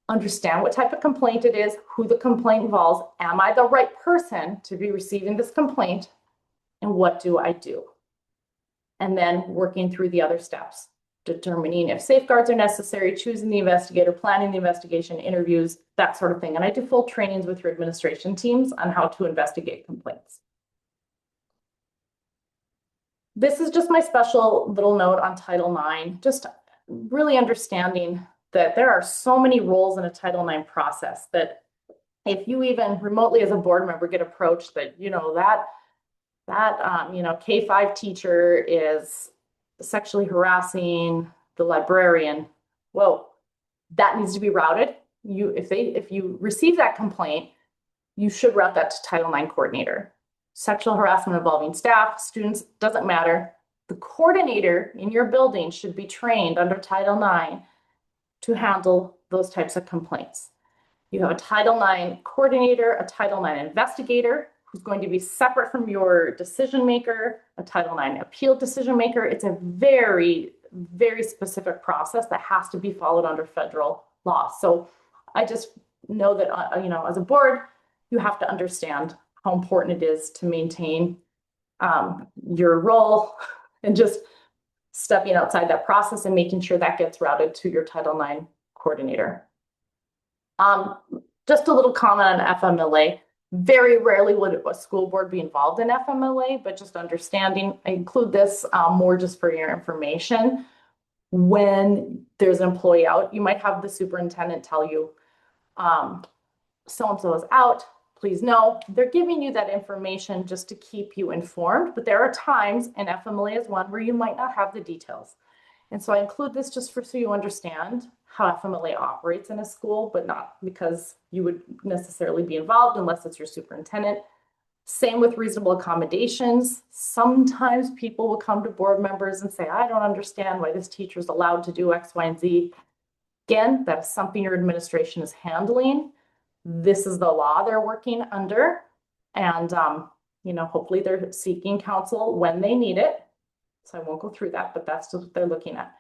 Understand what type of complaint it is, who the complaint involves, am I the right person to be receiving this complaint, and what do I do? And then working through the other steps, determining if safeguards are necessary, choosing the investigator, planning the investigation, interviews, that sort of thing. And I do full trainings with your administration teams on how to investigate complaints. This is just my special little note on Title IX, just really understanding that there are so many roles in a Title IX process that if you even remotely as a board member get approached that, K-5 teacher is sexually harassing the librarian, whoa, that needs to be routed. If you receive that complaint, you should route that to Title IX coordinator. Sexual harassment involving staff, students, doesn't matter. The coordinator in your building should be trained under Title IX to handle those types of complaints. You have a Title IX coordinator, a Title IX investigator, who's going to be separate from your decision maker, a Title IX appeal decision maker. It's a very, very specific process that has to be followed under federal law. So I just know that, as a board, you have to understand how important it is to maintain your role and just stepping outside that process and making sure that gets routed to your Title IX coordinator. Just a little comment on FMLA. Very rarely would a school board be involved in FMLA, but just understanding, I include this more just for your information. When there's an employee out, you might have the superintendent tell you, so-and-so is out, please know. They're giving you that information just to keep you informed, but there are times, and FMLA is one, where you might not have the details. And so I include this just so you understand how FMLA operates in a school, but not because you would necessarily be involved unless it's your superintendent. Same with reasonable accommodations. Sometimes people will come to board members and say, I don't understand why this teacher is allowed to do X, Y, and Z. Again, that is something your administration is handling. This is the law they're working under. And, hopefully they're seeking counsel when they need it. So I won't go through that, but that's just what they're looking at.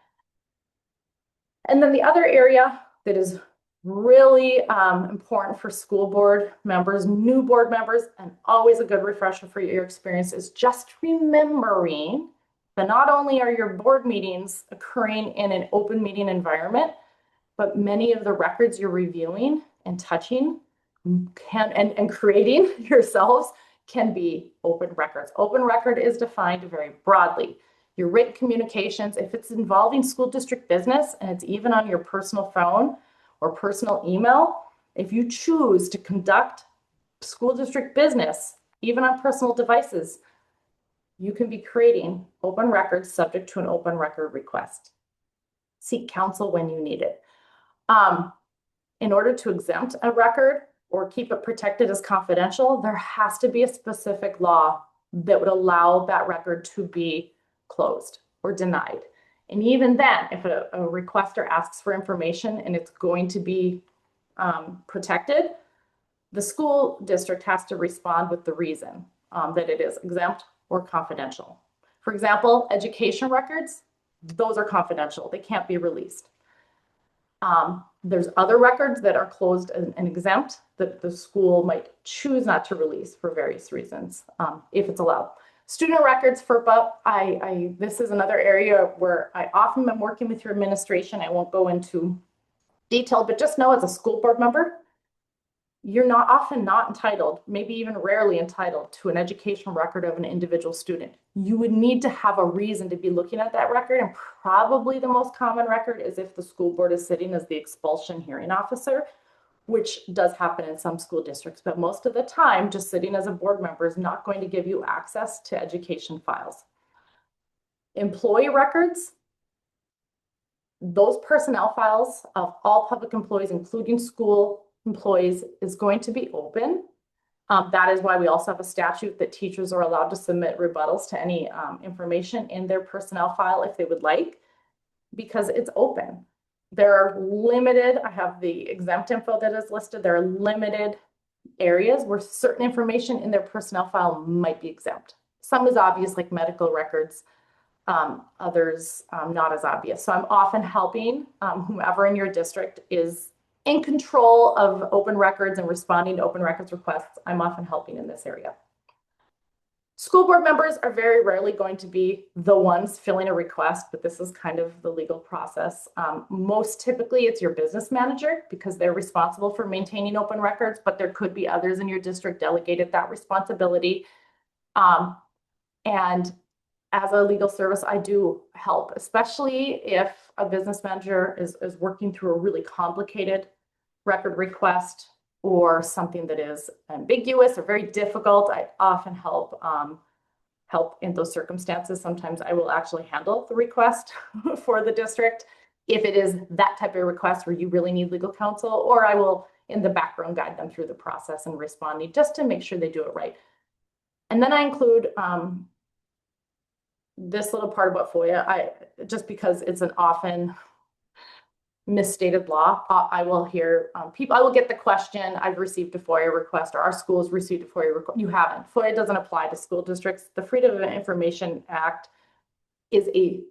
And then the other area that is really important for school board members, new board members, and always a good refresher for your experience is just remembering that not only are your board meetings occurring in an open meeting environment, but many of the records you're reviewing and touching and creating yourselves can be open records. Open record is defined very broadly. Your written communications, if it's involving school district business and it's even on your personal phone or personal email, if you choose to conduct school district business, even on personal devices, you can be creating open records subject to an open record request. Seek counsel when you need it. In order to exempt a record or keep it protected as confidential, there has to be a specific law that would allow that record to be closed or denied. And even then, if a requester asks for information and it's going to be protected, the school district has to respond with the reason that it is exempt or confidential. For example, education records, those are confidential. They can't be released. There's other records that are closed and exempt that the school might choose not to release for various reasons, if it's allowed. Student records, FERPA, this is another area where I often am working with your administration. I won't go into detail, but just know as a school board member, you're not often not entitled, maybe even rarely entitled to an educational record of an individual student. You would need to have a reason to be looking at that record. And probably the most common record is if the school board is sitting as the expulsion hearing officer, which does happen in some school districts. But most of the time, just sitting as a board member is not going to give you access to education files. Employee records, those personnel files of all public employees, including school employees, is going to be open. That is why we also have a statute that teachers are allowed to submit rebuttals to any information in their personnel file if they would like, because it's open. There are limited, I have the exempt info that is listed, there are limited areas where certain information in their personnel file might be exempt. Some is obvious, like medical records, others not as obvious. So I'm often helping whomever in your district is in control of open records and responding to open records requests. I'm often helping in this area. School board members are very rarely going to be the ones filling a request, but this is kind of the legal process. Most typically it's your business manager because they're responsible for maintaining open records, but there could be others in your district delegated that responsibility. And as a legal service, I do help, especially if a business manager is working through a really complicated record request or something that is ambiguous or very difficult. I often help in those circumstances. Sometimes I will actually handle the request for the district if it is that type of request where you really need legal counsel, or I will in the background guide them through the process and responding just to make sure they do it right. And then I include this little part about FOIA, just because it's an often misstated law. I will hear people, I will get the question, I've received a FOIA request, or our school's received a FOIA request. You haven't. FOIA doesn't apply to school districts. The Freedom of Information Act is a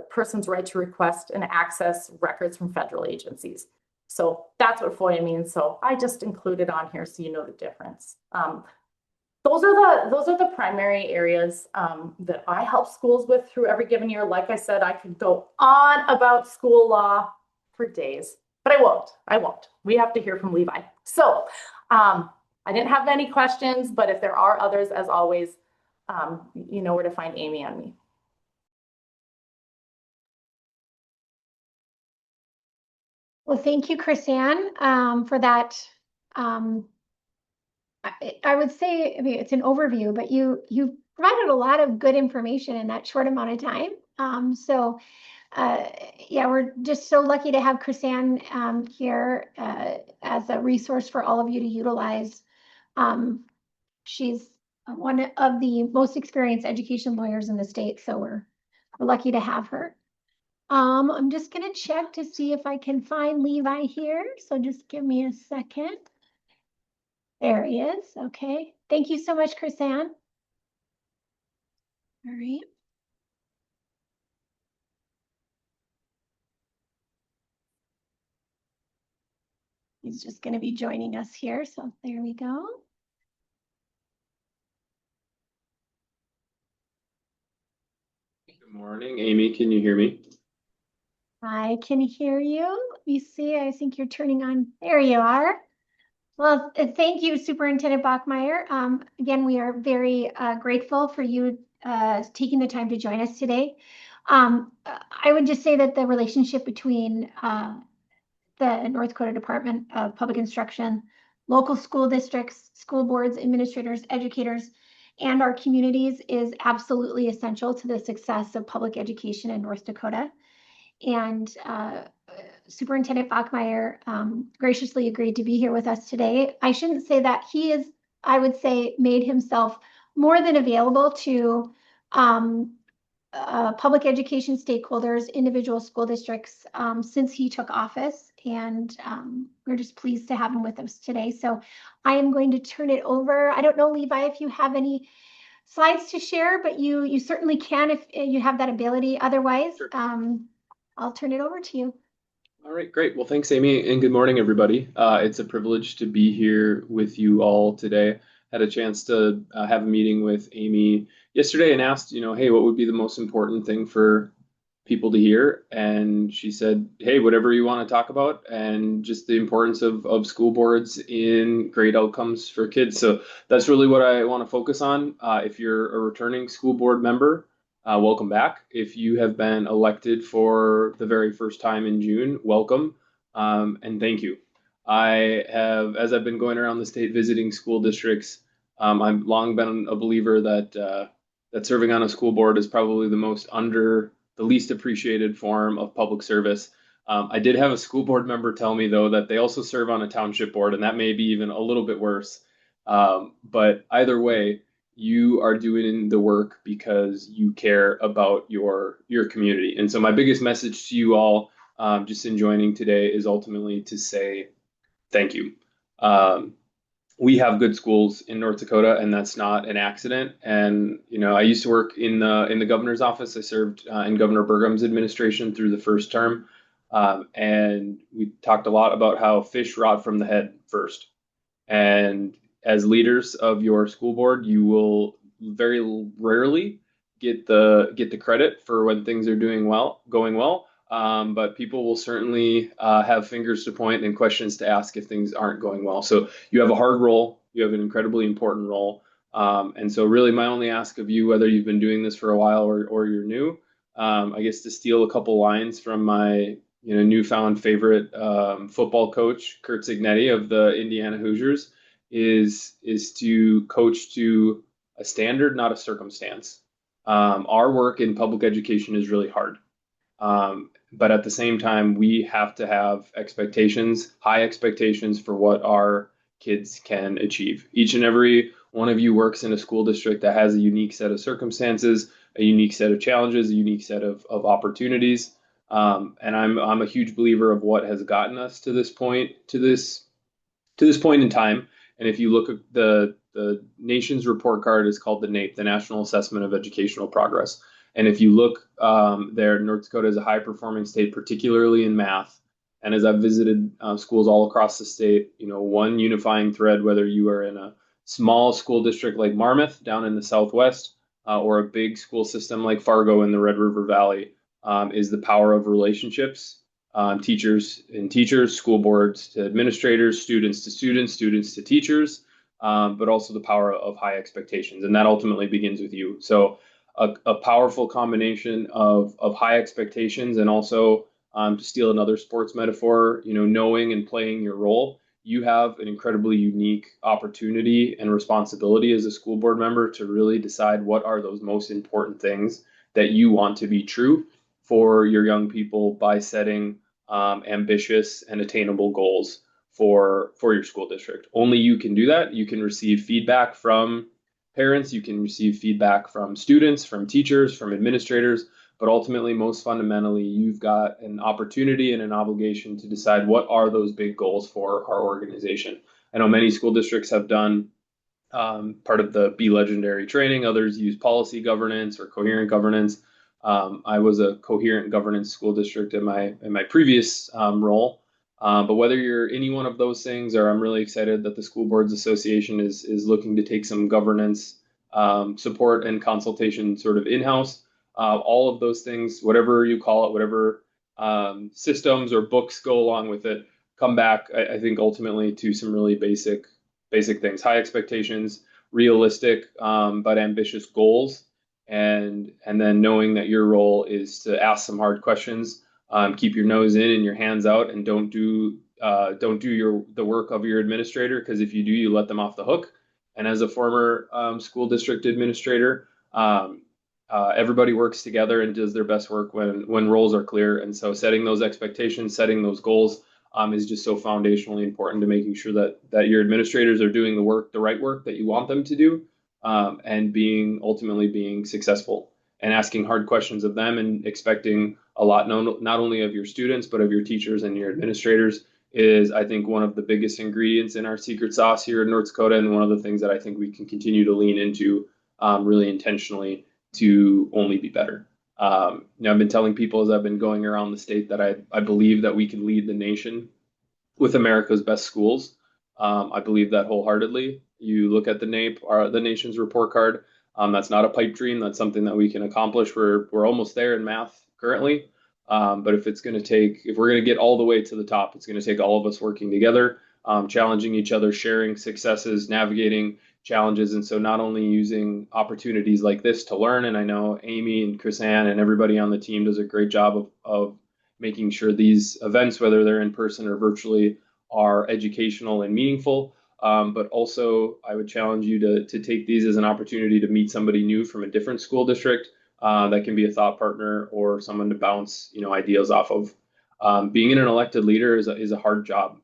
person's right to request and access records from federal agencies. So that's what FOIA means. So I just include it on here so you know the difference. Those are the primary areas that I help schools with through every given year. Like I said, I could go on about school law for days, but I won't. We have to hear from Levi. So I didn't have any questions, but if there are others, as always, you know where to find Amy and me. Well, thank you, Chrisanne, for that. I would say, I mean, it's an overview, but you provided a lot of good information in that short amount of time. So yeah, we're just so lucky to have Chrisanne here as a resource for all of you to utilize. She's one of the most experienced education lawyers in the state, so we're lucky to have her. I'm just gonna check to see if I can find Levi here. So just give me a second. There he is. Okay. Thank you so much, Chrisanne. All right. He's just going to be joining us here. So there we go. Good morning, Amy. Can you hear me? I can hear you. Let me see. I think you're turning on. There you are. Well, thank you, Superintendent Bachmeyer. Again, we are very grateful for you taking the time to join us today. I would just say that the relationship between the North Dakota Department of Public Instruction, local school districts, school boards, administrators, educators, and our communities is absolutely essential to the success of public education in North Dakota. And Superintendent Bachmeyer graciously agreed to be here with us today. I shouldn't say that. He is, I would say, made himself more than available to public education stakeholders, individual school districts since he took office. And we're just pleased to have him with us today. So I am going to turn it over. I don't know, Levi, if you have any slides to share, but you certainly can if you have that ability. Otherwise, Sure. I'll turn it over to you. All right, great. Well, thanks, Amy, and good morning, everybody. It's a privilege to be here with you all today. Had a chance to have a meeting with Amy yesterday and asked, hey, what would be the most important thing for people to hear. And she said, hey, whatever you want to talk about, and just the importance of school boards in great outcomes for kids. So that's really what I want to focus on. If you're a returning school board member, welcome back. If you have been elected for the very first time in June, welcome, and thank you. I have, as I've been going around the state visiting school districts, I've long been a believer that serving on a school board is probably the least appreciated form of public service. I did have a school board member tell me, though, that they also serve on a township board, and that may be even a little bit worse. But either way, you are doing the work because you care about your community. And so my biggest message to you all, just in joining today, is ultimately to say thank you. Um, we have good schools in North Dakota, and that's not an accident. And I used to work in the governor's office. I served in Governor Burgum's administration through the first term, and we talked a lot about how fish rot from the head first. And as leaders of your school board, you will very rarely get the credit for when things are going well. But people will certainly have fingers to point and questions to ask if things aren't going well. So you have a hard role. You have an incredibly important role. And so really my only ask of you, whether you've been doing this for a while or you're new, I guess to steal a couple lines from my newfound favorite football coach, Kurt Cignetti of the Indiana Hoosiers, is to coach to a standard, not a circumstance. Our work in public education is really hard. But at the same time, we have to have expectations, high expectations for what our kids can achieve. Each and every one of you works in a school district that has a unique set of circumstances, a unique set of challenges, a unique set of opportunities. And I'm a huge believer of what has gotten us to this point in time. And if you look at the nation's report card is called the NAEP, the National Assessment of Educational Progress. And if you look there, North Dakota is a high performing state, particularly in math. And as I've visited schools all across the state, one unifying thread, whether you are in a small school district like Marmarth down in the Southwest, or a big school system like Fargo in the Red River Valley, is the power of relationships. Teachers, school boards to administrators, students to students, students to teachers, but also the power of high expectations. And that ultimately begins with you. So a powerful combination of high expectations and also, to steal another sports metaphor, knowing and playing your role. You have an incredibly unique opportunity and responsibility as a school board member to really decide what are those most important things that you want to be true for your young people by setting ambitious and attainable goals for your school district. Only you can do that. You can receive feedback from parents, you can receive feedback from students, from teachers, from administrators, but ultimately, most fundamentally, you've got an opportunity and an obligation to decide what are those big goals for our organization. I know many school districts have done part of the Be Legendary training. Others use policy governance or coherent governance. I was a coherent governance school district in my previous role. But whether you're any one of those things, or I'm really excited that the School Boards Association is looking to take some governance support and consultation sort of in-house. All of those things, whatever you call it, whatever systems or books go along with it, come back, I think, ultimately to some really basic things: high expectations, realistic but ambitious goals, and then knowing that your role is to ask some hard questions, keep your nose in and your hands out, and don't do the work of your administrator, because if you do, you let them off the hook. And as a former school district administrator, everybody works together and does their best work when roles are clear. And so setting those expectations, setting those goals, is just so foundationally important to making sure that your administrators are doing the right work that you want them to do, and ultimately being successful and asking hard questions of them and expecting a lot, not only of your students, but of your teachers and your administrators, is, I think, one of the biggest ingredients in our secret sauce here in North Dakota, and one of the things that I think we can continue to lean into really intentionally to only be better. I've been telling people as I've been going around the state that I believe that we can lead the nation with America's best schools. I believe that wholeheartedly. You look at the NAEP, the nation's report card. That's not a pipe dream. That's something that we can accomplish. We're almost there in math. currently. But if we're going to get all the way to the top, it's going to take all of us working together, challenging each other, sharing successes, navigating challenges. And so not only using opportunities like this to learn, and I know Amy and Chris-Ann and everybody on the team does a great job of making sure these events, whether they're in person or virtually, are educational and meaningful. But also, I would challenge you to take these as an opportunity to meet somebody new from a different school district that can be a thought partner or someone to bounce, ideas off of. Being an elected leader is a hard job.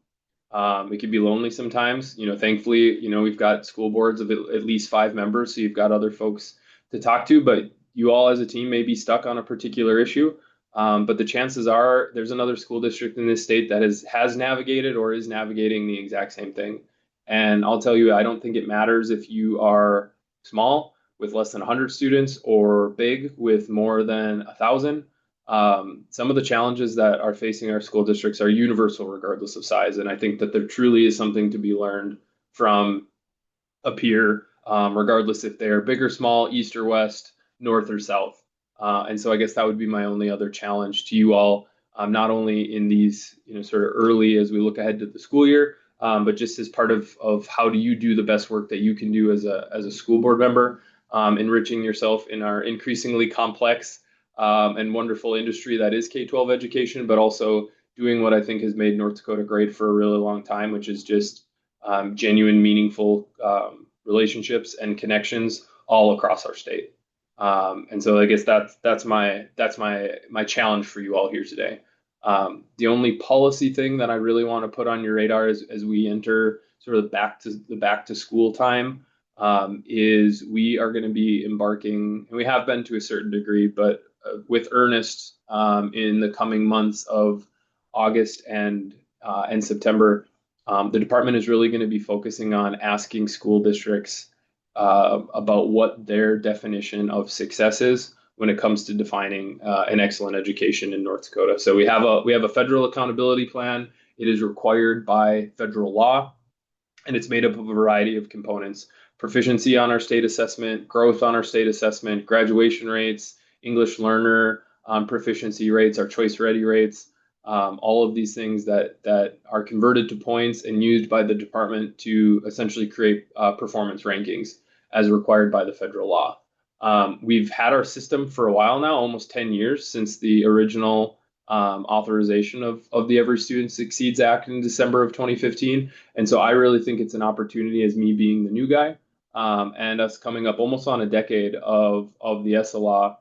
It can be lonely sometimes. Thankfully, we've got school boards of at least 5 members, so you've got other folks to talk to, but you all as a team may be stuck on a particular issue. But the chances are there's another school district in this state that has navigated or is navigating the exact same thing. And I'll tell you, I don't think it matters if you are small with less than 100 students or big with more than 1,000. Some of the challenges that are facing our school districts are universal regardless of size. And I think that there truly is something to be learned from a peer, regardless if they are big or small, east or west, north or south. And so I guess that would be my only other challenge to you all, not only in these, sort of early as we look ahead to the school year, but just as part of how do you do the best work that you can do as a school board member, enriching yourself in our increasingly complex and wonderful industry that is K-12 education, but also doing what I think has made North Dakota great for a really long time, which is just genuine, meaningful relationships and connections all across our state. And so I guess that's my challenge for you all here today. The only policy thing that I really want to put on your radar as we enter sort of the back to school time is we are going to be embarking, and we have been to a certain degree, but with earnest in the coming months of August and September. The department is really going to be focusing on asking school districts about what their definition of success is when it comes to defining an excellent education in North Dakota. So we have a federal accountability plan. It is required by federal law, and it's made up of a variety of components: proficiency on our state assessment, growth on our state assessment, graduation rates, English learner proficiency rates, our choice ready rates. All of these things that are converted to points and used by the department to essentially create performance rankings as required by the federal law. We've had our system for a while now, almost 10 years since the original authorization of the Every Student Succeeds Act in December of 2015. And so I really think it's an opportunity, as me being the new guy, and us coming up almost on a decade of the ESSA law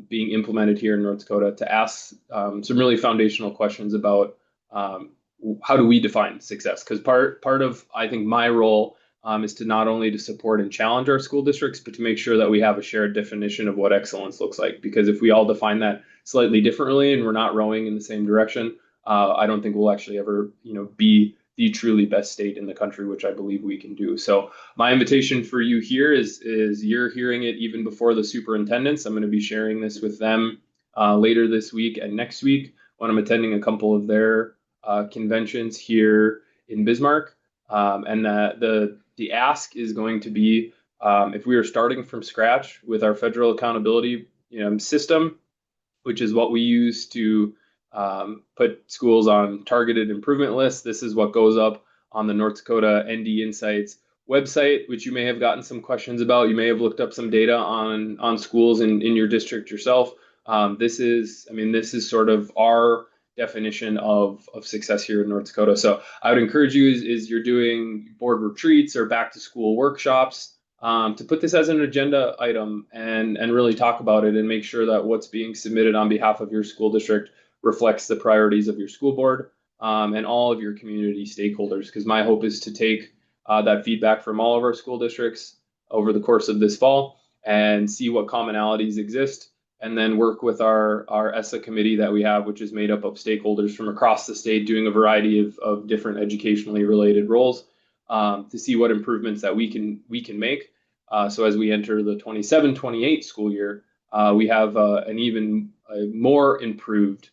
being implemented here in North Dakota, to ask some really foundational questions about how do we define success? Because part of, I think, my role is to not only to support and challenge our school districts, but to make sure that we have a shared definition of what excellence looks like. Because if we all define that slightly differently and we're not rowing in the same direction, I don't think we'll actually ever, be the truly best state in the country, which I believe we can do. So my invitation for you here is you're hearing it even before the superintendents. I'm going to be sharing this with them later this week and next week when I'm attending a couple of their conventions here in Bismarck. And the ask is going to be, if we are starting from scratch with our federal accountability system, which is what we use to put schools on targeted improvement lists. This is what goes up on the North Dakota ND Insights website, which you may have gotten some questions about. You may have looked up some data on schools in your district yourself. This is sort of our definition of success here in North Dakota. So I would encourage you, as you're doing board retreats or back to school workshops, to put this as an agenda item and really talk about it and make sure that what's being submitted on behalf of your school district reflects the priorities of your school board and all of your community stakeholders. Because my hope is to take that feedback from all of our school districts over the course of this fall and see what commonalities exist, and then work with our ESSA committee that we have, which is made up of stakeholders from across the state doing a variety of different educationally related roles, to see what improvements that we can make. So as we enter the 27-28 school year, we have an even more improved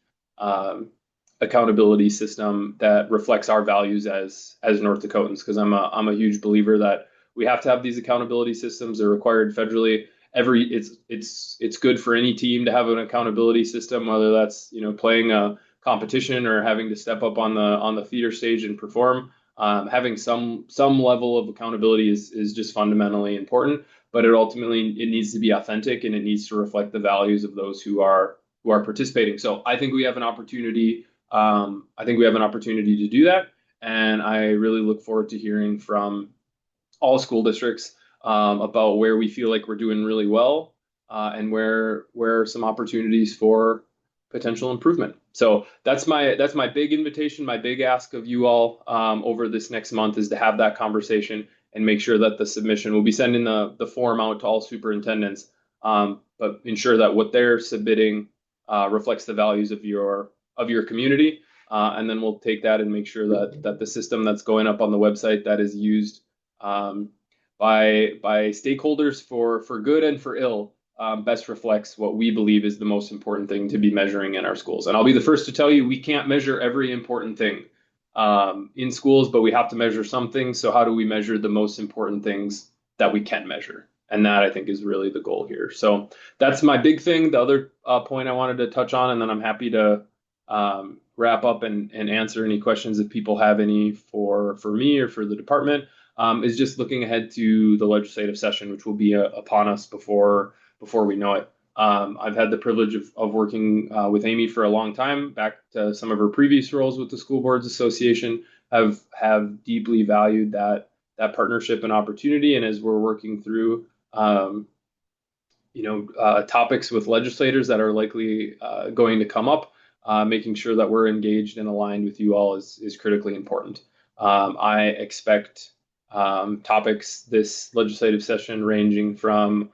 accountability system that reflects our values as North Dakotans. Because I'm a huge believer that we have to have these accountability systems. They're required federally, it's good for any team to have an accountability system, whether that's playing a competition or having to step up on the theater stage and perform. Having some level of accountability is just fundamentally important, but it needs to be authentic and it needs to reflect the values of those who are participating. So I think we have an opportunity. I think we have an opportunity to do that, and I really look forward to hearing from all school districts about where we feel like we're doing really well, and where are some opportunities for potential improvement. So that's my big invitation, my big ask of you all over this next month is to have that conversation and make sure that the submission will be sending the form out to all superintendents, but ensure that what they're submitting reflects the values of your community. And then we'll take that and make sure that the system that's going up on the website that is used um, by stakeholders for good and for ill best reflects what we believe is the most important thing to be measuring in our schools. And I'll be the first to tell you we can't measure every important thing in schools, but we have to measure some things. So how do we measure the most important things that we can measure? And that I think is really the goal here. So that's my big thing. The other point I wanted to touch on, and then I'm happy to wrap up and answer any questions if people have any for me or for the department, is just looking ahead to the legislative session, which will be upon us before we know it. I've had the privilege of working with Amy for a long time, back to some of her previous roles with the School Boards Association, have deeply valued that partnership and opportunity. And as we're working through topics with legislators that are likely going to come up, making sure that we're engaged and aligned with you all is critically important. I expect topics this legislative session ranging from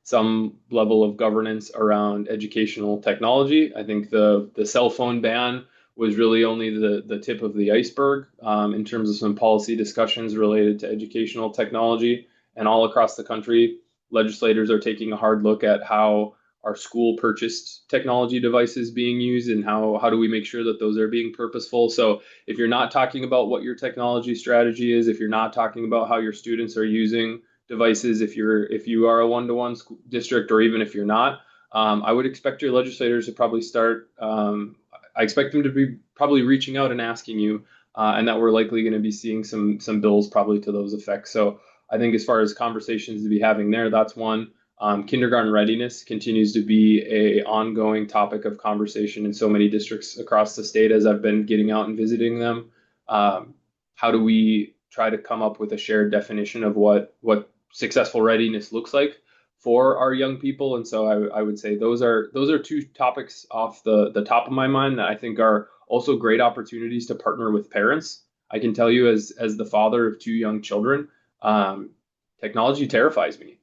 some level of governance around educational technology. I think the cell phone ban was really only the tip of the iceberg in terms of some policy discussions related to educational technology. And all across the country, legislators are taking a hard look at how our school purchased technology devices being used and how do we make sure that those are being purposeful. So if you're not talking about what your technology strategy is, if you're not talking about how your students are using devices, if you are a one-to-one school district, or even if you're not, I would expect your legislators to probably start. I expect them to be probably reaching out and asking you, and that we're likely going to be seeing some bills probably to those effects. So I think as far as conversations to be having there, that's one. Kindergarten readiness continues to be a ongoing topic of conversation in so many districts across the state as I've been getting out and visiting them. How do we try to come up with a shared definition of what successful readiness looks like for our young people? And so I would say those are two topics off the top of my mind that I think are also great opportunities to partner with parents. I can tell you as the father of two young children, technology terrifies me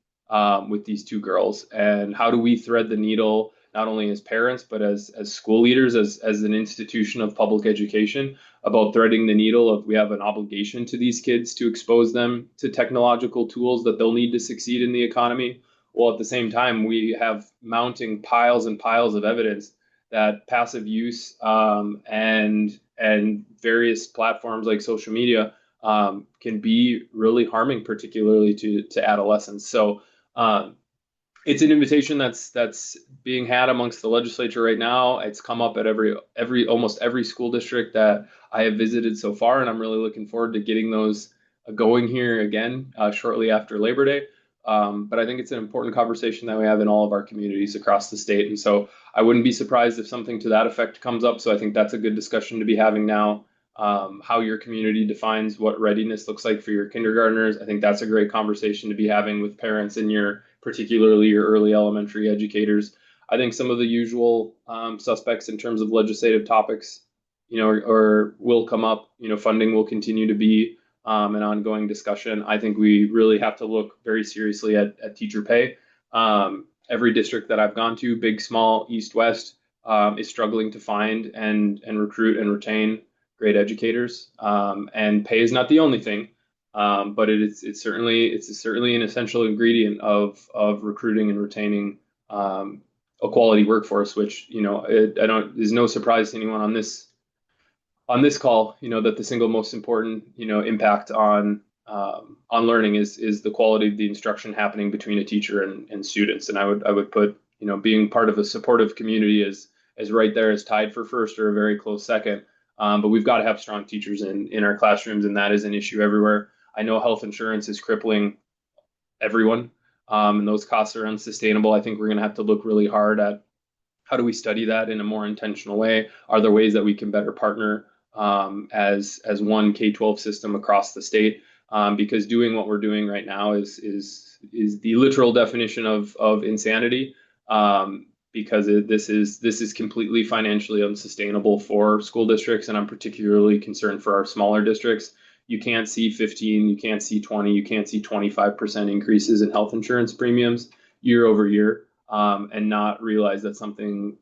with these two girls. And how do we thread the needle, not only as parents, but as school leaders, as an institution of public education, about threading the needle of we have an obligation to these kids to expose them to technological tools that they'll need to succeed in the economy. While at the same time, we have mounting piles and piles of evidence that passive use and various platforms like social media can be really harming, particularly to adolescents. So it's an invitation that's being had amongst the legislature right now. It's come up at almost every school district that I have visited so far, and I'm really looking forward to getting those going here again shortly after Labor Day. But I think it's an important conversation that we have in all of our communities across the state, and so I wouldn't be surprised if something to that effect comes up. So I think that's a good discussion to be having now. How your community defines what readiness looks like for your kindergartners. I think that's a great conversation to be having with parents and particularly your early elementary educators. I think some of the usual suspects in terms of legislative topics, or will come up. Funding will continue to be an ongoing discussion. I think we really have to look very seriously at teacher pay. Every district that I've gone to, big, small, east, west, is struggling to find and recruit and retain great educators, and pay is not the only thing, but it's certainly an essential ingredient of recruiting and retaining a quality workforce. Which is no surprise to anyone on this call, that the single most important impact on on learning is the quality of the instruction happening between a teacher and students. And I would put, being part of a supportive community is right there, as tied for first or a very close second. But we've got to have strong teachers in our classrooms, and that is an issue everywhere. I know health insurance is crippling everyone, and those costs are unsustainable. I think we're going to have to look really hard at how do we study that in a more intentional way? Are there ways that we can better partner as one K-12 system across the state? Because doing what we're doing right now is the literal definition of insanity. Because this is completely financially unsustainable for school districts, and I'm particularly concerned for our smaller districts. You can't see 15, you can't see 20, you can't see 25% increases in health insurance premiums year over year, and not realize that something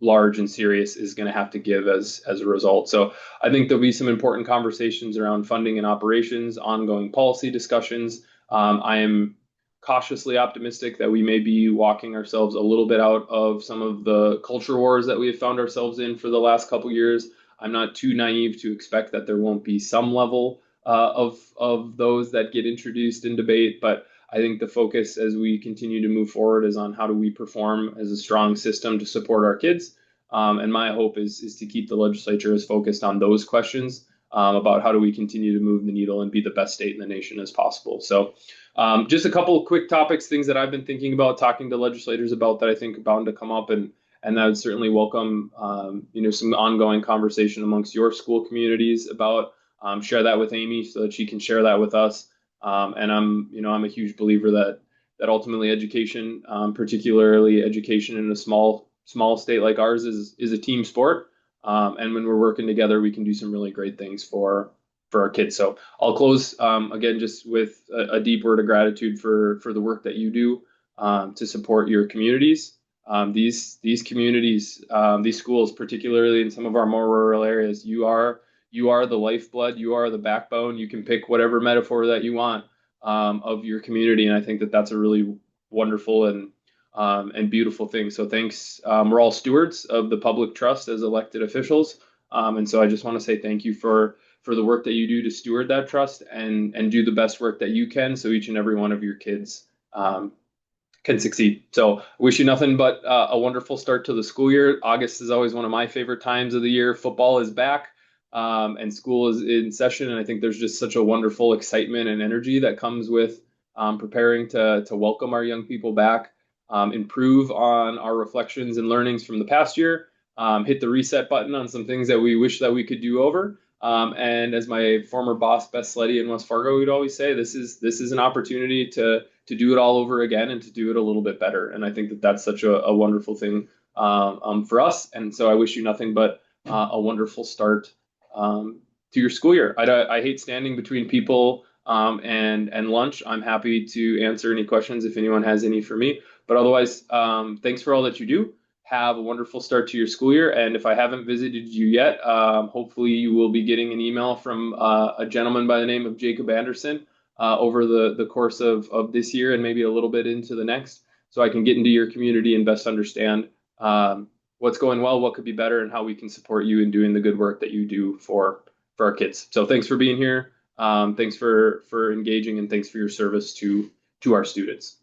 large and serious is going to have to give as a result. So I think there'll be some important conversations around funding and operations, ongoing policy discussions. I am cautiously optimistic that we may be walking ourselves a little bit out of some of the culture wars that we have found ourselves in for the last couple years. I'm not too naive to expect that there won't be some level of those that get introduced in debate, but I think the focus as we continue to move forward is on how do we perform as a strong system to support our kids. And my hope is to keep the legislature as focused on those questions about how do we continue to move the needle and be the best state in the nation as possible. So just a couple of quick topics, things that I've been thinking about, talking to legislators about that I think are bound to come up, and I would certainly welcome some ongoing conversation amongst your school communities about. Share that with Amy so that she can share that with us. And I'm a huge believer that ultimately education, particularly education in a small state like ours, is a team sport. And when we're working together, we can do some really great things for our kids. So I'll close again just with a deep word of gratitude for the work that you do to support your communities. These communities, these schools, particularly in some of our more rural areas, you are the lifeblood, you are the backbone. You can pick whatever metaphor that you want of your community, and I think that that's a really wonderful and beautiful thing. So thanks. We're all stewards of the public trust as elected officials, and so I just want to say thank you for the work that you do to steward that trust and do the best work that you can, so each and every one of your kids can succeed. So wish you nothing but a wonderful start to the school year. August is always one of my favorite times of the year. Football is back. And school is in session, and I think there's just such a wonderful excitement and energy that comes with preparing to welcome our young people back, improve on our reflections and learnings from the past year, hit the reset button on some things that we wish that we could do over. And as my former boss, Beth Sleddy in West Fargo, would always say, this is an opportunity to do it all over again and to do it a little bit better. And I think that that's such a wonderful thing for us. And so I wish you nothing but a wonderful start to your school year. I hate standing between people and lunch. I'm happy to answer any questions if anyone has any for me. But otherwise, thanks for all that you do. Have a wonderful start to your school year. And if I haven't visited you yet, hopefully you will be getting an email from a gentleman by the name of Jacob Anderson over the course of this year and maybe a little bit into the next, so I can get into your community and best understand what's going well, what could be better, and how we can support you in doing the good work that you do for our kids. So thanks for being here. Thanks for engaging, and thanks for your service to our students.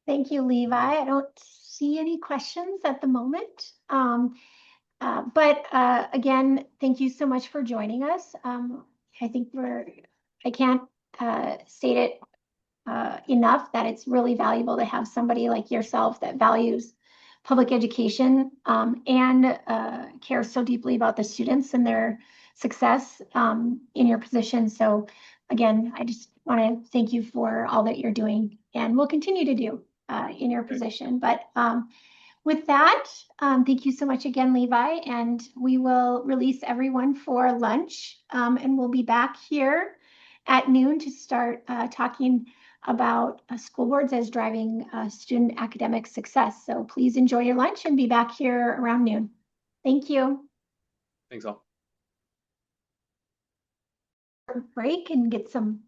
Thank you, Levi. I don't see any questions at the moment. But again, thank you so much for joining us. I think I can't state it enough that it's really valuable to have somebody like yourself that values public education and cares so deeply about the students and their success in your position. So again, I just want to thank you for all that you're doing and will continue to do in your position. But with that, thank you so much again, Levi, and we will release everyone for lunch, and we'll be back here at noon to start talking about school boards as driving student academic success. So please enjoy your lunch and be back here around noon. Thank you. Thanks all. Break and get some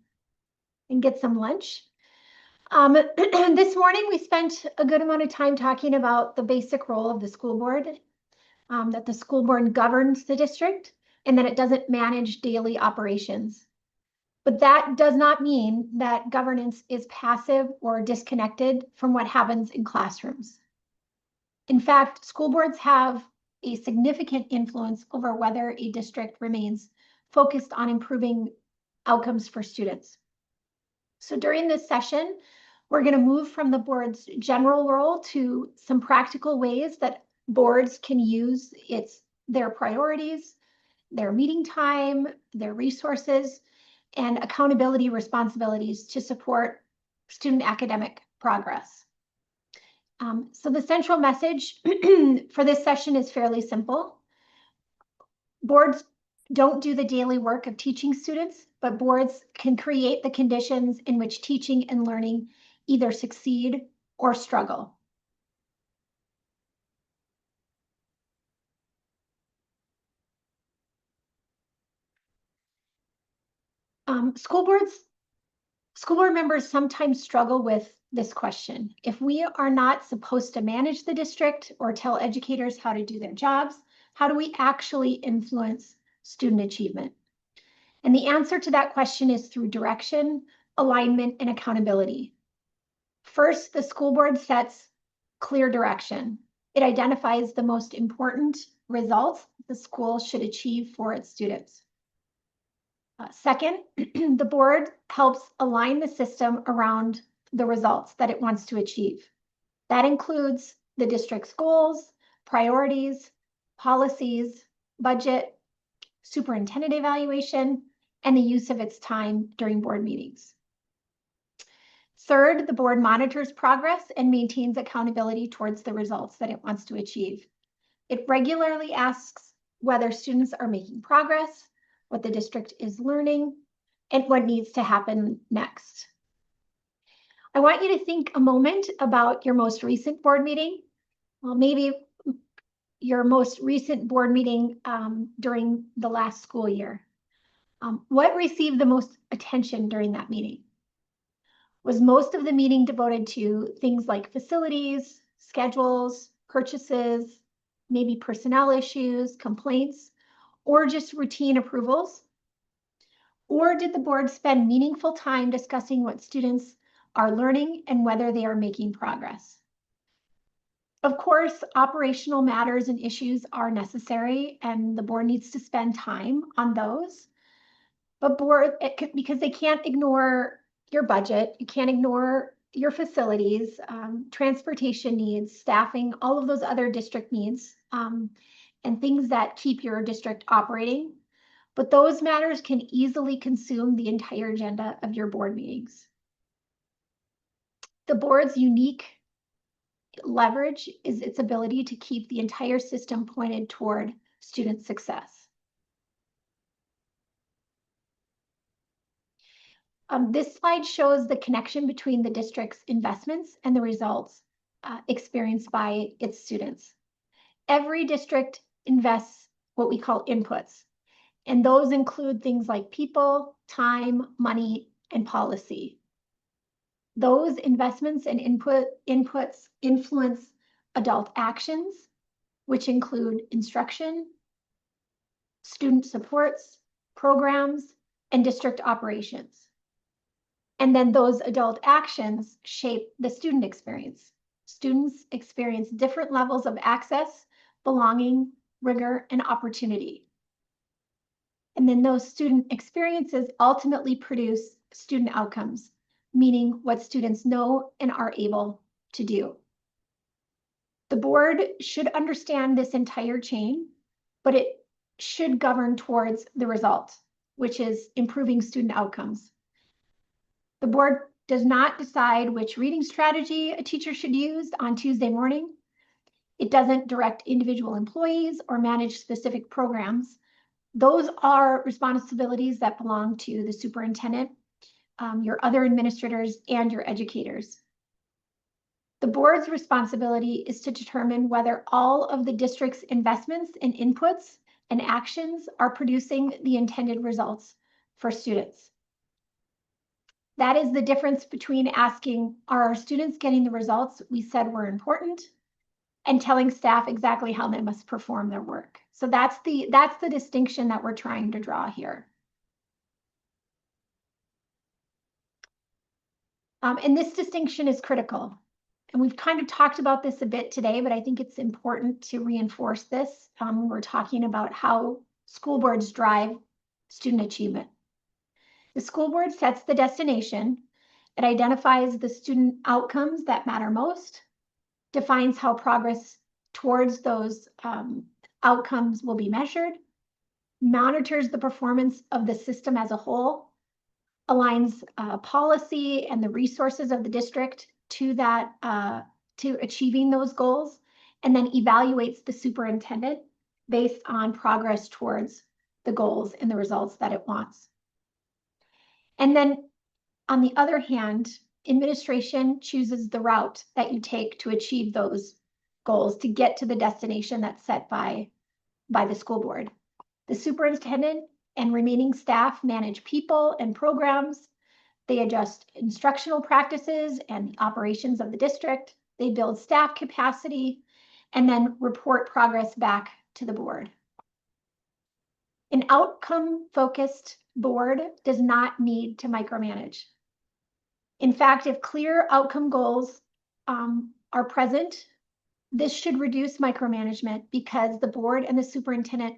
lunch. This morning we spent a good amount of time talking about the basic role of the school board, that the school board governs the district and that it doesn't manage daily operations. But that does not mean that governance is passive or disconnected from what happens in classrooms. In fact, school boards have a significant influence over whether a district remains focused on improving outcomes for students. So during this session, we're going to move from the board's general role to some practical ways that boards can use their priorities, their meeting time, their resources, and accountability responsibilities to support student academic progress. So the central message for this session is fairly simple. Boards don't do the daily work of teaching students, but boards can create the conditions in which teaching and learning either succeed or struggle. School board members sometimes struggle with this question. If we are not supposed to manage the district or tell educators how to do their jobs, how do we actually influence student achievement? And the answer to that question is through direction, alignment, and accountability. First, the school board sets clear direction. It identifies the most important results the school should achieve for its students. Second, the board helps align the system around the results that it wants to achieve. That includes the district's goals, priorities, policies, budget, superintendent evaluation, and the use of its time during board meetings. Third, the board monitors progress and maintains accountability towards the results that it wants to achieve. It regularly asks whether students are making progress, what the district is learning, and what needs to happen next. I want you to think a moment about your most recent board meeting. Well, maybe your most recent board meeting during the last school year. What received the most attention during that meeting? Was most of the meeting devoted to things like facilities, schedules, purchases, maybe personnel issues, complaints, or just routine approvals? Or did the board spend meaningful time discussing what students are learning and whether they are making progress? Of course, operational matters and issues are necessary, and the board needs to spend time on those. But because they can't ignore your budget, you can't ignore your facilities, transportation needs, staffing, all of those other district needs, and things that keep your district operating. But those matters can easily consume the entire agenda of your board meetings. The board's unique leverage is its ability to keep the entire system pointed toward student success. This slide shows the connection between the district's investments and the results experienced by its students. Every district invests what we call inputs, and those include things like people, time, money, and policy. Those investments and inputs influence adult actions, which include instruction, student supports, programs, and district operations. And then those adult actions shape the student experience. Students experience different levels of access, belonging, rigor, and opportunity. And then those student experiences ultimately produce student outcomes, meaning what students know and are able to do. The board should understand this entire chain, but it should govern towards the result, which is improving student outcomes. The board does not decide which reading strategy a teacher should use on Tuesday morning. It doesn't direct individual employees or manage specific programs. Those are responsibilities that belong to the superintendent, your other administrators, and your educators. The board's responsibility is to determine whether all of the district's investments and inputs and actions are producing the intended results for students. That is the difference between asking, are our students getting the results we said were important? and telling staff exactly how they must perform their work. So that's the distinction that we're trying to draw here. And this distinction is critical. And we've kind of talked about this a bit today, but I think it's important to reinforce this when we're talking about how school boards drive student achievement. The school board sets the destination. It identifies the student outcomes that matter most, defines how progress towards those outcomes will be measured, monitors the performance of the system as a whole, aligns policy and the resources of the district to that, to achieving those goals, and then evaluates the superintendent based on progress towards the goals and the results that it wants. And then on the other hand, administration chooses the route that you take to achieve those goals to get to the destination that's set by the school board. The superintendent and remaining staff manage people and programs. They adjust instructional practices and operations of the district. They build staff capacity and then report progress back to the board. An outcome-focused board does not need to micromanage. In fact, if clear outcome goals are present, this should reduce micromanagement because the board and the superintendent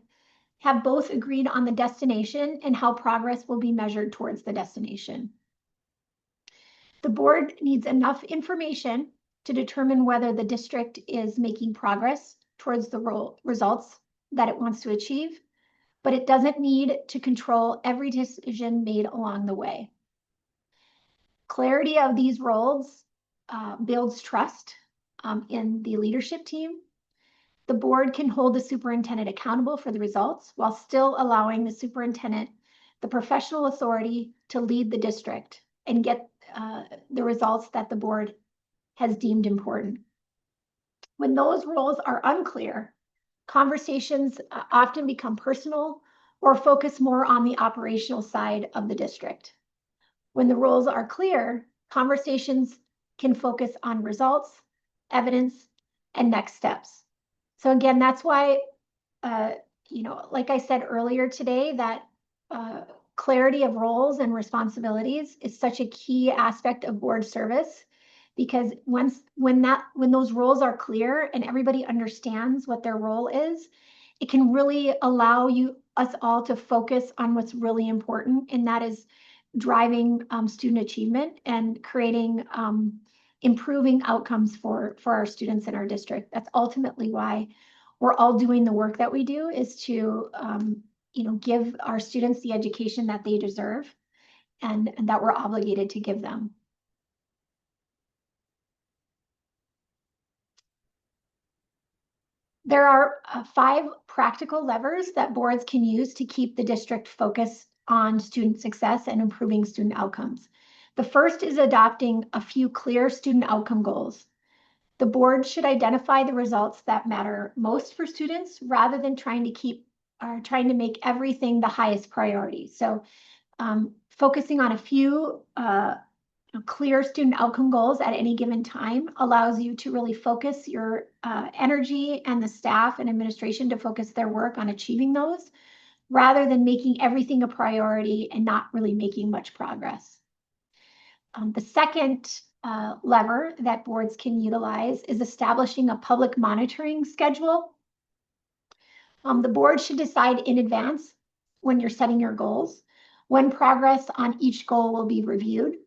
have both agreed on the destination and how progress will be measured towards the destination. The board needs enough information to determine whether the district is making progress towards the results that it wants to achieve, but it doesn't need to control every decision made along the way. Clarity of these roles builds trust in the leadership team. The board can hold the superintendent accountable for the results while still allowing the superintendent the professional authority to lead the district and get the results that the board has deemed important. When those roles are unclear, conversations often become personal or focus more on the operational side of the district. When the roles are clear, conversations can focus on results, evidence, and next steps. So again, that's why, like I said earlier today, that clarity of roles and responsibilities is such a key aspect of board service, because when those roles are clear and everybody understands what their role is, it can really allow us all to focus on what's really important, and that is driving student achievement and creating improving outcomes for our students in our district. That's ultimately why we're all doing the work that we do, is to give our students the education that they deserve and that we're obligated to give them. There are 5 practical levers that boards can use to keep the district focused on student success and improving student outcomes. The first is adopting a few clear student outcome goals. The board should identify the results that matter most for students rather than trying to make everything the highest priority. So focusing on a few clear student outcome goals at any given time allows you to really focus your energy, and the staff and administration to focus their work on achieving those, rather than making everything a priority and not really making much progress. The second lever that boards can utilize is establishing a public monitoring schedule. The board should decide in advance, when you're setting your goals, when progress on each goal will be reviewed.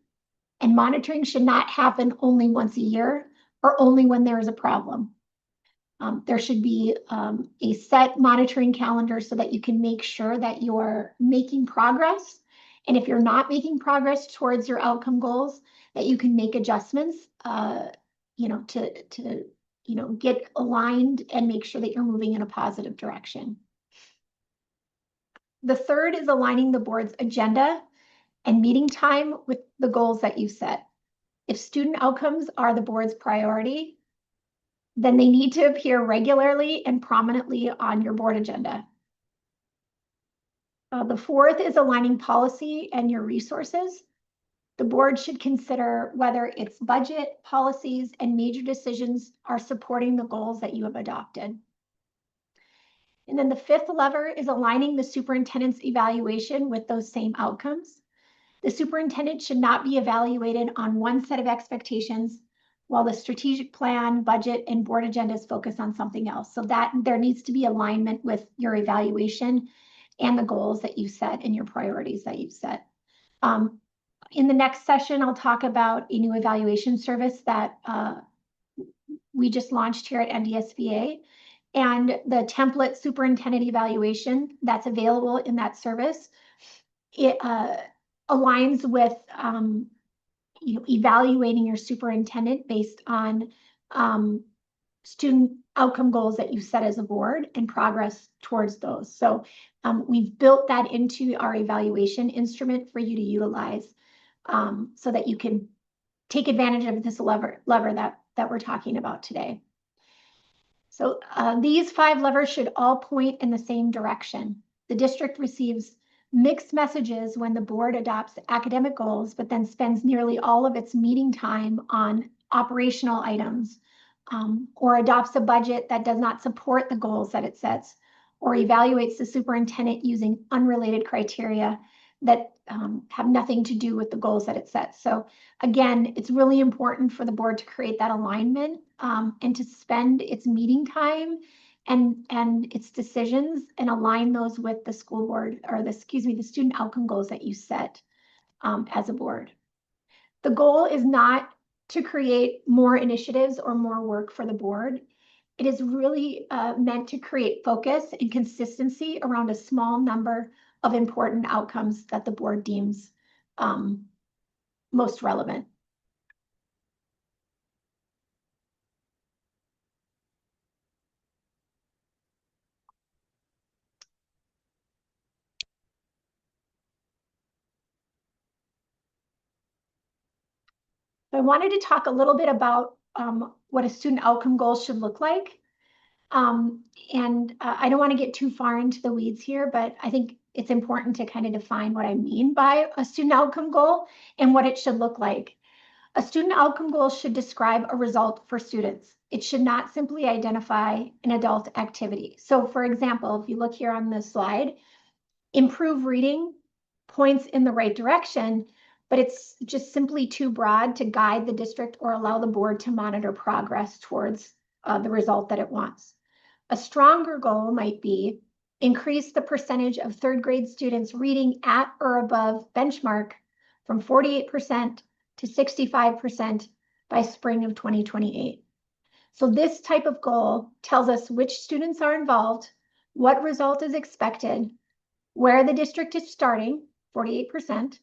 And monitoring should not happen only once a year or only when there is a problem. There should be a set monitoring calendar so that you can make sure that you're making progress. And if you're not making progress towards your outcome goals, that you can make adjustments, to get aligned and make sure that you're moving in a positive direction. The third is aligning the board's agenda and meeting time with the goals that you set. If student outcomes are the board's priority, then they need to appear regularly and prominently on your board agenda. The fourth is aligning policy and your resources. The board should consider whether its budget, policies, and major decisions are supporting the goals that you have adopted. And then the fifth lever is aligning the superintendent's evaluation with those same outcomes. The superintendent should not be evaluated on one set of expectations while the strategic plan, budget, and board agendas focus on something else. So that there needs to be alignment with your evaluation and the goals that you set and your priorities that you've set. In the next session, I'll talk about a new evaluation service that we just launched here at NDSVA, and the template superintendent evaluation that's available in that service. It aligns with evaluating your superintendent based on student outcome goals that you set as a board and progress towards those. So we've built that into our evaluation instrument for you to utilize so that you can take advantage of this lever that we're talking about today. So these 5 levers should all point in the same direction. The district receives mixed messages when the board adopts academic goals, but then spends nearly all of its meeting time on operational items, or adopts a budget that does not support the goals that it sets, or evaluates the superintendent using unrelated criteria that have nothing to do with the goals that it sets. So again, it's really important for the board to create that alignment and to spend its meeting time and its decisions and align those with the school board or the student outcome goals that you set as a board. The goal is not to create more initiatives or more work for the board. It is really meant to create focus and consistency around a small number of important outcomes that the board deems most relevant. So I wanted to talk a little bit about what a student outcome goal should look like. I don't want to get too far into the weeds here, but I think it's important to kind of define what I mean by a student outcome goal and what it should look like. A student outcome goal should describe a result for students. It should not simply identify an adult activity. So for example, if you look here on this slide, improve reading points in the right direction, but it's just simply too broad to guide the district or allow the board to monitor progress towards the result that it wants. A stronger goal might be increase the percentage of 3rd grade students reading at or above benchmark from 48% to 65% by spring of 2028. So this type of goal tells us which students are involved, what result is expected, where the district is starting, 48%,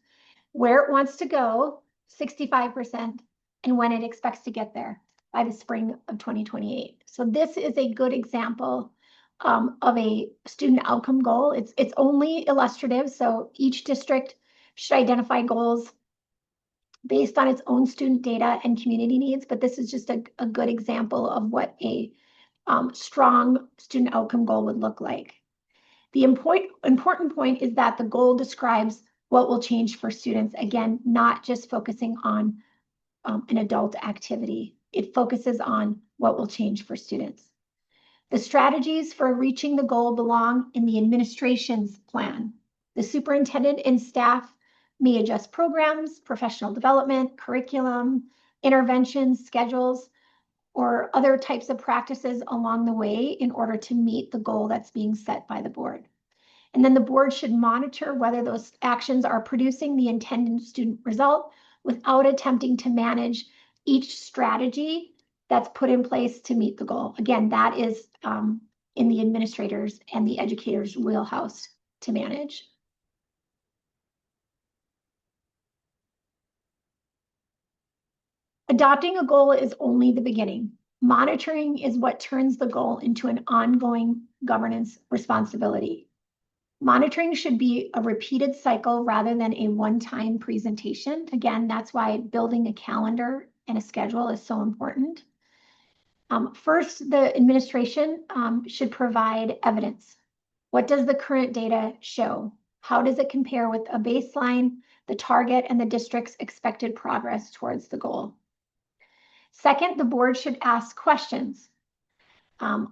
where it wants to go, 65%, and when it expects to get there by the spring of 2028. So this is a good example of a student outcome goal. It's only illustrative, so each district should identify goals based on its own student data and community needs, but this is just a good example of what a strong student outcome goal would look like. The important point is that the goal describes what will change for students. Again, not just focusing on an adult activity. It focuses on what will change for students. The strategies for reaching the goal belong in the administration's plan. The superintendent and staff may adjust programs, professional development, curriculum, interventions, schedules, or other types of practices along the way in order to meet the goal that's being set by the board. And then the board should monitor whether those actions are producing the intended student result without attempting to manage each strategy that's put in place to meet the goal. Again, that is in the administrators and the educators' wheelhouse to manage. Adopting a goal is only the beginning. Monitoring is what turns the goal into an ongoing governance responsibility. Monitoring should be a repeated cycle rather than a one-time presentation. Again, that's why building a calendar and a schedule is so important. First, the administration should provide evidence. What does the current data show? How does it compare with a baseline the target, and the district's expected progress towards the goal. Second, the board should ask questions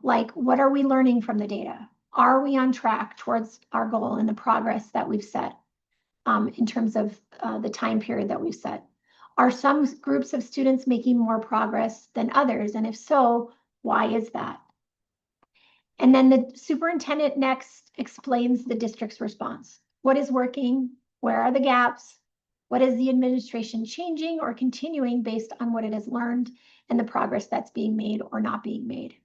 like, what are we learning from the data? Are we on track towards our goal and the progress that we've set in terms of the time period that we've set? Are some groups of students making more progress than others? And if so, why is that? And then the superintendent next explains the district's response. What is working? Where are the gaps? What is the administration changing or continuing based on what it has learned and the progress that's being made or not being made?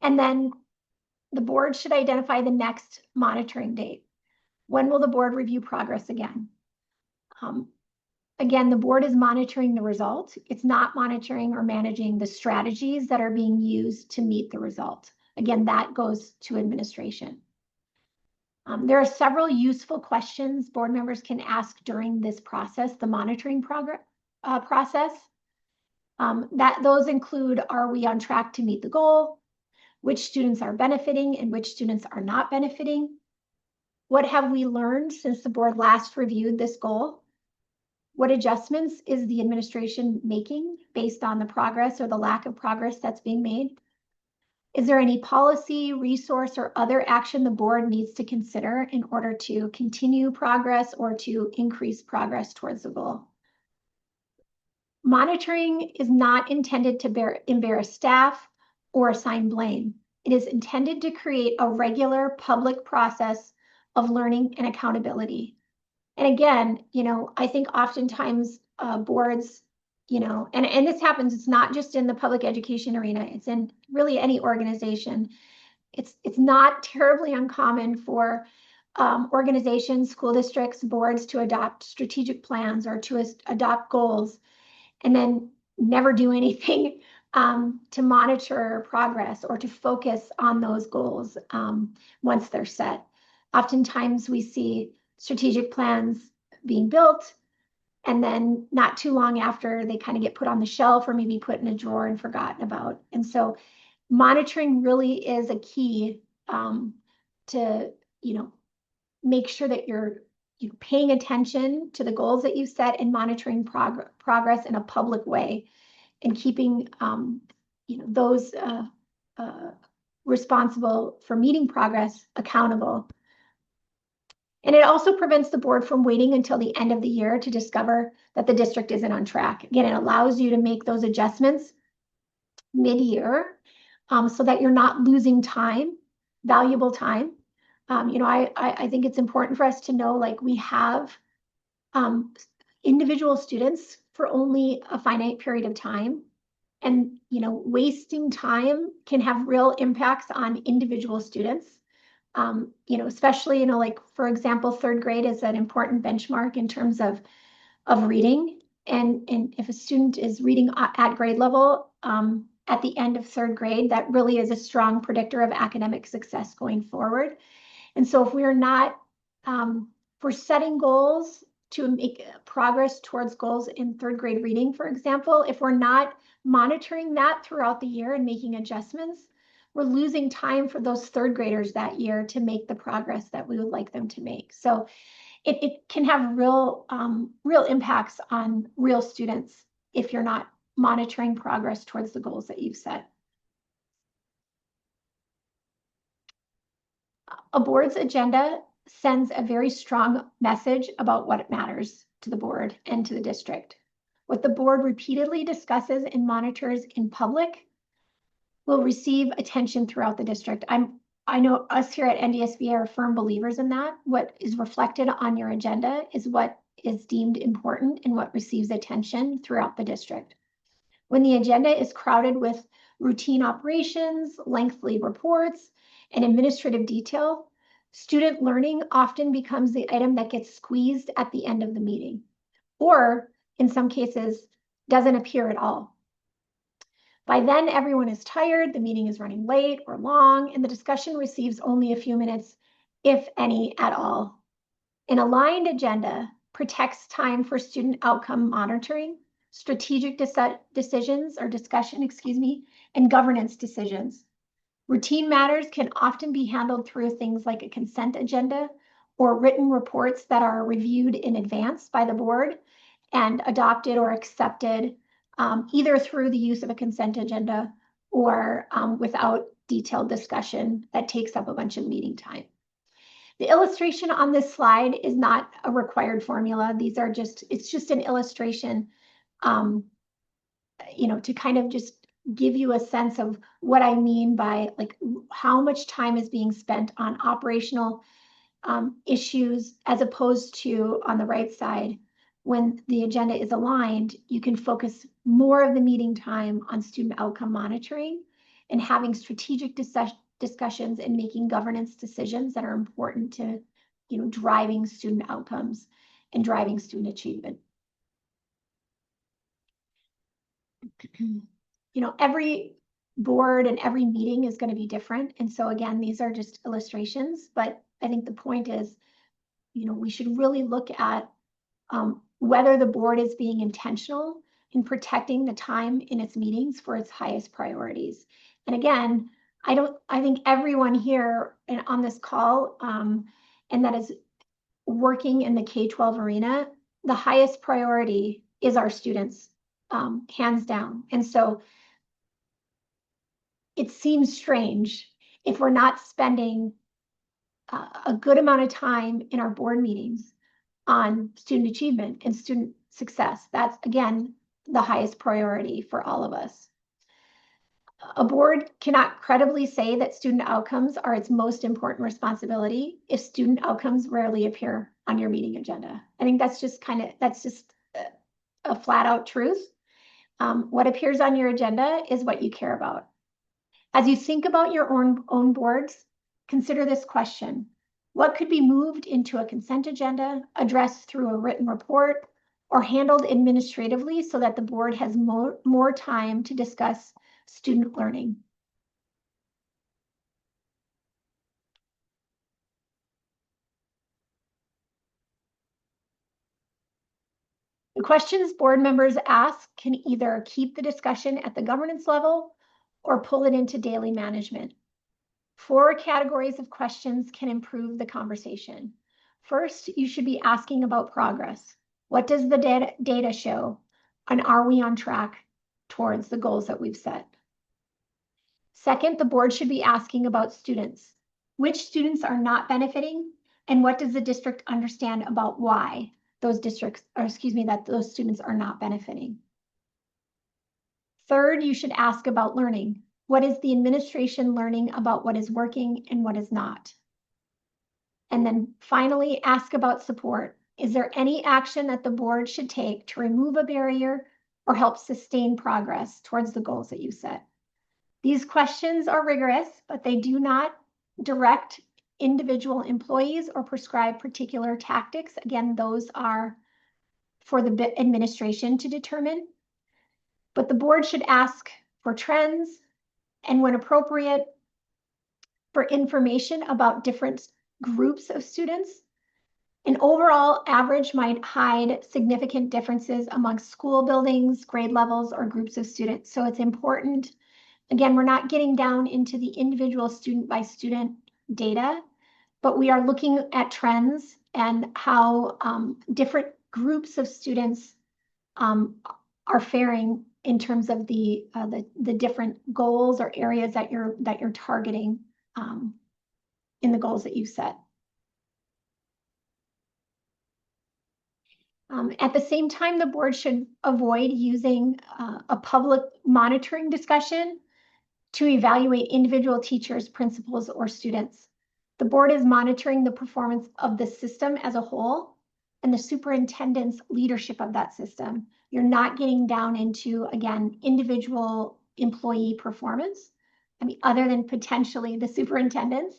And then the board should identify the next monitoring date. When will the board review progress again? Again, the board is monitoring the result. It's not monitoring or managing the strategies that are being used to meet the result. Again, that goes to administration. There are several useful questions board members can ask during this process, the monitoring process. Those include, are we on track to meet the goal? Which students are benefiting and which students are not benefiting? What have we learned since the board last reviewed this goal? What adjustments is the administration making based on the progress or the lack of progress that's being made? Is there any policy, resource, or other action the board needs to consider in order to continue progress or to increase progress towards the goal? Monitoring is not intended to embarrass staff or assign blame. It is intended to create a regular public process of learning and accountability. And again, I think oftentimes boards, and this happens, it's not just in the public education arena, it's in really any organization. It's not terribly uncommon for organizations, school districts, boards to adopt strategic plans or to adopt goals and then never do anything to monitor progress or to focus on those goals once they're set. Oftentimes we see strategic plans being built, and then not too long after they kind of get put on the shelf or maybe put in a drawer and forgotten about. And so monitoring really is a key to, make sure that you're paying attention to the goals that you set and monitoring progress in a public way and keeping, those responsible for meeting progress accountable. And it also prevents the board from waiting until the end of the year to discover that the district isn't on track. Again, it allows you to make those adjustments mid-year so that you're not losing time, valuable time. I think it's important for us to know, like, we have individual students for only a finite period of time. And, wasting time can have real impacts on individual students. Especially, like, for example, third grade is an important benchmark in terms of reading. And if a student is reading at grade level at the end of third grade, that really is a strong predictor of academic success going forward. And so if we're not, for setting goals to make progress towards goals in third grade reading, for example, if we're not monitoring that throughout the year and making adjustments, we're losing time for those third graders that year to make the progress that we would like them to make. So it can have real impacts on real students if you're not monitoring progress towards the goals that you've set. A board's agenda sends a very strong message about what matters to the board and to the district. What the board repeatedly discusses and monitors in public will receive attention throughout the district. I know us here at NDSBA are firm believers in that. What is reflected on your agenda is what is deemed important and what receives attention throughout the district. When the agenda is crowded with routine operations, lengthy reports, and administrative detail, student learning often becomes the item that gets squeezed at the end of the meeting, or in some cases, doesn't appear at all. By then, everyone is tired, the meeting is running late or long, and the discussion receives only a few minutes, if any at all. An aligned agenda protects time for student outcome monitoring, strategic decisions or discussion, and governance decisions. Routine matters can often be handled through things like a consent agenda or written reports that are reviewed in advance by the board and adopted or accepted either through the use of a consent agenda or without detailed discussion that takes up a bunch of meeting time. The illustration on this slide is not a required formula. It's just an illustration, to kind of just give you a sense of what I mean by like how much time is being spent on operational issues as opposed to on the right side. When the agenda is aligned, you can focus more of the meeting time on student outcome monitoring and having strategic discussions and making governance decisions that are important to, driving student outcomes and driving student achievement. Every board and every meeting is going to be different. And so again, these are just illustrations, but I think the point is, we should really look at whether the board is being intentional in protecting the time in its meetings for its highest priorities. And again, I think everyone here and on this call and that is working in the K-12 arena, the highest priority is our students, hands down. And so it seems strange if we're not spending a good amount of time in our board meetings on student achievement and student success. That's, again, the highest priority for all of us. A board cannot credibly say that student outcomes are its most important responsibility if student outcomes rarely appear on your meeting agenda. I think that's just a flat out truth. What appears on your agenda is what you care about. As you think about your own boards, consider this question. What could be moved into a consent agenda, addressed through a written report, or handled administratively so that the board has more time to discuss student learning? The questions board members ask can either keep the discussion at the governance level or pull it into daily management. 4 categories of questions can improve the conversation. First, you should be asking about progress. What does the data show? And are we on track towards the goals that we've set? Second, the board should be asking about students. Which students are not benefiting? And what does the district understand about why those students are not benefiting? Third, you should ask about learning. What is the administration learning about what is working and what is not? And then finally, ask about support. Is there any action that the board should take to remove a barrier or help sustain progress towards the goals that you set? These questions are rigorous, but they do not direct individual employees or prescribe particular tactics. Again, those are for the administration to determine. But the board should ask for trends and, when appropriate, for information about different groups of students. An overall average might hide significant differences amongst school buildings, grade levels, or groups of students. So it's important. Again, we're not getting down into the individual student by student data, but we are looking at trends and how different groups of students are faring in terms of the different goals or areas that you're targeting in the goals that you've set. At the same time, the board should avoid using a public monitoring discussion to evaluate individual teachers, principals, or students. The board is monitoring the performance of the system as a whole and the superintendent's leadership of that system. You're not getting down into, again, individual employee performance. I mean, other than potentially the superintendents,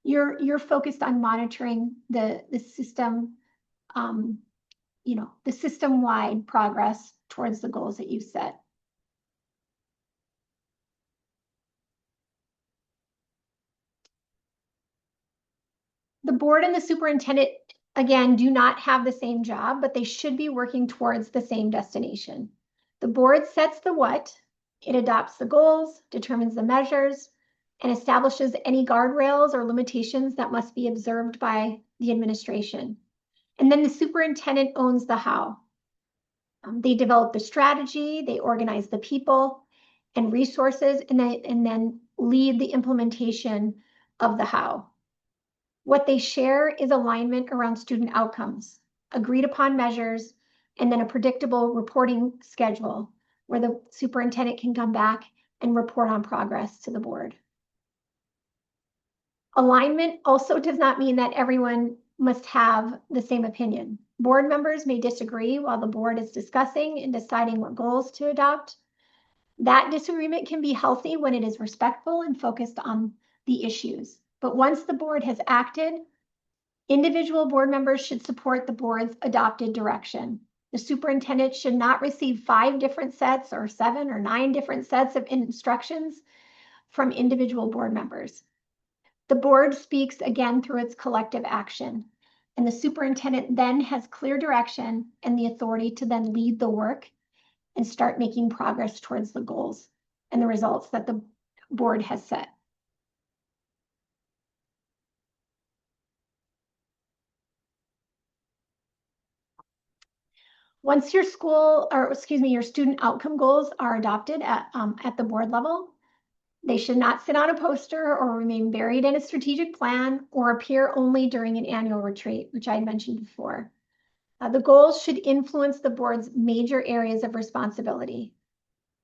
you're focused on monitoring the system, the system-wide progress towards the goals that you set. The board and the superintendent, again, do not have the same job, but they should be working towards the same destination. The board sets the what, it adopts the goals, determines the measures, and establishes any guardrails or limitations that must be observed by the administration. And then the superintendent owns the how. They develop the strategy, they organize the people and resources, and then lead the implementation of the how. What they share is alignment around student outcomes, agreed upon measures, and then a predictable reporting schedule where the superintendent can come back and report on progress to the board. Alignment also does not mean that everyone must have the same opinion. Board members may disagree while the board is discussing and deciding what goals to adopt. That disagreement can be healthy when it is respectful and focused on the issues. But once the board has acted, individual board members should support the board's adopted direction. The superintendent should not receive 5 different sets or 7 or 9 different sets of instructions from individual board members. The board speaks again through its collective action, and the superintendent then has clear direction and the authority to then lead the work and start making progress towards the goals and the results that the board has set. Once your your student outcome goals are adopted at the board level, they should not sit on a poster or remain buried in a strategic plan or appear only during an annual retreat, which I had mentioned before. The goals should influence the board's major areas of responsibility.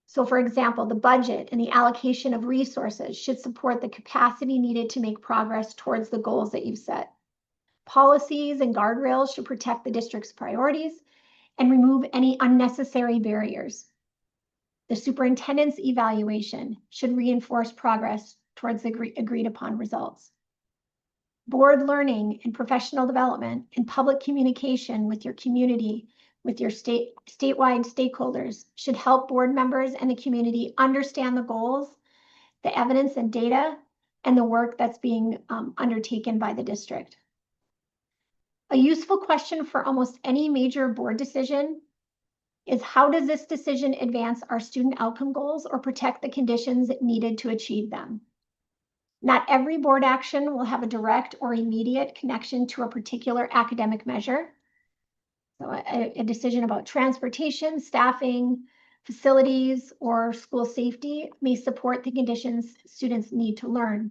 So for example, the budget and the allocation of resources should support the capacity needed to make progress towards the goals that you've set. Policies and guardrails should protect the district's priorities and remove any unnecessary barriers. The superintendent's evaluation should reinforce progress towards the agreed upon results. Board learning and professional development and public communication with your community, with your statewide stakeholders should help board members and the community understand the goals, the evidence and data, and the work that's being undertaken by the district. A useful question for almost any major board decision is, how does this decision advance our student outcome goals or protect the conditions needed to achieve them? Not every board action will have a direct or immediate connection to a particular academic measure. So a decision about transportation, staffing, facilities, or school safety may support the conditions students need to learn.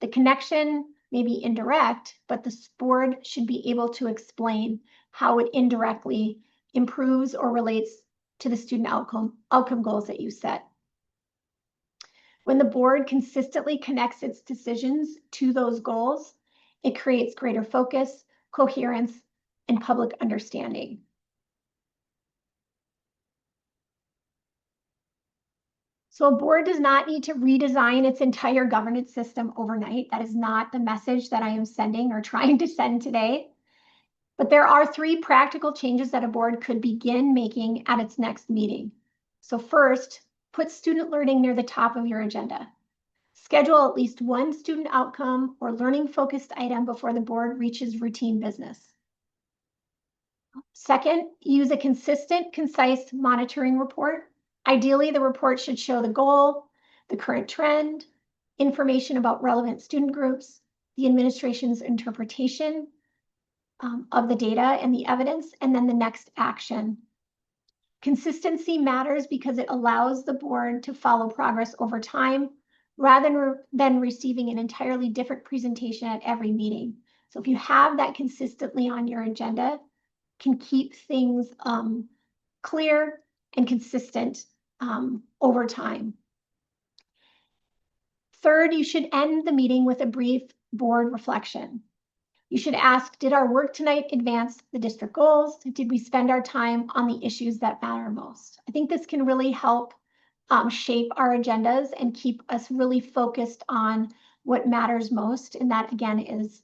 The connection may be indirect, but the board should be able to explain how it indirectly improves or relates to the student outcome goals that you set. When the board consistently connects its decisions to those goals, it creates greater focus, coherence, and public understanding. So a board does not need to redesign its entire governance system overnight. That is not the message that I am sending or trying to send today. But there are 3 practical changes that a board could begin making at its next meeting. So first, put student learning near the top of your agenda. Schedule at least 1 student outcome or learning-focused item before the board reaches routine business. Second, use a consistent, concise monitoring report. Ideally, the report should show the goal, the current trend, information about relevant student groups, the administration's interpretation of the data and the evidence, and then the next action. Consistency matters because it allows the board to follow progress over time rather than receiving an entirely different presentation at every meeting. So if you have that consistently on your agenda, can keep things clear and consistent over time. Third, you should end the meeting with a brief board reflection. You should ask, did our work tonight advance the district goals? Did we spend our time on the issues that matter most? I think this can really help shape our agendas and keep us really focused on what matters most. And that, again, is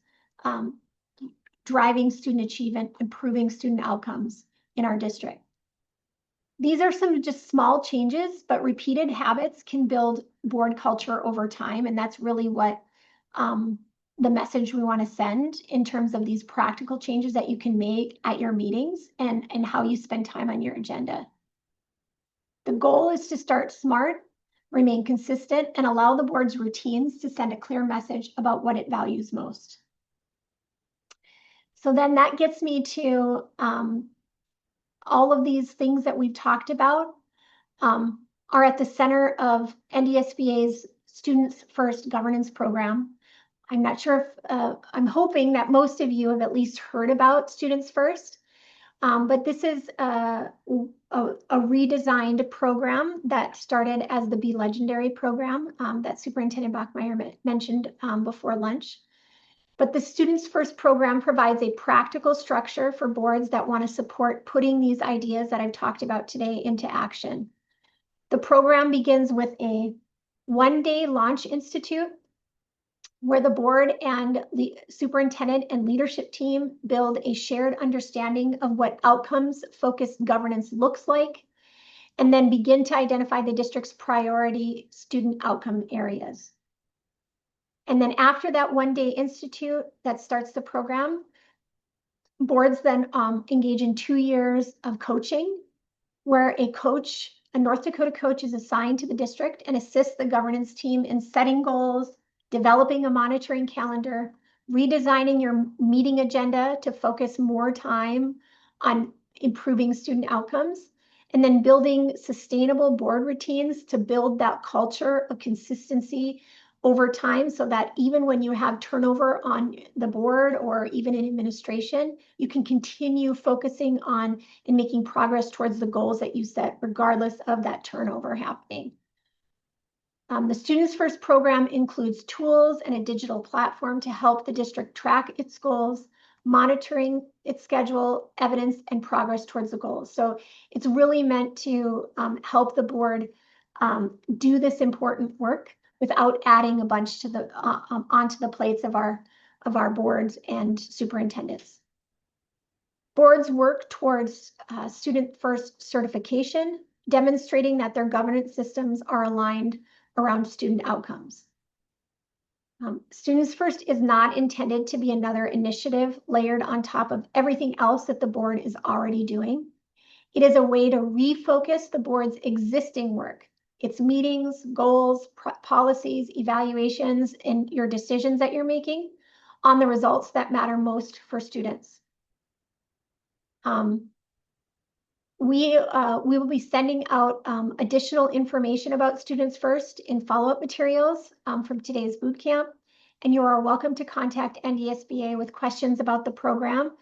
driving student achievement, improving student outcomes in our district. These are some just small changes, but repeated habits can build board culture over time. And that's really what the message we want to send in terms of these practical changes that you can make at your meetings and how you spend time on your agenda. The goal is to start smart, remain consistent, and allow the board's routines to send a clear message about what it values most. So then that gets me to all of these things that we've talked about are at the center of NDSBA's Students First governance program. I'm not sure if, I'm hoping that most of you have at least heard about Students First, but this is a redesigned program that started as the Be Legendary program that Superintendent Bachmeyer mentioned before lunch. But the Students First program provides a practical structure for boards that want to support putting these ideas that I've talked about today into action. The program begins with a one-day launch institute where the board and the superintendent and leadership team build a shared understanding of what outcomes-focused governance looks like, and then begin to identify the district's priority student outcome areas. And then after that one-day institute that starts the program, boards then engage in 2 years of coaching, where a North Dakota coach is assigned to the district and assists the governance team in setting goals, developing a monitoring calendar, redesigning your meeting agenda to focus more time on improving student outcomes, and then building sustainable board routines to build that culture of consistency over time so that even when you have turnover on the board or even in administration, you can continue focusing on and making progress towards the goals that you set regardless of that turnover happening. The Students First program includes tools and a digital platform to help the district track its goals, monitoring its schedule, evidence, and progress towards the goals. So it's really meant to help the board do this important work without adding a bunch to the onto the plates of our boards and superintendents. Boards work towards Student First certification, demonstrating that their governance systems are aligned around student outcomes. Students First is not intended to be another initiative layered on top of everything else that the board is already doing. It is a way to refocus the board's existing work, its meetings, goals, policies, evaluations, and your decisions that you're making on the results that matter most for students. We will be sending out additional information about Students First in follow-up materials from today's boot camp, and you are welcome to contact NDSBA with questions about the program.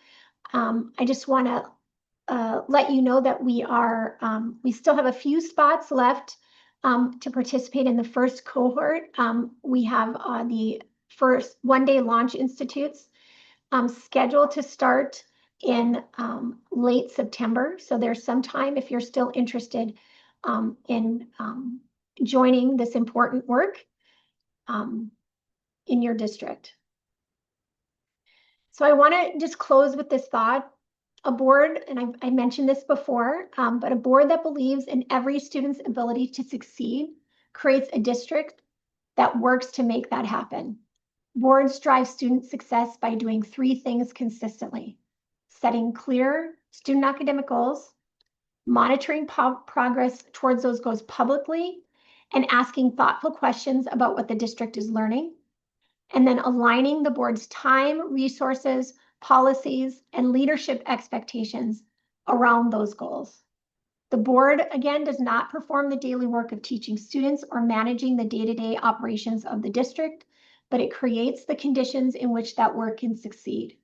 I just want to let you know that we still have a few spots left to participate in the first cohort. We have the first one-day launch institutes scheduled to start in late September. So there's some time if you're still interested in joining this important work in your district. So I want to just close with this thought. A board, and I mentioned this before, but a board that believes in every student's ability to succeed creates a district that works to make that happen. Boards drive student success by doing 3 things consistently: setting clear student academic goals, monitoring progress towards those goals publicly, and asking thoughtful questions about what the district is learning, and then aligning the board's time, resources, policies, and leadership expectations around those goals. The board, again, does not perform the daily work of teaching students or managing the day-to-day operations of the district, but it creates the conditions in which that work can succeed.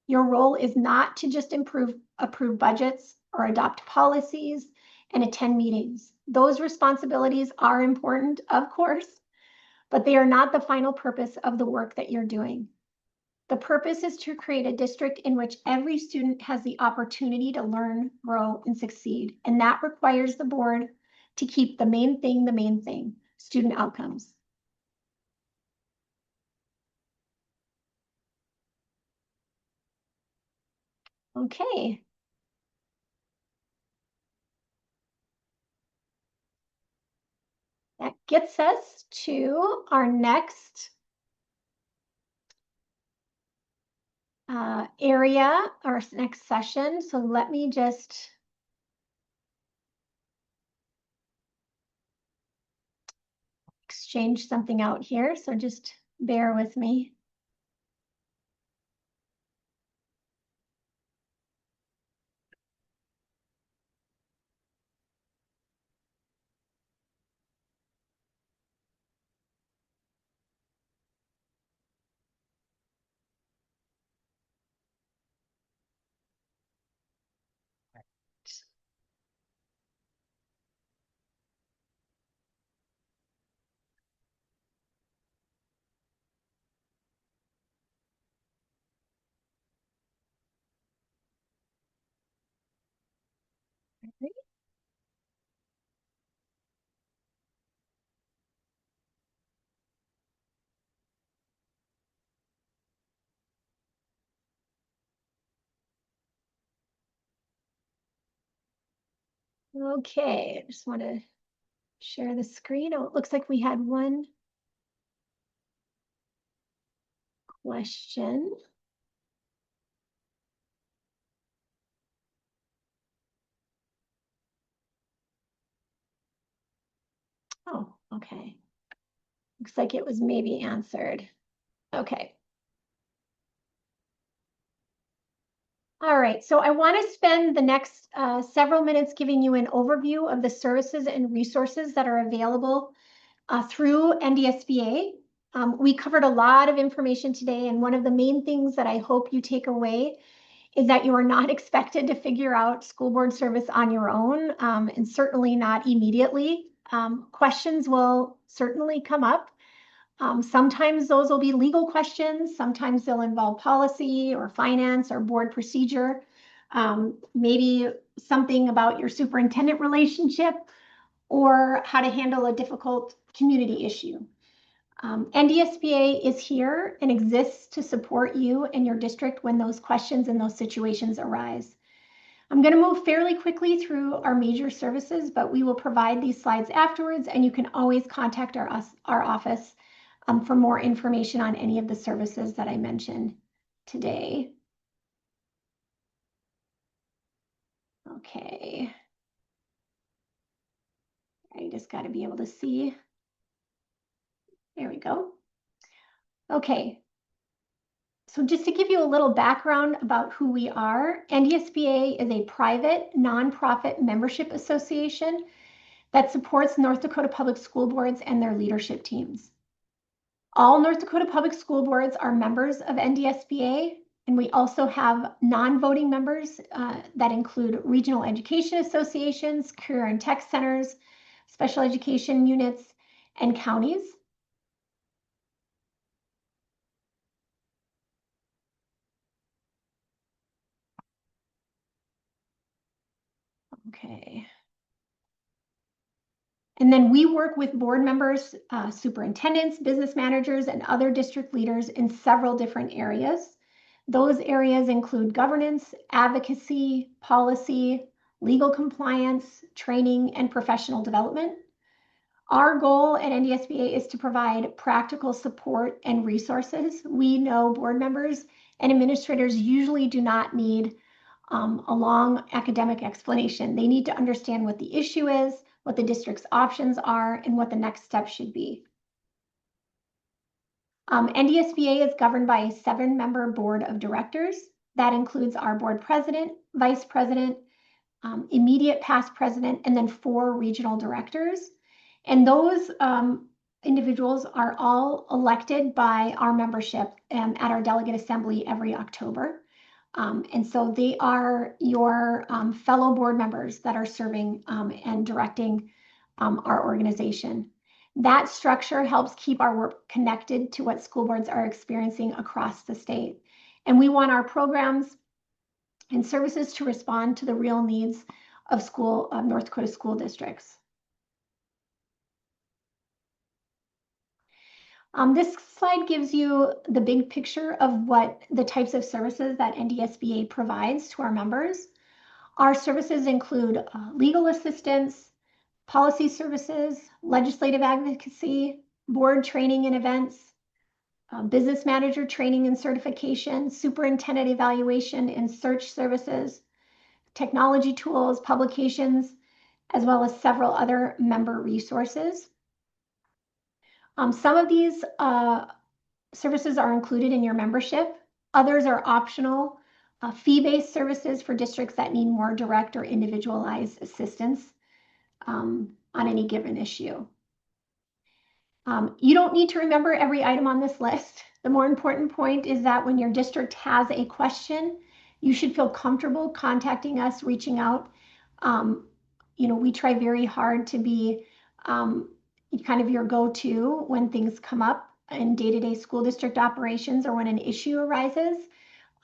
Your role is not to just approve budgets or adopt policies and attend meetings. Those responsibilities are important, of course, but they are not the final purpose of the work that you're doing. The purpose is to create a district in which every student has the opportunity to learn, grow, and succeed. And that requires the board to keep the main thing, student outcomes. Okay. That gets us to our next area, our next session. So let me just change something out here, so just bear with me. Okay, I just want to share the screen. Oh, it looks like we had one question. Oh, okay. Looks like it was maybe answered. Okay. All right, so I want to spend the next several minutes giving you an overview of the services and resources that are available through NDSBA. We covered a lot of information today, and one of the main things that I hope you take away is that you are not expected to figure out school board service on your own, and certainly not immediately. Questions will certainly come up. Sometimes those will be legal questions. Sometimes they'll involve policy or finance or board procedure. Maybe something about your superintendent relationship or how to handle a difficult community issue. NDSBA is here and exists to support you and your district when those questions and those situations arise. I'm going to move fairly quickly through our major services, but we will provide these slides afterwards, and you can always contact our office for more information on any of the services that I mentioned today. Okay. I just got to be able to see. There we go. Okay. So just to give you a little background about who we are, NDSBA is a private nonprofit membership association that supports North Dakota Public School Boards and their leadership teams. All North Dakota Public School Boards are members of NDSBA, and we also have non-voting members that include regional education associations, career and tech centers, special education units, and counties. Okay. And then we work with board members, superintendents, business managers, and other district leaders in several different areas. Those areas include governance, advocacy, policy, legal compliance, training, and professional development. Our goal at NDSBA is to provide practical support and resources. We know board members and administrators usually do not need a long academic explanation. They need to understand what the issue is, what the district's options are, and what the next step should be. NDSBA is governed by a 7-member board of directors. That includes our board president, vice president, immediate past president, and then 4 regional directors. And those individuals are all elected by our membership at our delegate assembly every October. And so they are your fellow board members that are serving and directing our organization. That structure helps keep our work connected to what school boards are experiencing across the state. And we want our programs and services to respond to the real needs of North Dakota school districts. This slide gives you the big picture of what the types of services that NDSBA provides to our members. Our services include legal assistance, policy services, legislative advocacy, board training and events, business manager training and certification, superintendent evaluation and search services, technology tools, publications, as well as several other member resources. Some of these services are included in your membership. Others are optional, fee-based services for districts that need more direct or individualized assistance on any given issue. You don't need to remember every item on this list. The more important point is that when your district has a question, you should feel comfortable contacting us, reaching out. We try very hard to be kind of your go-to when things come up in day-to-day school district operations or when an issue arises.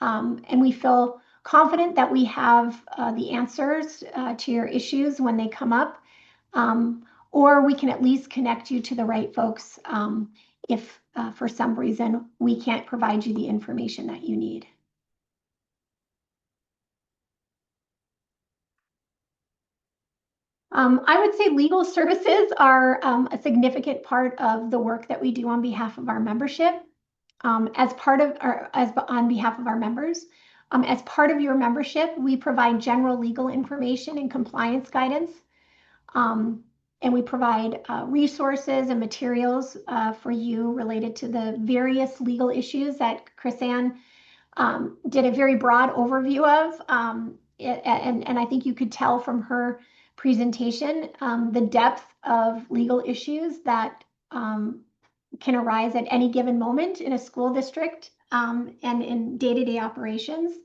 And we feel confident that we have the answers to your issues when they come up. Or we can at least connect you to the right folks if for some reason we can't provide you the information that you need. I would say legal services are a significant part of the work that we do on behalf of our membership. On behalf of our members. As part of your membership, we provide general legal information and compliance guidance. And we provide resources and materials for you related to the various legal issues that Chris-Ann did a very broad overview of. And I think you could tell from her presentation the depth of legal issues that can arise at any given moment in a school district and in day-to-day operations.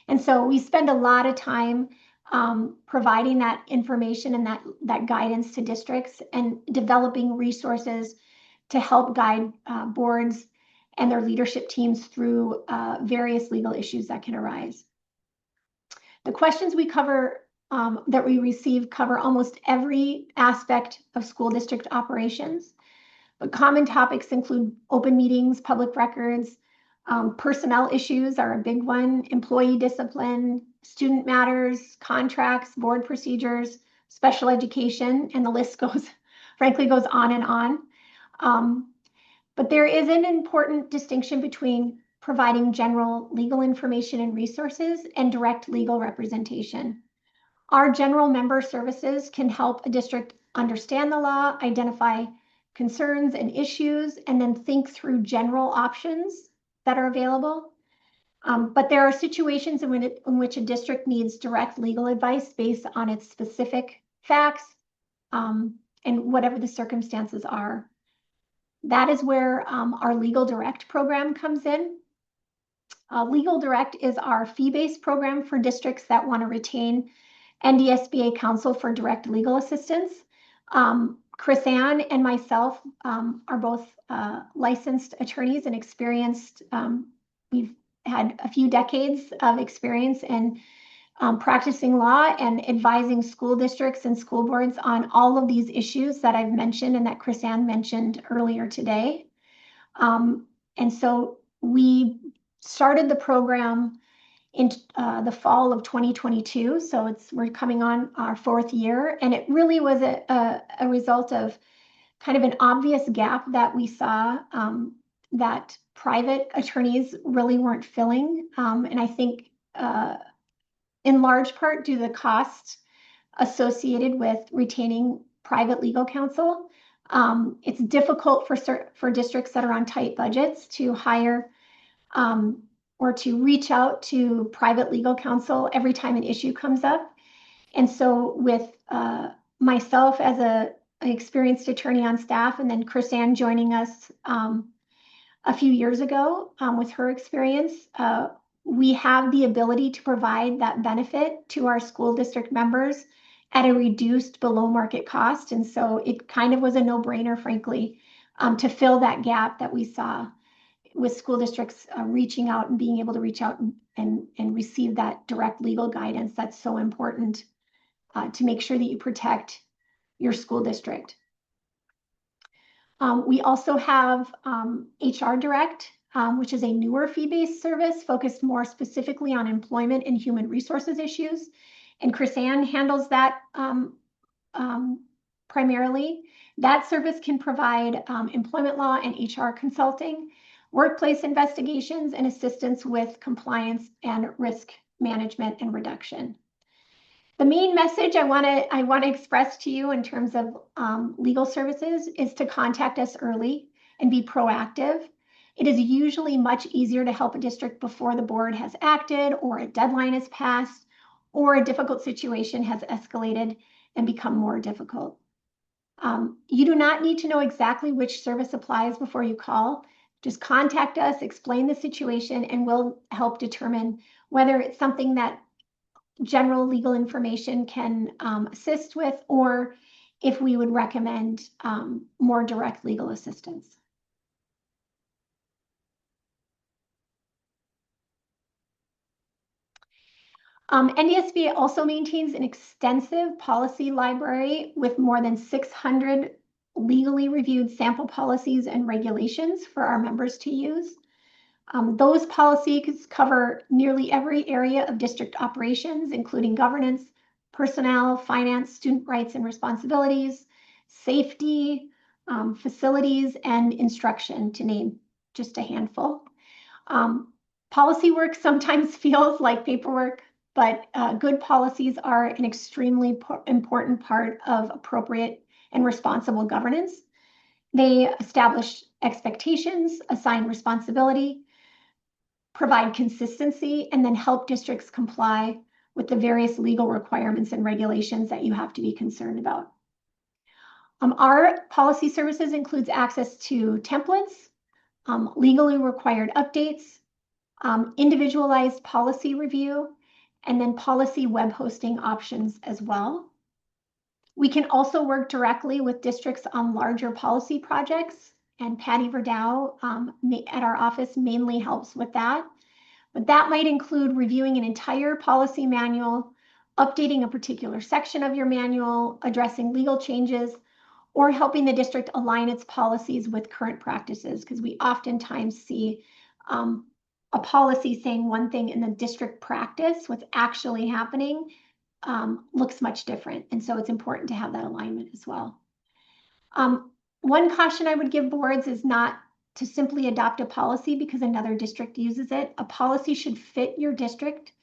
And so we spend a lot of time providing that information and that guidance to districts and developing resources to help guide boards and their leadership teams through various legal issues that can arise. The questions we cover that we receive cover almost every aspect of school district operations. But common topics include open meetings, public records, personnel issues are a big one, employee discipline, student matters, contracts, board procedures, special education, and the list frankly goes on and on. But there is an important distinction between providing general legal information and resources and direct legal representation. Our general member services can help a district understand the law, identify concerns and issues, and then think through general options that are available. But there are situations in which a district needs direct legal advice based on its specific facts and whatever the circumstances are. That is where our Legal Direct program comes in. Legal Direct is our fee-based program for districts that want to retain NDSBA counsel for direct legal assistance. Chris-Ann and myself are both licensed attorneys and experienced. We've had a few decades of experience in practicing law and advising school districts and school boards on all of these issues that I've mentioned and that Chris-Ann mentioned earlier today. And so we started the program in the fall of 2022. So we're coming on our 4th year, and it really was a result of kind of an obvious gap that we saw that private attorneys really weren't filling. And I think in large part due to the cost associated with retaining private legal counsel. It's difficult for districts that are on tight budgets to hire or to reach out to private legal counsel every time an issue comes up. And so with myself as an experienced attorney on staff, and then Chris-Ann joining us a few years ago with her experience, we have the ability to provide that benefit to our school district members at a reduced below market cost. And so it kind of was a no-brainer, frankly, to fill that gap that we saw with school districts reaching out and being able to reach out and receive that direct legal guidance that's so important to make sure that you protect your school district. We also have HR Direct, which is a newer fee-based service focused more specifically on employment and human resources issues. And Chris-Ann handles that primarily. That service can provide employment law and HR consulting, workplace investigations, and assistance with compliance and risk management and reduction. The main message I want to express to you in terms of legal services is to contact us early and be proactive. It is usually much easier to help a district before the board has acted, or a deadline has passed, or a difficult situation has escalated and become more difficult. You do not need to know exactly which service applies before you call. Just contact us, explain the situation, and we'll help determine whether it's something that general legal information can assist with, or if we would recommend more direct legal assistance. NDSB also maintains an extensive policy library with more than 600 legally reviewed sample policies and regulations for our members to use. Those policies cover nearly every area of district operations, including governance, personnel, finance, student rights and responsibilities, safety, facilities, and instruction, to name just a handful. Policy work sometimes feels like paperwork, but good policies are an extremely important part of appropriate and responsible governance. They establish expectations, assign responsibility, provide consistency, and then help districts comply with the various legal requirements and regulations that you have to be concerned about. Our policy services includes access to templates, legally required updates, individualized policy review, and then policy web hosting options as well. We can also work directly with districts on larger policy projects, and Patty Verdow at our office mainly helps with that. But that might include reviewing an entire policy manual, updating a particular section of your manual, addressing legal changes, or helping the district align its policies with current practices, because we oftentimes see a policy saying one thing in the district practice, what's actually happening looks much different. And so it's important to have that alignment as well. One caution I would give boards is not to simply adopt a policy because another district uses it. A policy should fit your district,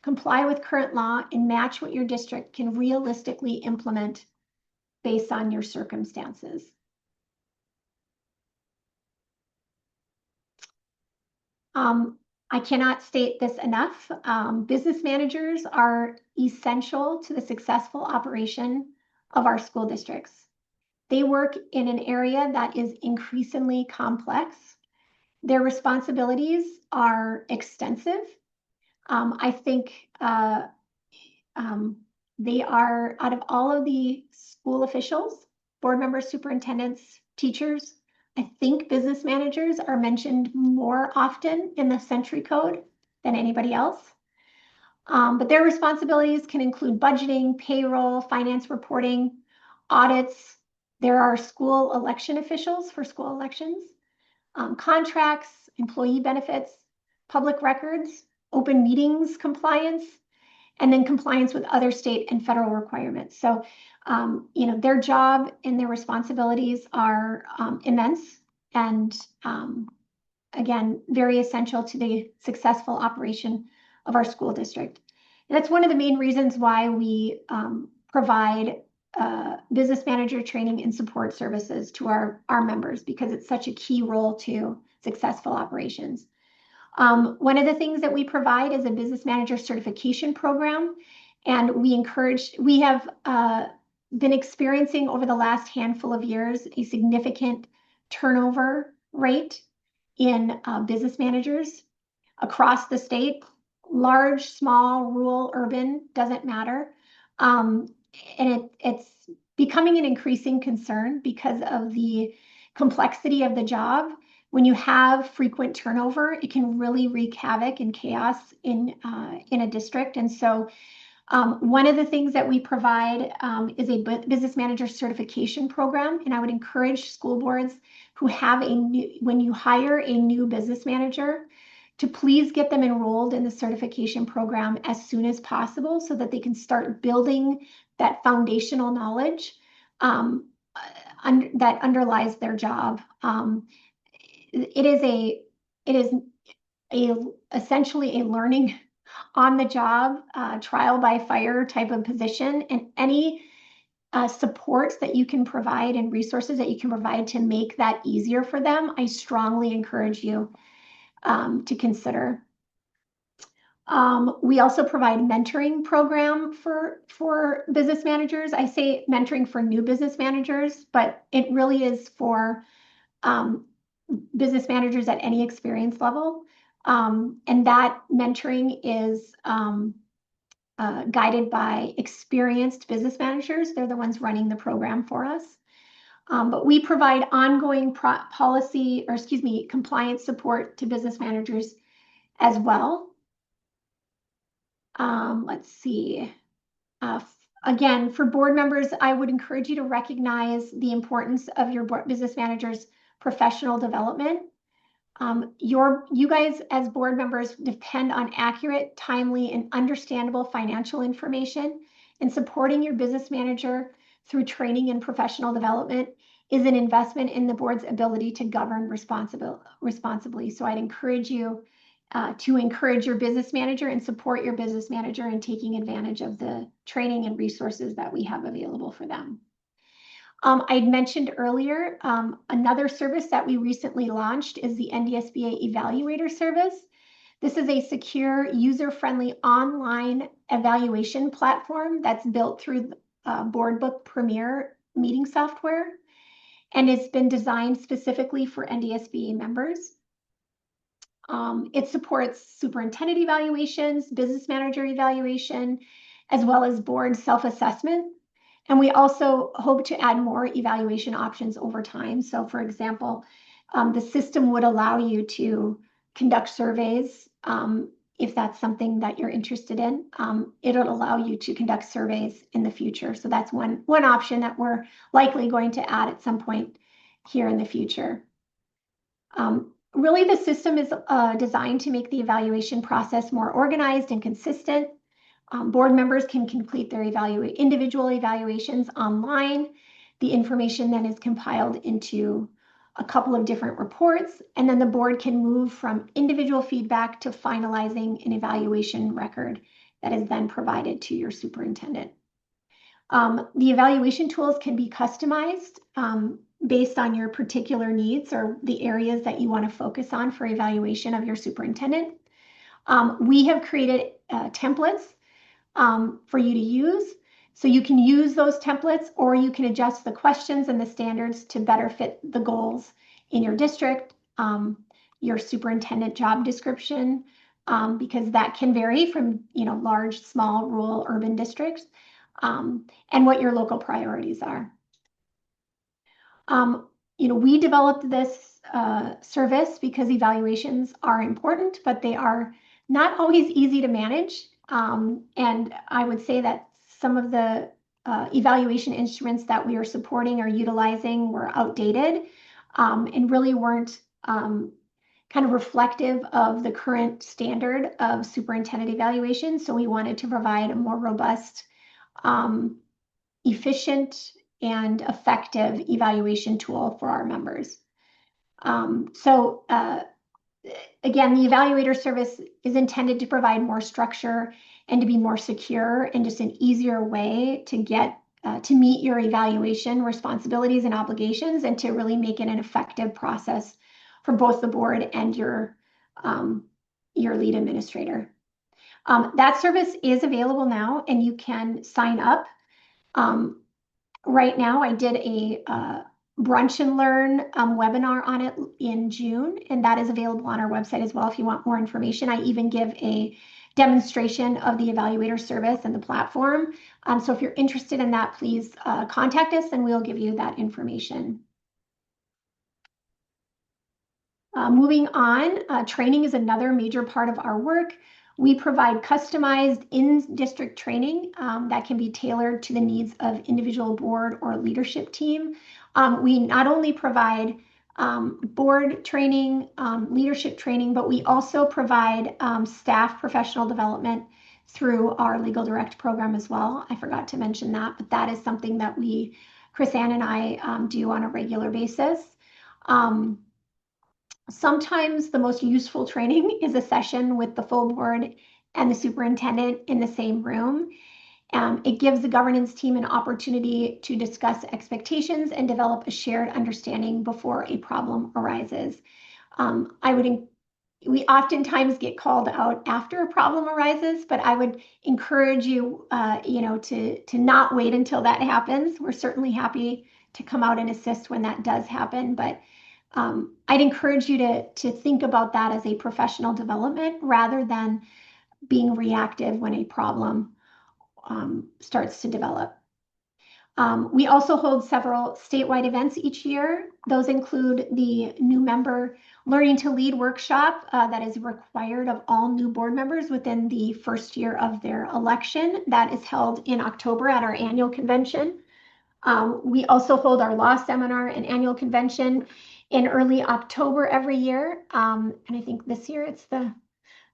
comply with current law, and match what your district can realistically implement based on your circumstances. I cannot state this enough. Business managers are essential to the successful operation of our school districts. They work in an area that is increasingly complex. Their responsibilities are extensive. I think they are, out of all of the school officials, board members, superintendents, teachers, I think business managers are mentioned more often in the Century Code than anybody else. But their responsibilities can include budgeting, payroll, finance reporting, audits. There are school election officials for school elections, contracts, employee benefits, public records, open meetings compliance, and then compliance with other state and federal requirements. So, their job and their responsibilities are immense, and again, very essential to the successful operation of our school district. And that's one of the main reasons why we provide business manager training and support services to our members, because it's such a key role to successful operations. One of the things that we provide is a business manager certification program, and we have been experiencing over the last handful of years a significant turnover rate in business managers across the state, large, small, rural, urban, doesn't matter. And it's becoming an increasing concern because of the complexity of the job. When you have frequent turnover, it can really wreak havoc and chaos in a district. And so one of the things that we provide is a business manager certification program. And I would encourage school boards who have when you hire a new business manager, to please get them enrolled in the certification program as soon as possible so that they can start building that foundational knowledge that underlies their job. It is essentially a learning on-the-job trial by fire type of position, and any supports that you can provide and resources that you can provide to make that easier for them, I strongly encourage you to consider. We also provide mentoring program for business managers. I say mentoring for new business managers, but it really is for business managers at any experience level. And that mentoring is guided by experienced business managers. They're the ones running the program for us. But we provide ongoing compliance support to business managers as well. Let's see. Again, for board members, I would encourage you to recognize the importance of your business manager's professional development. You guys as board members depend on accurate, timely, and understandable financial information, and supporting your business manager through training and professional development is an investment in the board's ability to govern responsibly. So I'd encourage you to encourage your business manager and support your business manager in taking advantage of the training and resources that we have available for them. I'd mentioned earlier, another service that we recently launched is the NDSBA Evaluator Service. This is a secure, user-friendly online evaluation platform that's built through BoardBook Premier meeting software, and it's been designed specifically for NDSBA members. It supports superintendent evaluations, business manager evaluation, as well as board self-assessment. And we also hope to add more evaluation options over time. So for example, the system would allow you to conduct surveys if that's something that you're interested in. It'll allow you to conduct surveys in the future. So that's one option that we're likely going to add at some point here in the future. Really, the system is designed to make the evaluation process more organized and consistent. Board members can complete their individual evaluations online. The information then is compiled into a couple of different reports, and then the board can move from individual feedback to finalizing an evaluation record that is then provided to your superintendent. The evaluation tools can be customized based on your particular needs or the areas that you want to focus on for evaluation of your superintendent. We have created templates for you to use. So you can use those templates, or you can adjust the questions and the standards to better fit the goals in your district, your superintendent job description, because that can vary from large, small, rural, urban districts, and what your local priorities are. We developed this service because evaluations are important, but they are not always easy to manage. And I would say that some of the evaluation instruments that we are supporting or utilizing were outdated and really weren't kind of reflective of the current standard of superintendent evaluation. So we wanted to provide a more robust, efficient, and effective evaluation tool for our members. Again, the evaluator service is intended to provide more structure and to be more secure and just an easier way to get to meet your evaluation responsibilities and obligations, and to really make it an effective process for both the board and your lead administrator. That service is available now, and you can sign up. Right now, I did a Brunch and Learn webinar on it in June, and that is available on our website as well if you want more information. I even give a demonstration of the evaluator service and the platform. So if you're interested in that, please contact us and we'll give you that information. Moving on, training is another major part of our work. We provide customized in-district training that can be tailored to the needs of individual board or leadership team. We not only provide board training, leadership training, but we also provide staff professional development through our Legal Direct program as well. I forgot to mention that, but that is something that Chris Ann and I do on a regular basis. Sometimes the most useful training is a session with the full board and the superintendent in the same room. It gives the governance team an opportunity to discuss expectations and develop a shared understanding before a problem arises. We oftentimes get called out after a problem arises, but I would encourage you, to not wait until that happens. We're certainly happy to come out and assist when that does happen, but I'd encourage you to think about that as a professional development rather than being reactive when a problem starts to develop. We also hold several statewide events each year. Those include the new member Learning to Lead workshop that is required of all new board members within the first year of their election. That is held in October at our annual convention. We also hold our law seminar and annual convention in early October every year. And I think this year it's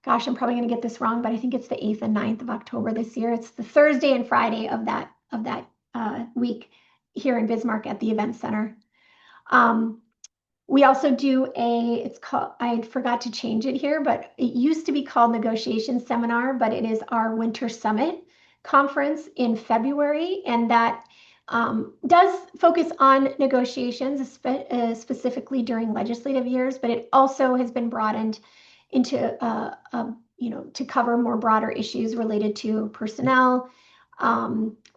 gosh, I'm probably going to get this wrong, but I think it's the 8th and 9th of October this year. It's the Thursday and Friday of that week here in Bismarck at the Event Center. We also do it's called, I forgot to change it here, but it used to be called Negotiation Seminar, but it is our Winter Summit conference in February. And that does focus on negotiations, specifically during legislative years, but it also has been broadened into, to cover more broader issues related to personnel,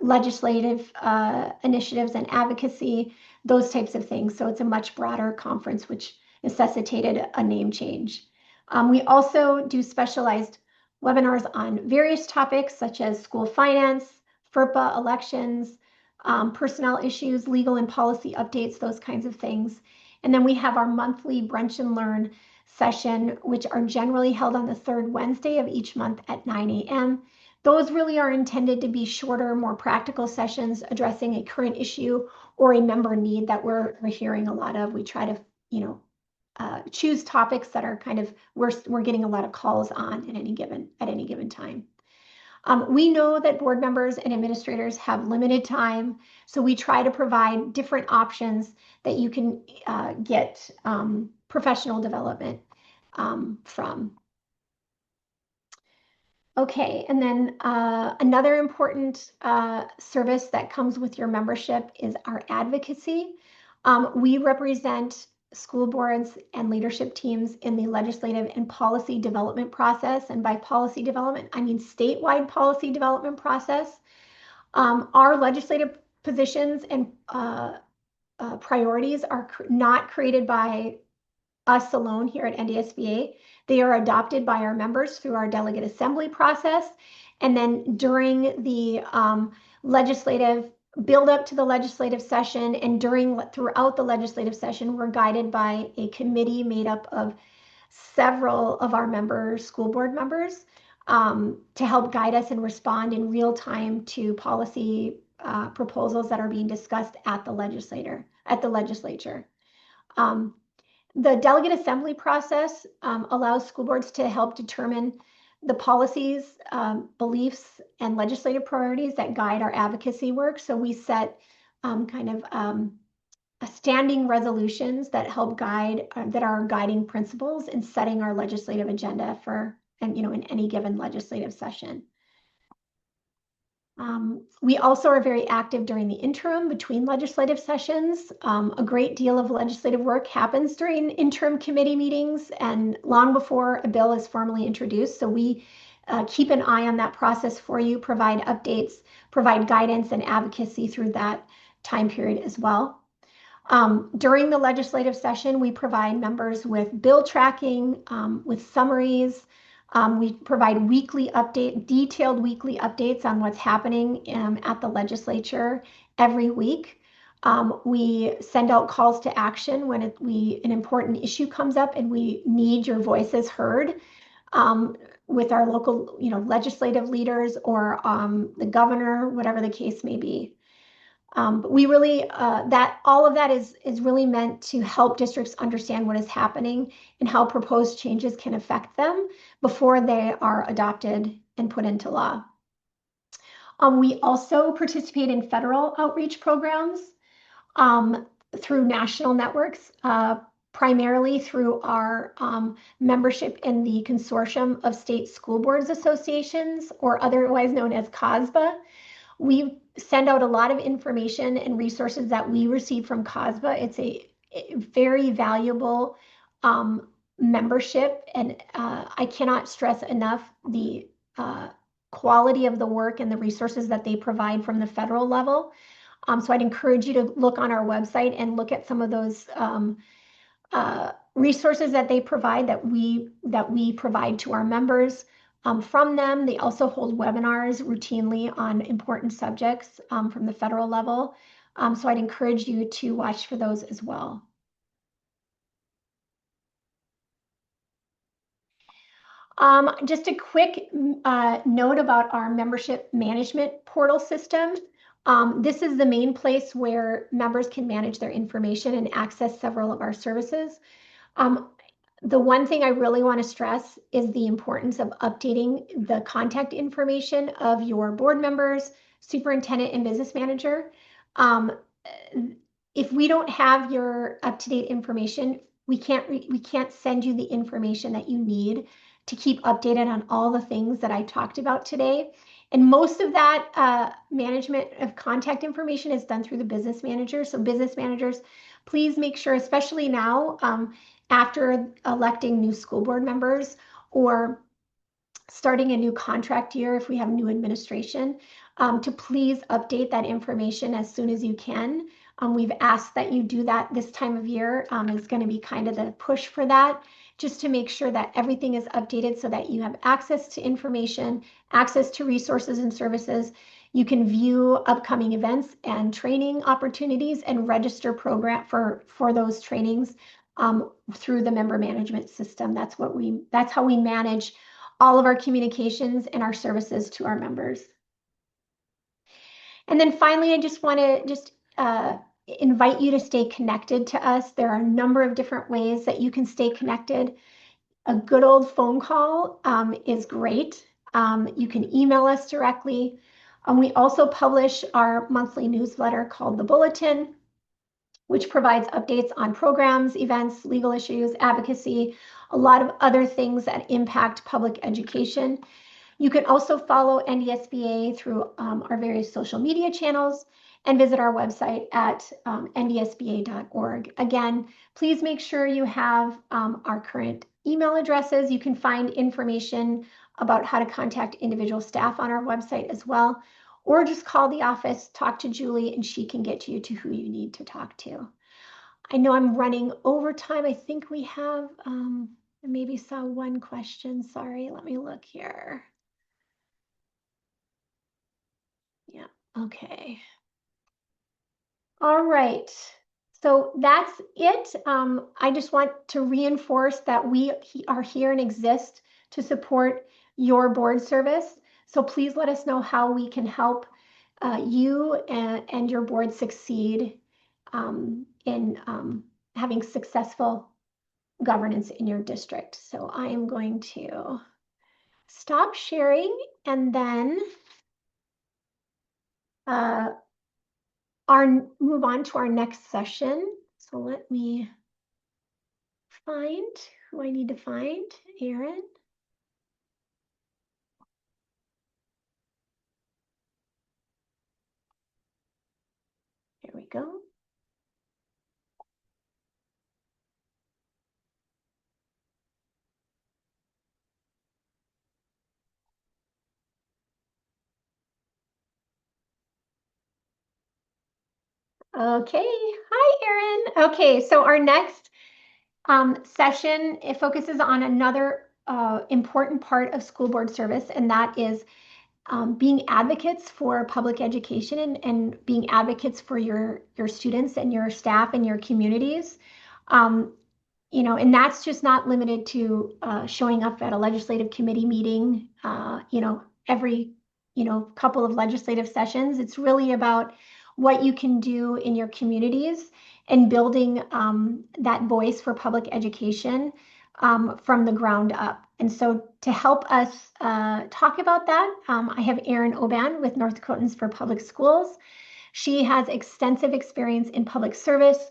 legislative initiatives and advocacy, those types of things. So it's a much broader conference, which necessitated a name change. We also do specialized webinars on various topics such as school finance, FERPA elections, personnel issues, legal and policy updates, those kinds of things. And then we have our monthly Brunch and Learn session, which are generally held on the third Wednesday of each month at 9 a.m. Those really are intended to be shorter, more practical sessions addressing a current issue or a member need that we're hearing a lot of. We try to, choose topics that are kind of we're getting a lot of calls on at any given time. We know that board members and administrators have limited time, so we try to provide different options that you can get professional development from. Okay, and then another important service that comes with your membership is our advocacy. We represent school boards and leadership teams in the legislative and policy development process. And by policy development, I mean statewide policy development process. Our legislative positions and priorities are not created by us alone here at NDSBA. They are adopted by our members through our delegate assembly process. And then during the legislative build up to the legislative session and throughout the legislative session, we're guided by a committee made up of several of our school board members, to help guide us and respond in real time to policy proposals that are being discussed at the legislature. The delegate assembly process allows school boards to help determine the policies, beliefs, and legislative priorities that guide our advocacy work. So we set standing resolutions that help guide, that are guiding principles in setting our legislative agenda in any given legislative session. We also are very active during the interim between legislative sessions. A great deal of legislative work happens during interim committee meetings and long before a bill is formally introduced. So we keep an eye on that process for you, provide updates, provide guidance and advocacy through that time period as well. During the legislative session, we provide members with bill tracking, with summaries. We provide detailed weekly updates on what's happening at the legislature every week. We send out calls to action when an important issue comes up and we need your voices heard with our local, legislative leaders or the governor, whatever the case may be. But we really, all of that is really meant to help districts understand what is happening and how proposed changes can affect them before they are adopted and put into law. We also participate in federal outreach programs through national networks, primarily through our membership in the Consortium of State School Boards Associations, or otherwise known as COSBA. We send out a lot of information and resources that we receive from COSBA. It's a very valuable membership, and I cannot stress enough the quality of the work and the resources that they provide from the federal level. So I'd encourage you to look on our website and look at some of those resources that they provide, that we provide to our members. From them, they also hold webinars routinely on important subjects from the federal level. So I'd encourage you to watch for those as well. Just a quick note about our membership management portal system. This is the main place where members can manage their information and access several of our services. The one thing I really want to stress is the importance of updating the contact information of your board members, superintendent, and business manager. If we don't have your up-to-date information, we can't send you the information that you need to keep updated on all the things that I talked about today. And most of that management of contact information is done through the business manager. So business managers, please make sure, especially now, after electing new school board members or starting a new contract year, if we have new administration, to please update that information as soon as you can. We've asked that you do that this time of year. It's going to be kind of the push for that, just to make sure that everything is updated so that you have access to information, access to resources and services. You can view upcoming events and training opportunities and register program for those trainings through the member management system. That's how we manage all of our communications and our services to our members. And then finally, I just want to invite you to stay connected to us. There are a number of different ways that you can stay connected. A good old phone call is great. You can email us directly. We also publish our monthly newsletter called The Bulletin, which provides updates on programs, events, legal issues, advocacy, a lot of other things that impact public education. You can also follow NDSBA through our various social media channels and visit our website at ndsba.org. Again, please make sure you have our current email addresses. You can find information about how to contact individual staff on our website as well, or just call the office, talk to Julie, and she can get you to who you need to talk to. I know I'm running over time. I think we have, I maybe saw one question. Sorry, let me look here. Yeah, okay. All right, so that's it. I just want to reinforce that we are here and exist to support your board service. So please let us know how we can help you and your board succeed in having successful governance in your district. So I am going to stop sharing and then move on to our next session. So let me find who I need to find. Aaron. Here we go. Okay, hi Aaron. Okay, so our next session, it focuses on another important part of school board service, and that is being advocates for public education and being advocates for your students and your staff and your communities. You know, and that's just not limited to showing up at a legislative committee meeting, you know, every, you know, couple of legislative sessions. It's really about what you can do in your communities and building that voice for public education from the ground up. And so to help us talk about that, I have Erin Oban with North Dakotans for Public Schools. She has extensive experience in public service,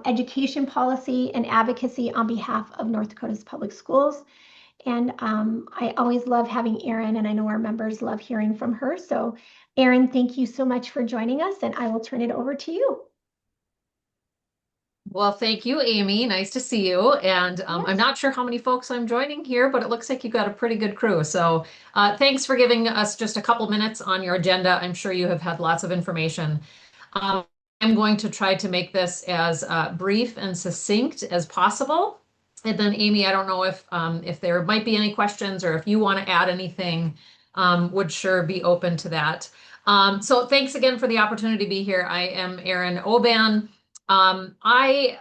education policy and advocacy on behalf of North Dakota's public schools. And I always love having Erin, and I know our members love hearing from her. So Erin, thank you so much for joining us, and I will turn it over to you. Well, thank you, Amy. Nice to see you. And Yes. I'm not sure how many folks I'm joining here, but it looks like you've got a pretty good crew. So thanks for giving us just a couple minutes on your agenda. I'm sure you have had lots of information. I'm going to try to make this as brief and succinct as possible. And then, Amy, I don't know if there might be any questions or if you want to add anything, would sure be open to that. So thanks again for the opportunity to be here. I am Erin Oban. I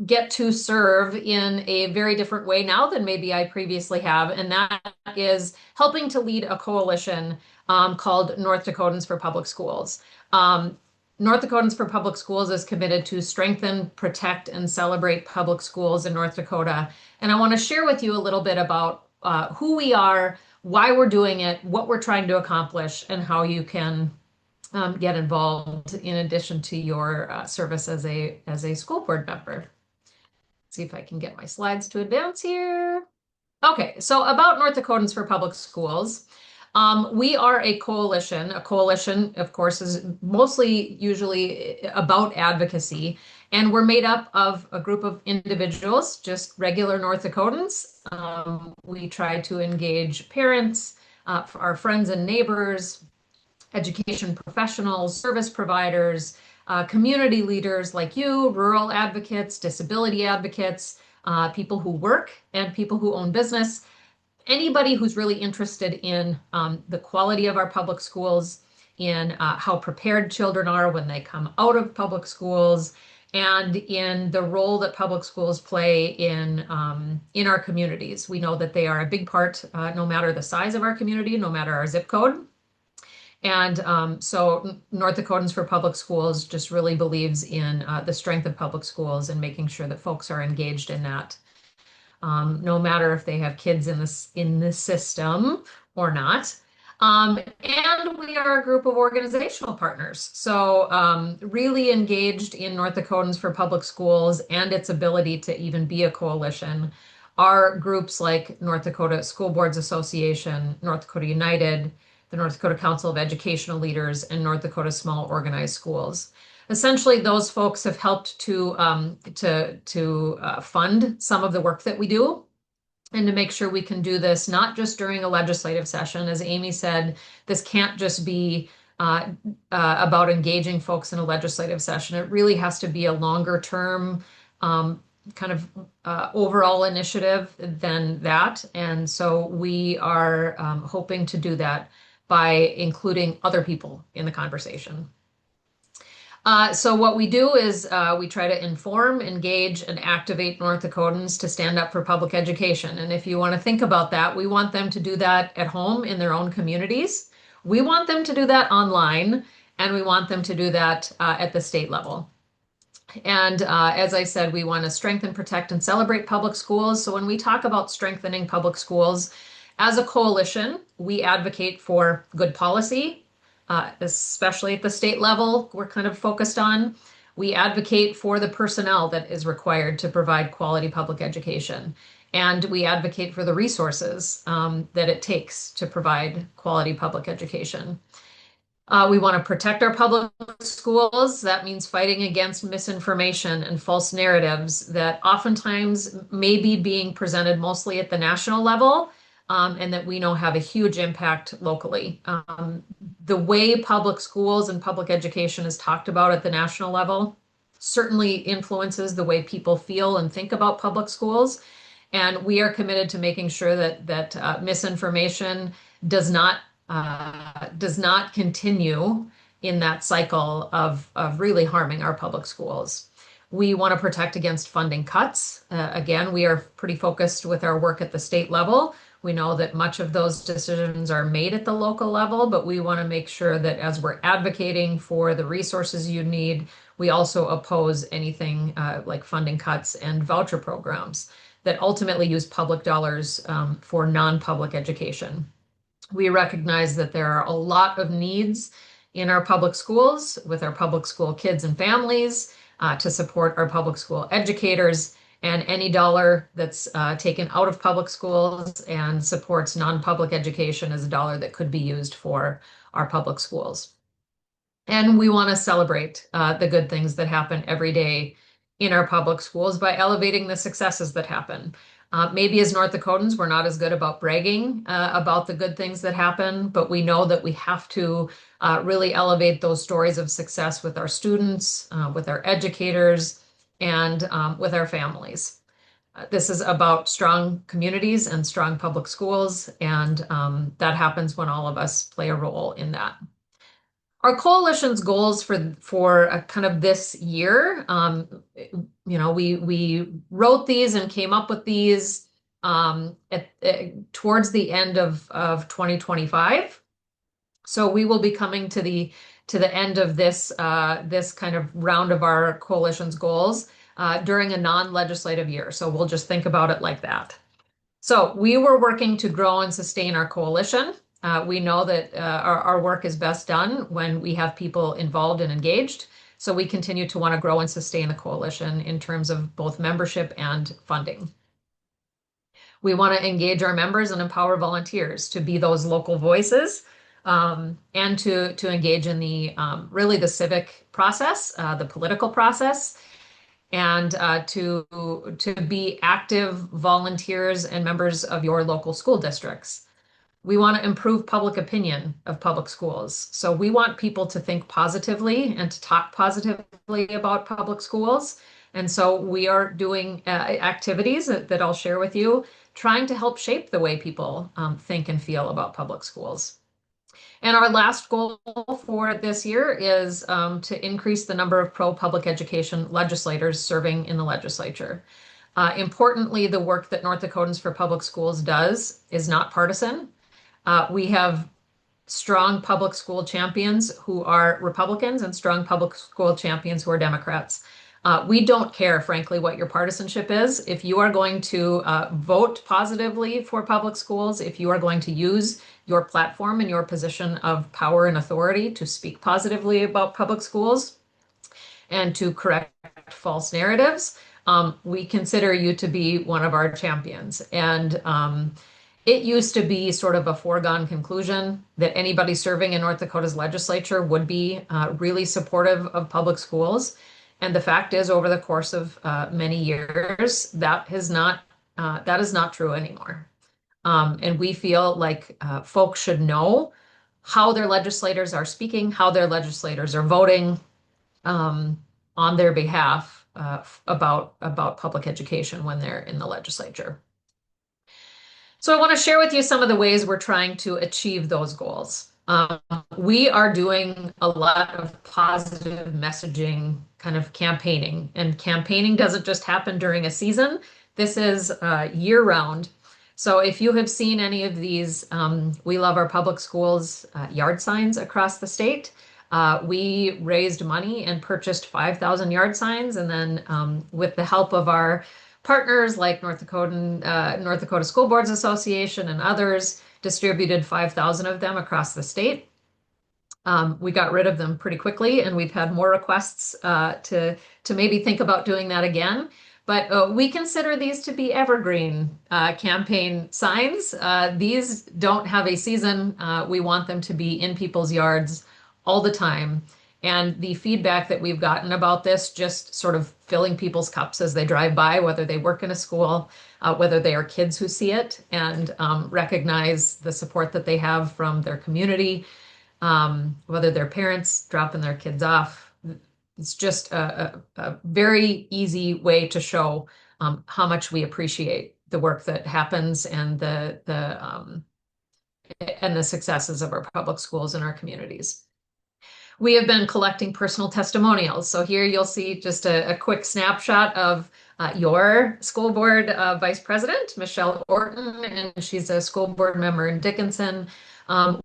get to serve in a very different way now than maybe I previously have, and that is helping to lead a coalition called North Dakotans for Public Schools. North Dakotans for Public Schools is committed to strengthen, protect, and celebrate public schools in North Dakota. And I want to share with you a little bit about who we are, why we're doing it, what we're trying to accomplish, and how you can get involved in addition to your service as a school board member. Let's see if I can get my slides to advance here. Okay, so about North Dakotans for Public Schools. We are a coalition. A coalition, of course, is mostly usually about advocacy, and we're made up of a group of individuals, just regular North Dakotans. We try to engage parents, our friends and neighbors, education professionals, service providers, community leaders like you, rural advocates, disability advocates, people who work and people who own business, anybody who's really interested in the quality of our public schools, in how prepared children are when they come out of public schools, and in the role that public schools play in our communities. We know that they are a big part, no matter the size of our community, no matter our zip code. And so North Dakotans for Public Schools just really believes in the strength of public schools and making sure that folks are engaged in that, no matter if they have kids in this system or not. And we are a group of organizational partners. So really engaged in North Dakotans for Public Schools and its ability to even be a coalition are groups like North Dakota School Boards Association, North Dakota United, the North Dakota Council of Educational Leaders, and North Dakota Small Organized Schools. Essentially, those folks have helped to fund some of the work that we do and to make sure we can do this not just during a legislative session. As Amy said, this can't just be about engaging folks in a legislative session. It really has to be a longer term kind of overall initiative than that. And so we are hoping to do that by including other people in the conversation. So what we do is we try to inform, engage, and activate North Dakotans to stand up for public education. And if you want to think about that, we want them to do that at home in their own communities. We want them to do that online, and we want them to do that at the state level. And as I said, we want to strengthen, protect, and celebrate public schools. So when we talk about strengthening public schools, as a coalition, we advocate for good policy, especially at the state level, we're kind of focused on. We advocate for the personnel that is required to provide quality public education. And we advocate for the resources that it takes to provide quality public education. We want to protect our public schools. That means fighting against misinformation and false narratives that oftentimes may be being presented mostly at the national level, and that we know have a huge impact locally. The way public schools and public education is talked about at the national level certainly influences the way people feel and think about public schools. And we are committed to making sure that misinformation does not continue in that cycle of really harming our public schools. We want to protect against funding cuts. Again, we are pretty focused with our work at the state level. We know that much of those decisions are made at the local level, but we want to make sure that as we're advocating for the resources you need, we also oppose anything like funding cuts and voucher programs that ultimately use public dollars for non-public education. We recognize that there are a lot of needs in our public schools with our public school kids and families. to support our public school educators. And any dollar that's taken out of public schools and supports non-public education is a dollar that could be used for our public schools. And we want to celebrate the good things that happen every day in our public schools by elevating the successes that happen. Maybe as North Dakotans, we're not as good about bragging about the good things that happen, but we know that we have to really elevate those stories of success with our students, with our educators, and with our families. This is about strong communities and strong public schools, and that happens when all of us play a role in that. Our coalition's goals for kind of this year, we wrote these and came up with these towards the end of 2025. So we will be coming to the end of this kind of round of our coalition's goals during a non-legislative year. So we'll just think about it like that. So we were working to grow and sustain our coalition. We know that our work is best done when we have people involved and engaged. So we continue to want to grow and sustain the coalition in terms of both membership and funding. We want to engage our members and empower volunteers to be those local voices and to engage in the really the civic process, the political process, and to be active volunteers and members of your local school districts. We want to improve public opinion of public schools. So we want people to think positively and to talk positively about public schools. And so we are doing activities that I'll share with you, trying to help shape the way people think and feel about public schools. And our last goal for this year is to increase the number of pro-public education legislators serving in the legislature. Importantly, the work that North Dakotans for Public Schools does is not partisan. We have strong public school champions who are Republicans and strong public school champions who are Democrats. We don't care, frankly, what your partisanship is. If you are going to vote positively for public schools, if you are going to use your platform and your position of power and authority to speak positively about public schools and to correct false narratives, we consider you to be one of our champions. And it used to be sort of a foregone conclusion that anybody serving in North Dakota's legislature would be really supportive of public schools. And the fact is, over the course of many years, that is not true anymore. And we feel like folks should know how their legislators are speaking, how their legislators are voting on their behalf about public education when they're in the legislature. So I want to share with you some of the ways we're trying to achieve those goals. We are doing a lot of positive messaging kind of campaigning, and campaigning doesn't just happen during a season. This is year round. So if you have seen any of these We Love Our Public Schools yard signs across the state, we raised money and purchased 5,000 yard signs, and then with the help of our partners like North Dakota School Boards Association and others, distributed 5,000 of them across the state. We got rid of them pretty quickly, and we've had more requests to maybe think about doing that again. But we consider these to be evergreen campaign signs. These don't have a season. We want them to be in people's yards all the time. And the feedback that we've gotten about this, just sort of filling people's cups as they drive by, whether they work in a school, whether they are kids who see it and recognize the support that they have from their community, whether they're parents dropping their kids off. It's just a very easy way to show how much we appreciate the work that happens and the successes of our public schools and our communities. We have been collecting personal testimonials. So here you'll see just a quick snapshot of your school board vice president, Michelle Orton, and she's a school board member in Dickinson.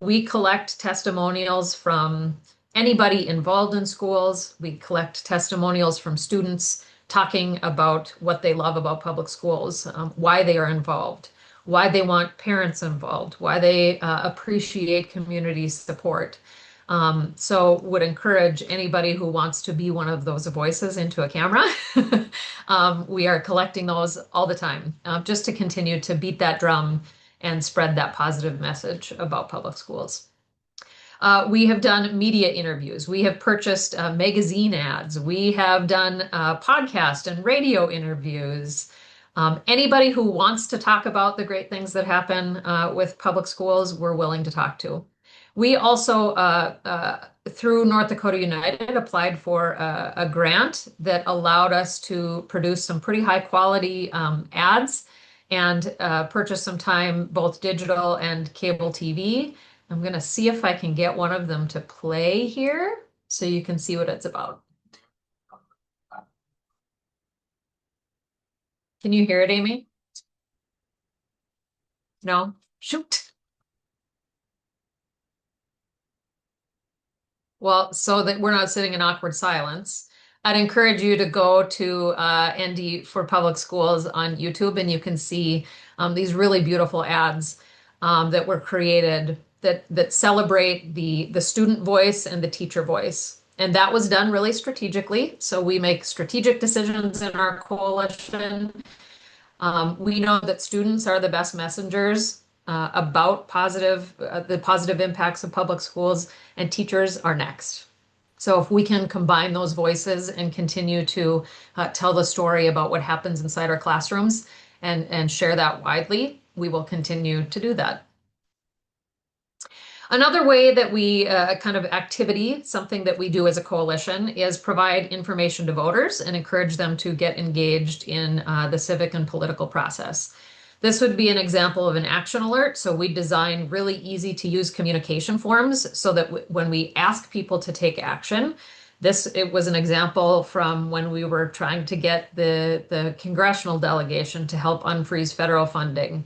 We collect testimonials from anybody involved in schools. We collect testimonials from students talking about what they love about public schools, why they are involved, why they want parents involved, why they appreciate community support. So would encourage anybody who wants to be one of those voices into a camera. We are collecting those all the time, just to continue to beat that drum and spread that positive message about public schools. We have done media interviews. We have purchased magazine ads. We have done podcast and radio interviews. Anybody who wants to talk about the great things that happen with public schools, we're willing to talk to. We also, through North Dakota United, applied for a grant that allowed us to produce some pretty high quality ads and purchase some time, both digital and cable TV. I'm going to see if I can get one of them to play here so you can see what it's about. Can you hear it, Amy? No? Shoot. Well, so that we're not sitting in awkward silence, I'd encourage you to go to ND for Public Schools on YouTube, and you can see these really beautiful ads that were created that celebrate the student voice and the teacher voice. And that was done really strategically. So we make strategic decisions in our coalition. We know that students are the best messengers about the positive impacts of public schools, and teachers are next. So if we can combine those voices and continue to tell the story about what happens inside our classrooms and share that widely, we will continue to do that. Another way that we kind of activity, something that we do as a coalition, is provide information to voters and encourage them to get engaged in the civic and political process. This would be an example of an action alert. So we design really easy to use communication forms so that when we ask people to take action, it was an example from when we were trying to get the congressional delegation to help unfreeze federal funding.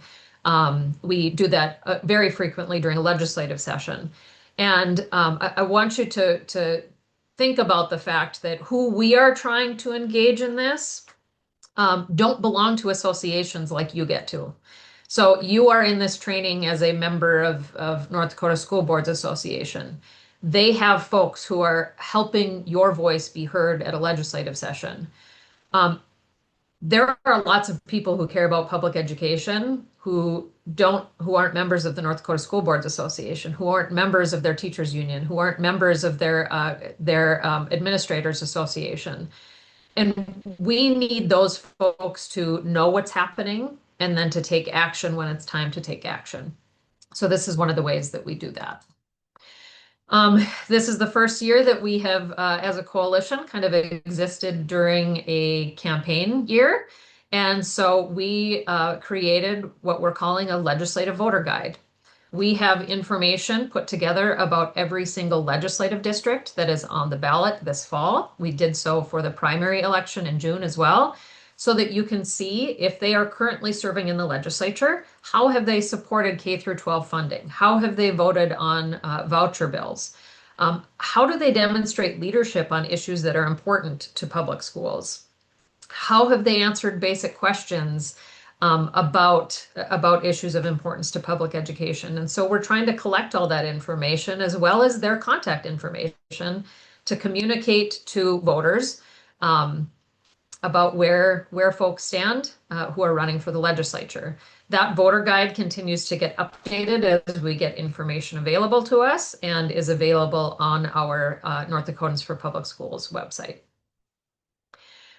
We do that very frequently during a legislative session. And I want you to think about the fact that who we are trying to engage in this don't belong to associations like you get to. So you are in this training as a member of North Dakota School Boards Association. They have folks who are helping your voice be heard at a legislative session. There are lots of people who care about public education who aren't members of the North Dakota School Boards Association, who aren't members of their teachers union, who aren't members of their administrators association. And we need those folks to know what's happening and then to take action when it's time to take action. So this is one of the ways that we do that. This is the first year that we have, as a coalition, kind of existed during a campaign year. And so we created what we're calling a legislative voter guide. We have information put together about every single legislative district that is on the ballot this fall. We did so for the primary election in June as well, so that you can see if they are currently serving in the legislature, how have they supported K through 12 funding? How have they voted on voucher bills? How do they demonstrate leadership on issues that are important to public schools? How have they answered basic questions about issues of importance to public education? And so we're trying to collect all that information as well as their contact information to communicate to voters about where folks stand who are running for the legislature. That voter guide continues to get updated as we get information available to us and is available on our North Dakotans for Public Schools website.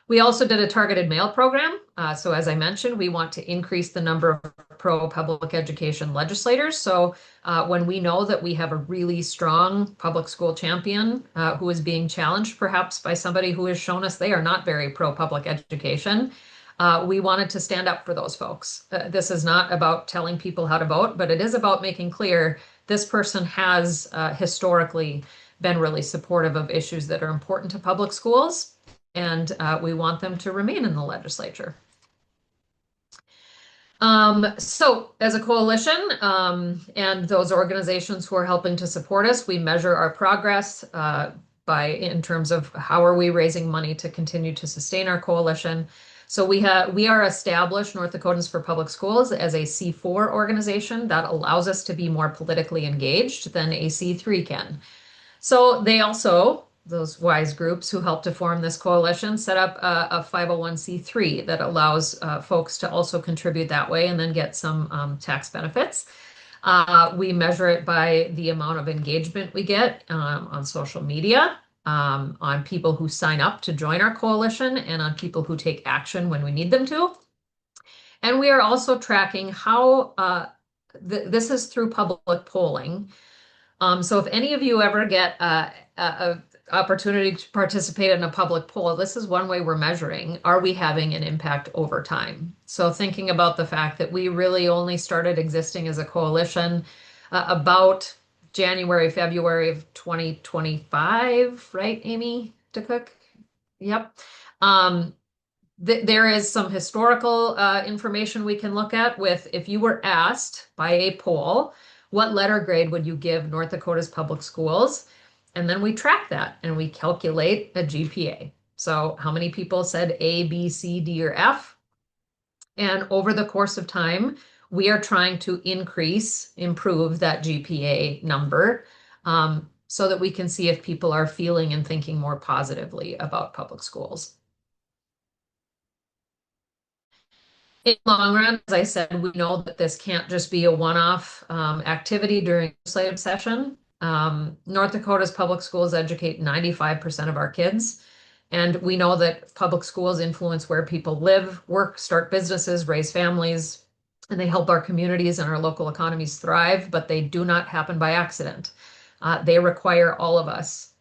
We also did a targeted mail program. So as I mentioned, we want to increase the number of pro-public education legislators. So when we know that we have a really strong public school champion who is being challenged perhaps by somebody who has shown us they are not very pro-public education, we wanted to stand up for those folks. This is not about telling people how to vote, but it is about making clear this person has historically been really supportive of issues that are important to public schools. And we want them to remain in the legislature. So as a coalition and those organizations who are helping to support us, we measure our progress in terms of how are we raising money to continue to sustain our coalition. So we are established, North Dakotans for Public Schools, as a C4 organization that allows us to be more politically engaged than a C3 can. So they also, those wise groups who helped to form this coalition, set up a 501c3 that allows folks to also contribute that way and then get some tax benefits. We measure it by the amount of engagement we get on social media, on people who sign up to join our coalition, and on people who take action when we need them to. And we are also tracking how this is through public polling. So if any of you ever get a opportunity to participate in a public poll, this is one way we're measuring, are we having an impact over time? So thinking about the fact that we really only started existing as a coalition about January, February of 2025, right, Amy DeCook? Yep. There is some historical information we can look at with if you were asked by a poll, what letter grade would you give North Dakota's public schools? And then we track that and we calculate a GPA. So how many people said A, B, C, D, or F? And over the course of time, we are trying to improve that GPA number so that we can see if people are feeling and thinking more positively about public schools. In the long run, as I said, we know that this can't just be a one-off activity during a legislative session. North Dakota's public schools educate 95% of our kids. And we know that public schools influence where people live, work, start businesses, raise families, and they help our communities and our local economies thrive, but they do not happen by accident. They require all of us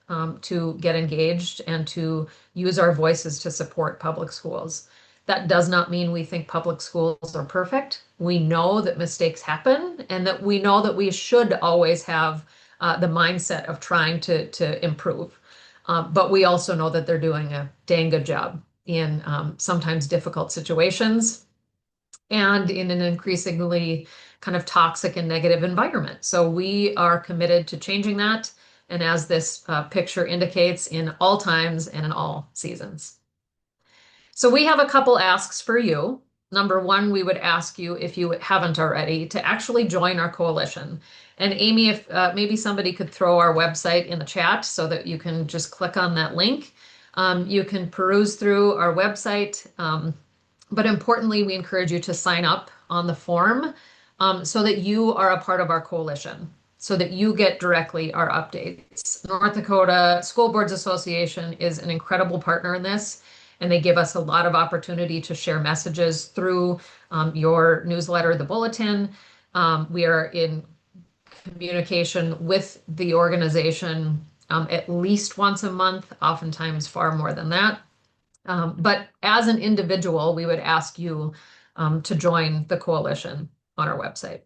to get engaged and to use our voices to support public schools. That does not mean we think public schools are perfect. We know that mistakes happen and that we know that we should always have the mindset of trying to improve. But we also know that they're doing a dang good job in sometimes difficult situations and in an increasingly kind of toxic and negative environment. So we are committed to changing that. And as this picture indicates, in all times and in all seasons. So we have a couple asks for you. Number one, we would ask you, if you haven't already, to actually join our coalition. And Amy, if maybe somebody could throw our website in the chat so that you can just click on that link. You can peruse through our website. But importantly, we encourage you to sign up on the form so that you are a part of our coalition, so that you get directly our updates. North Dakota School Boards Association is an incredible partner in this, and they give us a lot of opportunity to share messages through your newsletter, the bulletin. We are in communication with the organization at least once a month, oftentimes far more than that. But as an individual, we would ask you to join the coalition on our website.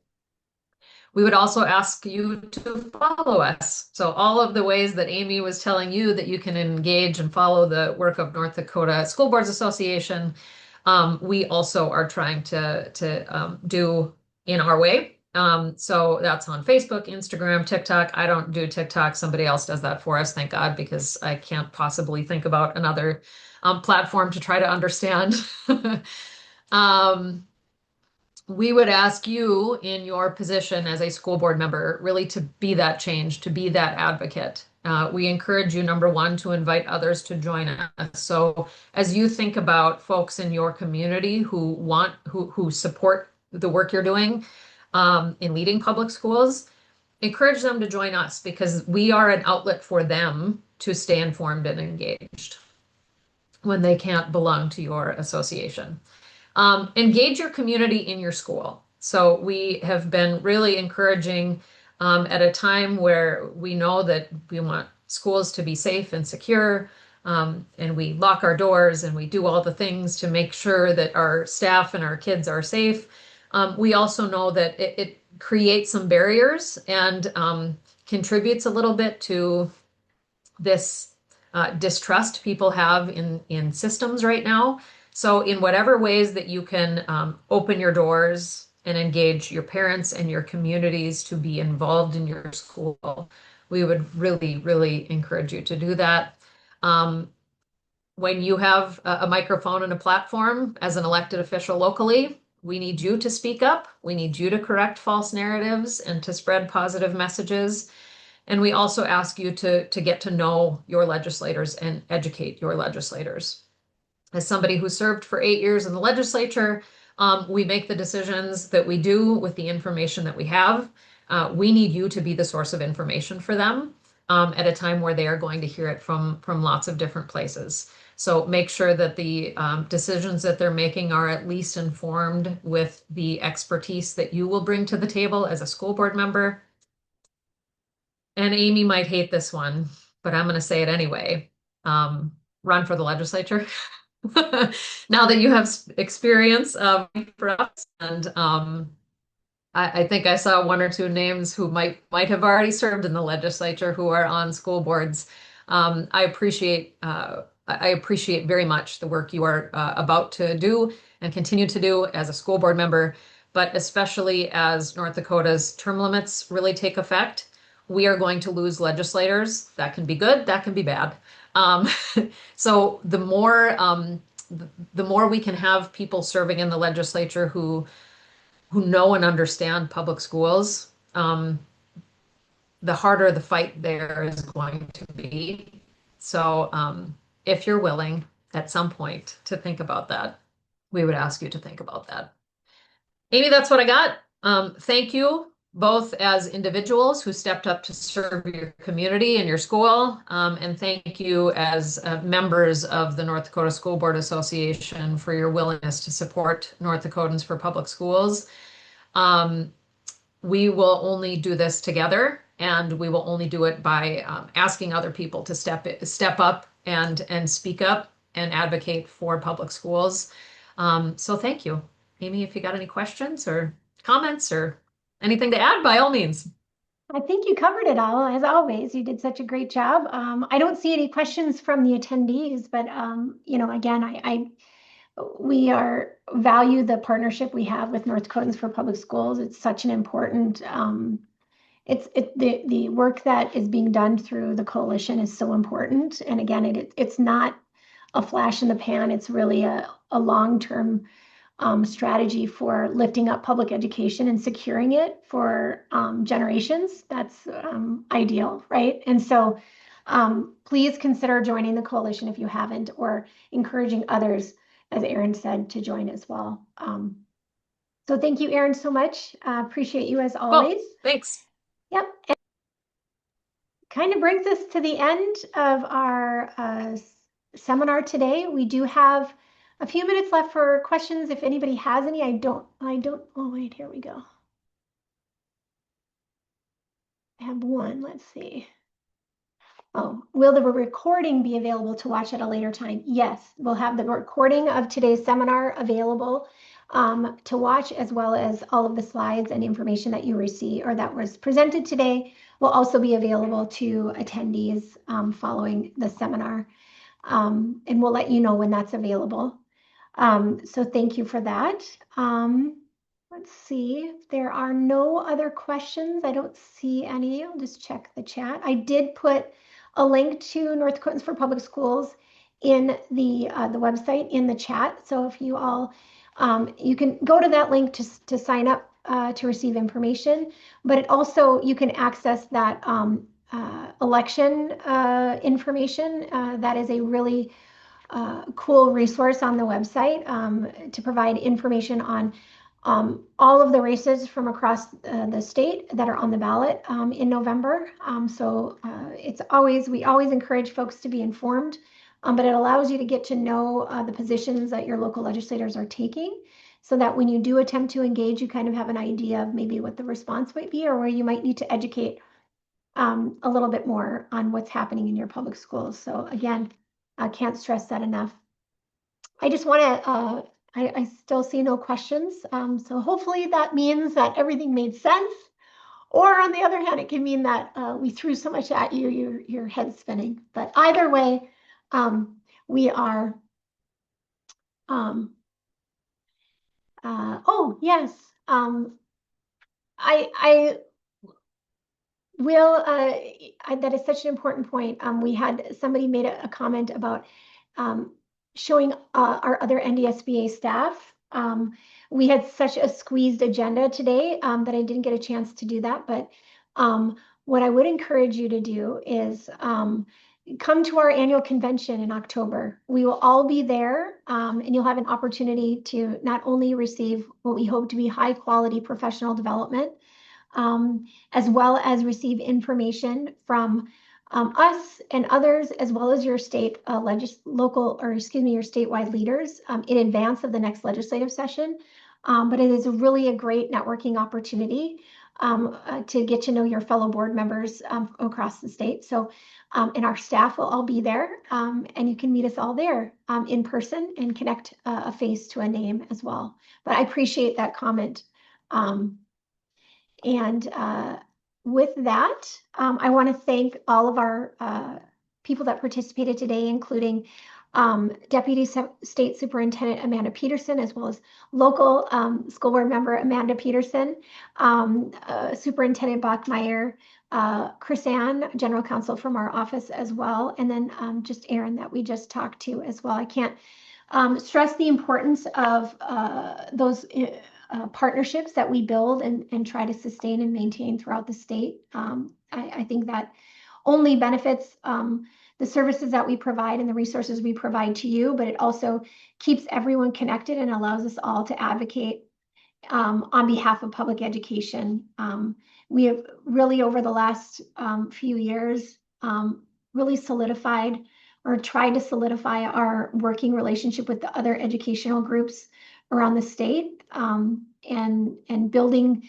We would also ask you to follow us. So all of the ways that Amy was telling you that you can engage and follow the work of North Dakota School Boards Association, we also are trying to do in our way. So that's on Facebook, Instagram, TikTok. I don't do TikTok. Somebody else does that for us, thank God, because I can't possibly think about another platform to try to understand. We would ask you in your position as a school board member really to be that change, to be that advocate. We encourage you, number one, to invite others to join us. So as you think about folks in your community who support the work you're doing in leading public schools, encourage them to join us because we are an outlet for them to stay informed and engaged when they can't belong to your association. Engage your community in your school. So we have been really encouraging at a time where we know that we want schools to be safe and secure, and we lock our doors and we do all the things to make sure that our staff and our kids are safe. We also know that it creates some barriers and contributes a little bit to this distrust people have in systems right now. So in whatever ways that you can open your doors and engage your parents and your communities to be involved in your school, we would really, really encourage you to do that. When you have a microphone and a platform as an elected official locally, we need you to speak up. We need you to correct false narratives and to spread positive messages. And we also ask you to get to know your legislators and educate your legislators. As somebody who served for 8 years in the legislature, we make the decisions that we do with the information that we have. We need you to be the source of information for them at a time where they are going to hear it from lots of different places. So make sure that the decisions that they're making are at least informed with the expertise that you will bring to the table as a school board member. And Amy might hate this one, but I'm going to say it anyway. Run for the legislature. Now that you have experience for us, and I think I saw one or two names who might have already served in the legislature who are on school boards. I appreciate very much the work you are about to do and continue to do as a school board member, but especially as North Dakota's term limits really take effect. We are going to lose legislators. That can be good, that can be bad. So the more we can have people serving in the legislature who know and understand public schools, the harder the fight there is going to be. So if you're willing at some point to think about that, we would ask you to think about that. Amy, that's what I got. Thank you both as individuals who stepped up to serve your community and your school. And thank you as members of the North Dakota School Board Association for your willingness to support North Dakotans for Public Schools. We will only do this together, and we will only do it by asking other people to step up and speak up and advocate for public schools. So thank you. Amy, if you got any questions or comments or anything to add, by all means. I think you covered it all, as always. You did such a great job. I don't see any questions from the attendees, but again, we value the partnership we have with North Dakotans for Public Schools. It's such an important. The work that is being done through the coalition is so important. And again, it's not a flash in the pan. It's really a long-term strategy for lifting up public education and securing it for generations. That's ideal, right? And so please consider joining the coalition if you haven't, or encouraging others, as Erin said, to join as well. So thank you, Erin, so much. Appreciate you as always. Well, thanks. Yep. And kind of brings us to the end of our seminar today. We do have a few minutes left for questions if anybody has any. Oh, wait, here we go. I have one, let's see. Oh, will the recording be available to watch at a later time? Yes, we'll have the recording of today's seminar available to watch, as well as all of the slides and information that you receive or that was presented today will also be available to attendees following the seminar. And we'll let you know when that's available. So thank you for that. Let's see if there are no other questions. I don't see any. I'll just check the chat. I did put a link to North Dakotans for Public Schools in the website in the chat. So if you all, you can go to that link to sign up to receive information, but it also, you can access that election information. That is a really cool resource on the website to provide information on all of the races from across the state that are on the ballot in November. We always encourage folks to be informed, but it allows you to get to know the positions that your local legislators are taking, so that when you do attempt to engage, you kind of have an idea of maybe what the response might be, or where you might need to educate a little bit more on what's happening in your public schools. So again, I can't stress that enough. I just want to, I still see no questions. So hopefully that means that everything made sense. Or on the other hand, it can mean that we threw so much at you, your head's spinning. But either way, we are, oh yes, I will, that is such an important point. We had somebody made a comment about showing our other NDSBA staff. We had such a squeezed agenda today that I didn't get a chance to do that, but what I would encourage you to do is come to our annual convention in October. We will all be there, and you'll have an opportunity to not only receive what we hope to be high quality professional development, as well as receive information from us and others, as well as your state local, or excuse me, your statewide leaders in advance of the next legislative session. But it is really a great networking opportunity to get to know your fellow board members across the state. So, and our staff will all be there, and you can meet us all there in person and connect a face to a name as well. But I appreciate that comment. And with that, I want to thank all of our people that participated today, including Deputy State Superintendent Amanda Peterson, as well as local school board member Amanda Peterson, Superintendent Bachmeyer, Chris Ann, General Counsel from our office as well, and then just Aaron that we just talked to as well. I can't stress the importance of those partnerships that we build and try to sustain and maintain throughout the state. I think that only benefits the services that we provide and the resources we provide to you, but it also keeps everyone connected and allows us all to advocate on behalf of public education. We have really, over the last few years, really solidified or tried to solidify our working relationship with the other educational groups around the state, and building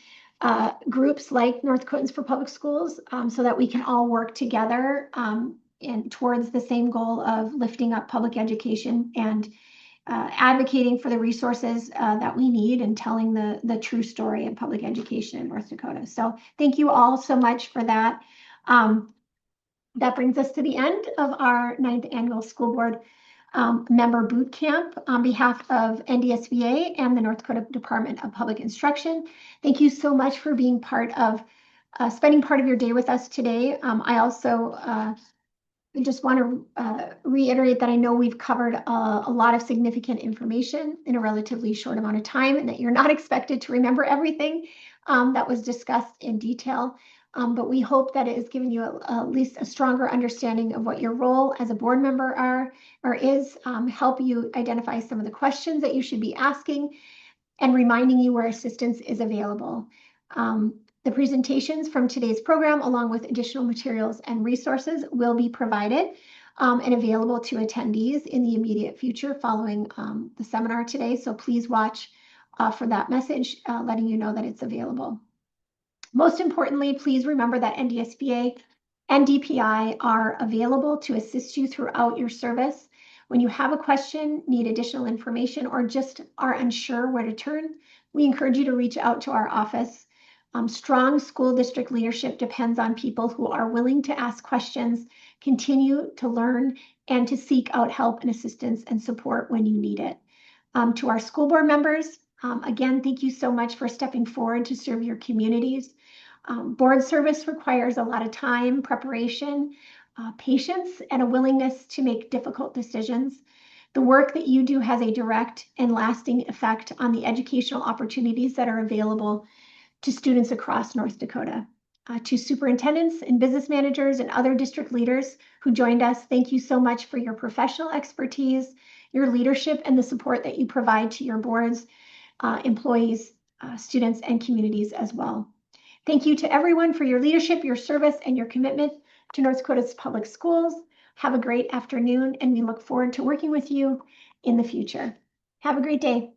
groups like North Dakotans for Public Schools, so that we can all work together and towards the same goal of lifting up public education and advocating for the resources that we need and telling the true story of public education in North Dakota. So thank you all so much for that. That brings us to the end of our 9th Annual School Board Member Boot Camp on behalf of NDSBA and the North Dakota Department of Public Instruction. Thank you so much for being part of spending part of your day with us today. I also just want to reiterate that I know we've covered a lot of significant information in a relatively short amount of time, and that you're not expected to remember everything that was discussed in detail. But we hope that it has given you at least a stronger understanding of what your role as a board member is, help you identify some of the questions that you should be asking, and reminding you where assistance is available. The presentations from today's program, along with additional materials and resources, will be provided and available to attendees in the immediate future following the seminar today. So please watch for that message letting you know that it's available. Most importantly, please remember that NDSBA and DPI are available to assist you throughout your service. When you have a question, need additional information, or just are unsure where to turn, we encourage you to reach out to our office. Strong school district leadership depends on people who are willing to ask questions, continue to learn, and to seek out help and assistance and support when you need it. To our school board members, again, thank you so much for stepping forward to serve your communities. Board service requires a lot of time, preparation, patience, and a willingness to make difficult decisions. The work that you do has a direct and lasting effect on the educational opportunities that are available to students across North Dakota. To superintendents and business managers and other district leaders who joined us, thank you so much for your professional expertise, your leadership, and the support that you provide to your boards, employees, students, and communities as well. Thank you to everyone for your leadership, your service, and your commitment to North Dakota's public schools. Have a great afternoon, and we look forward to working with you in the future. Have a great day.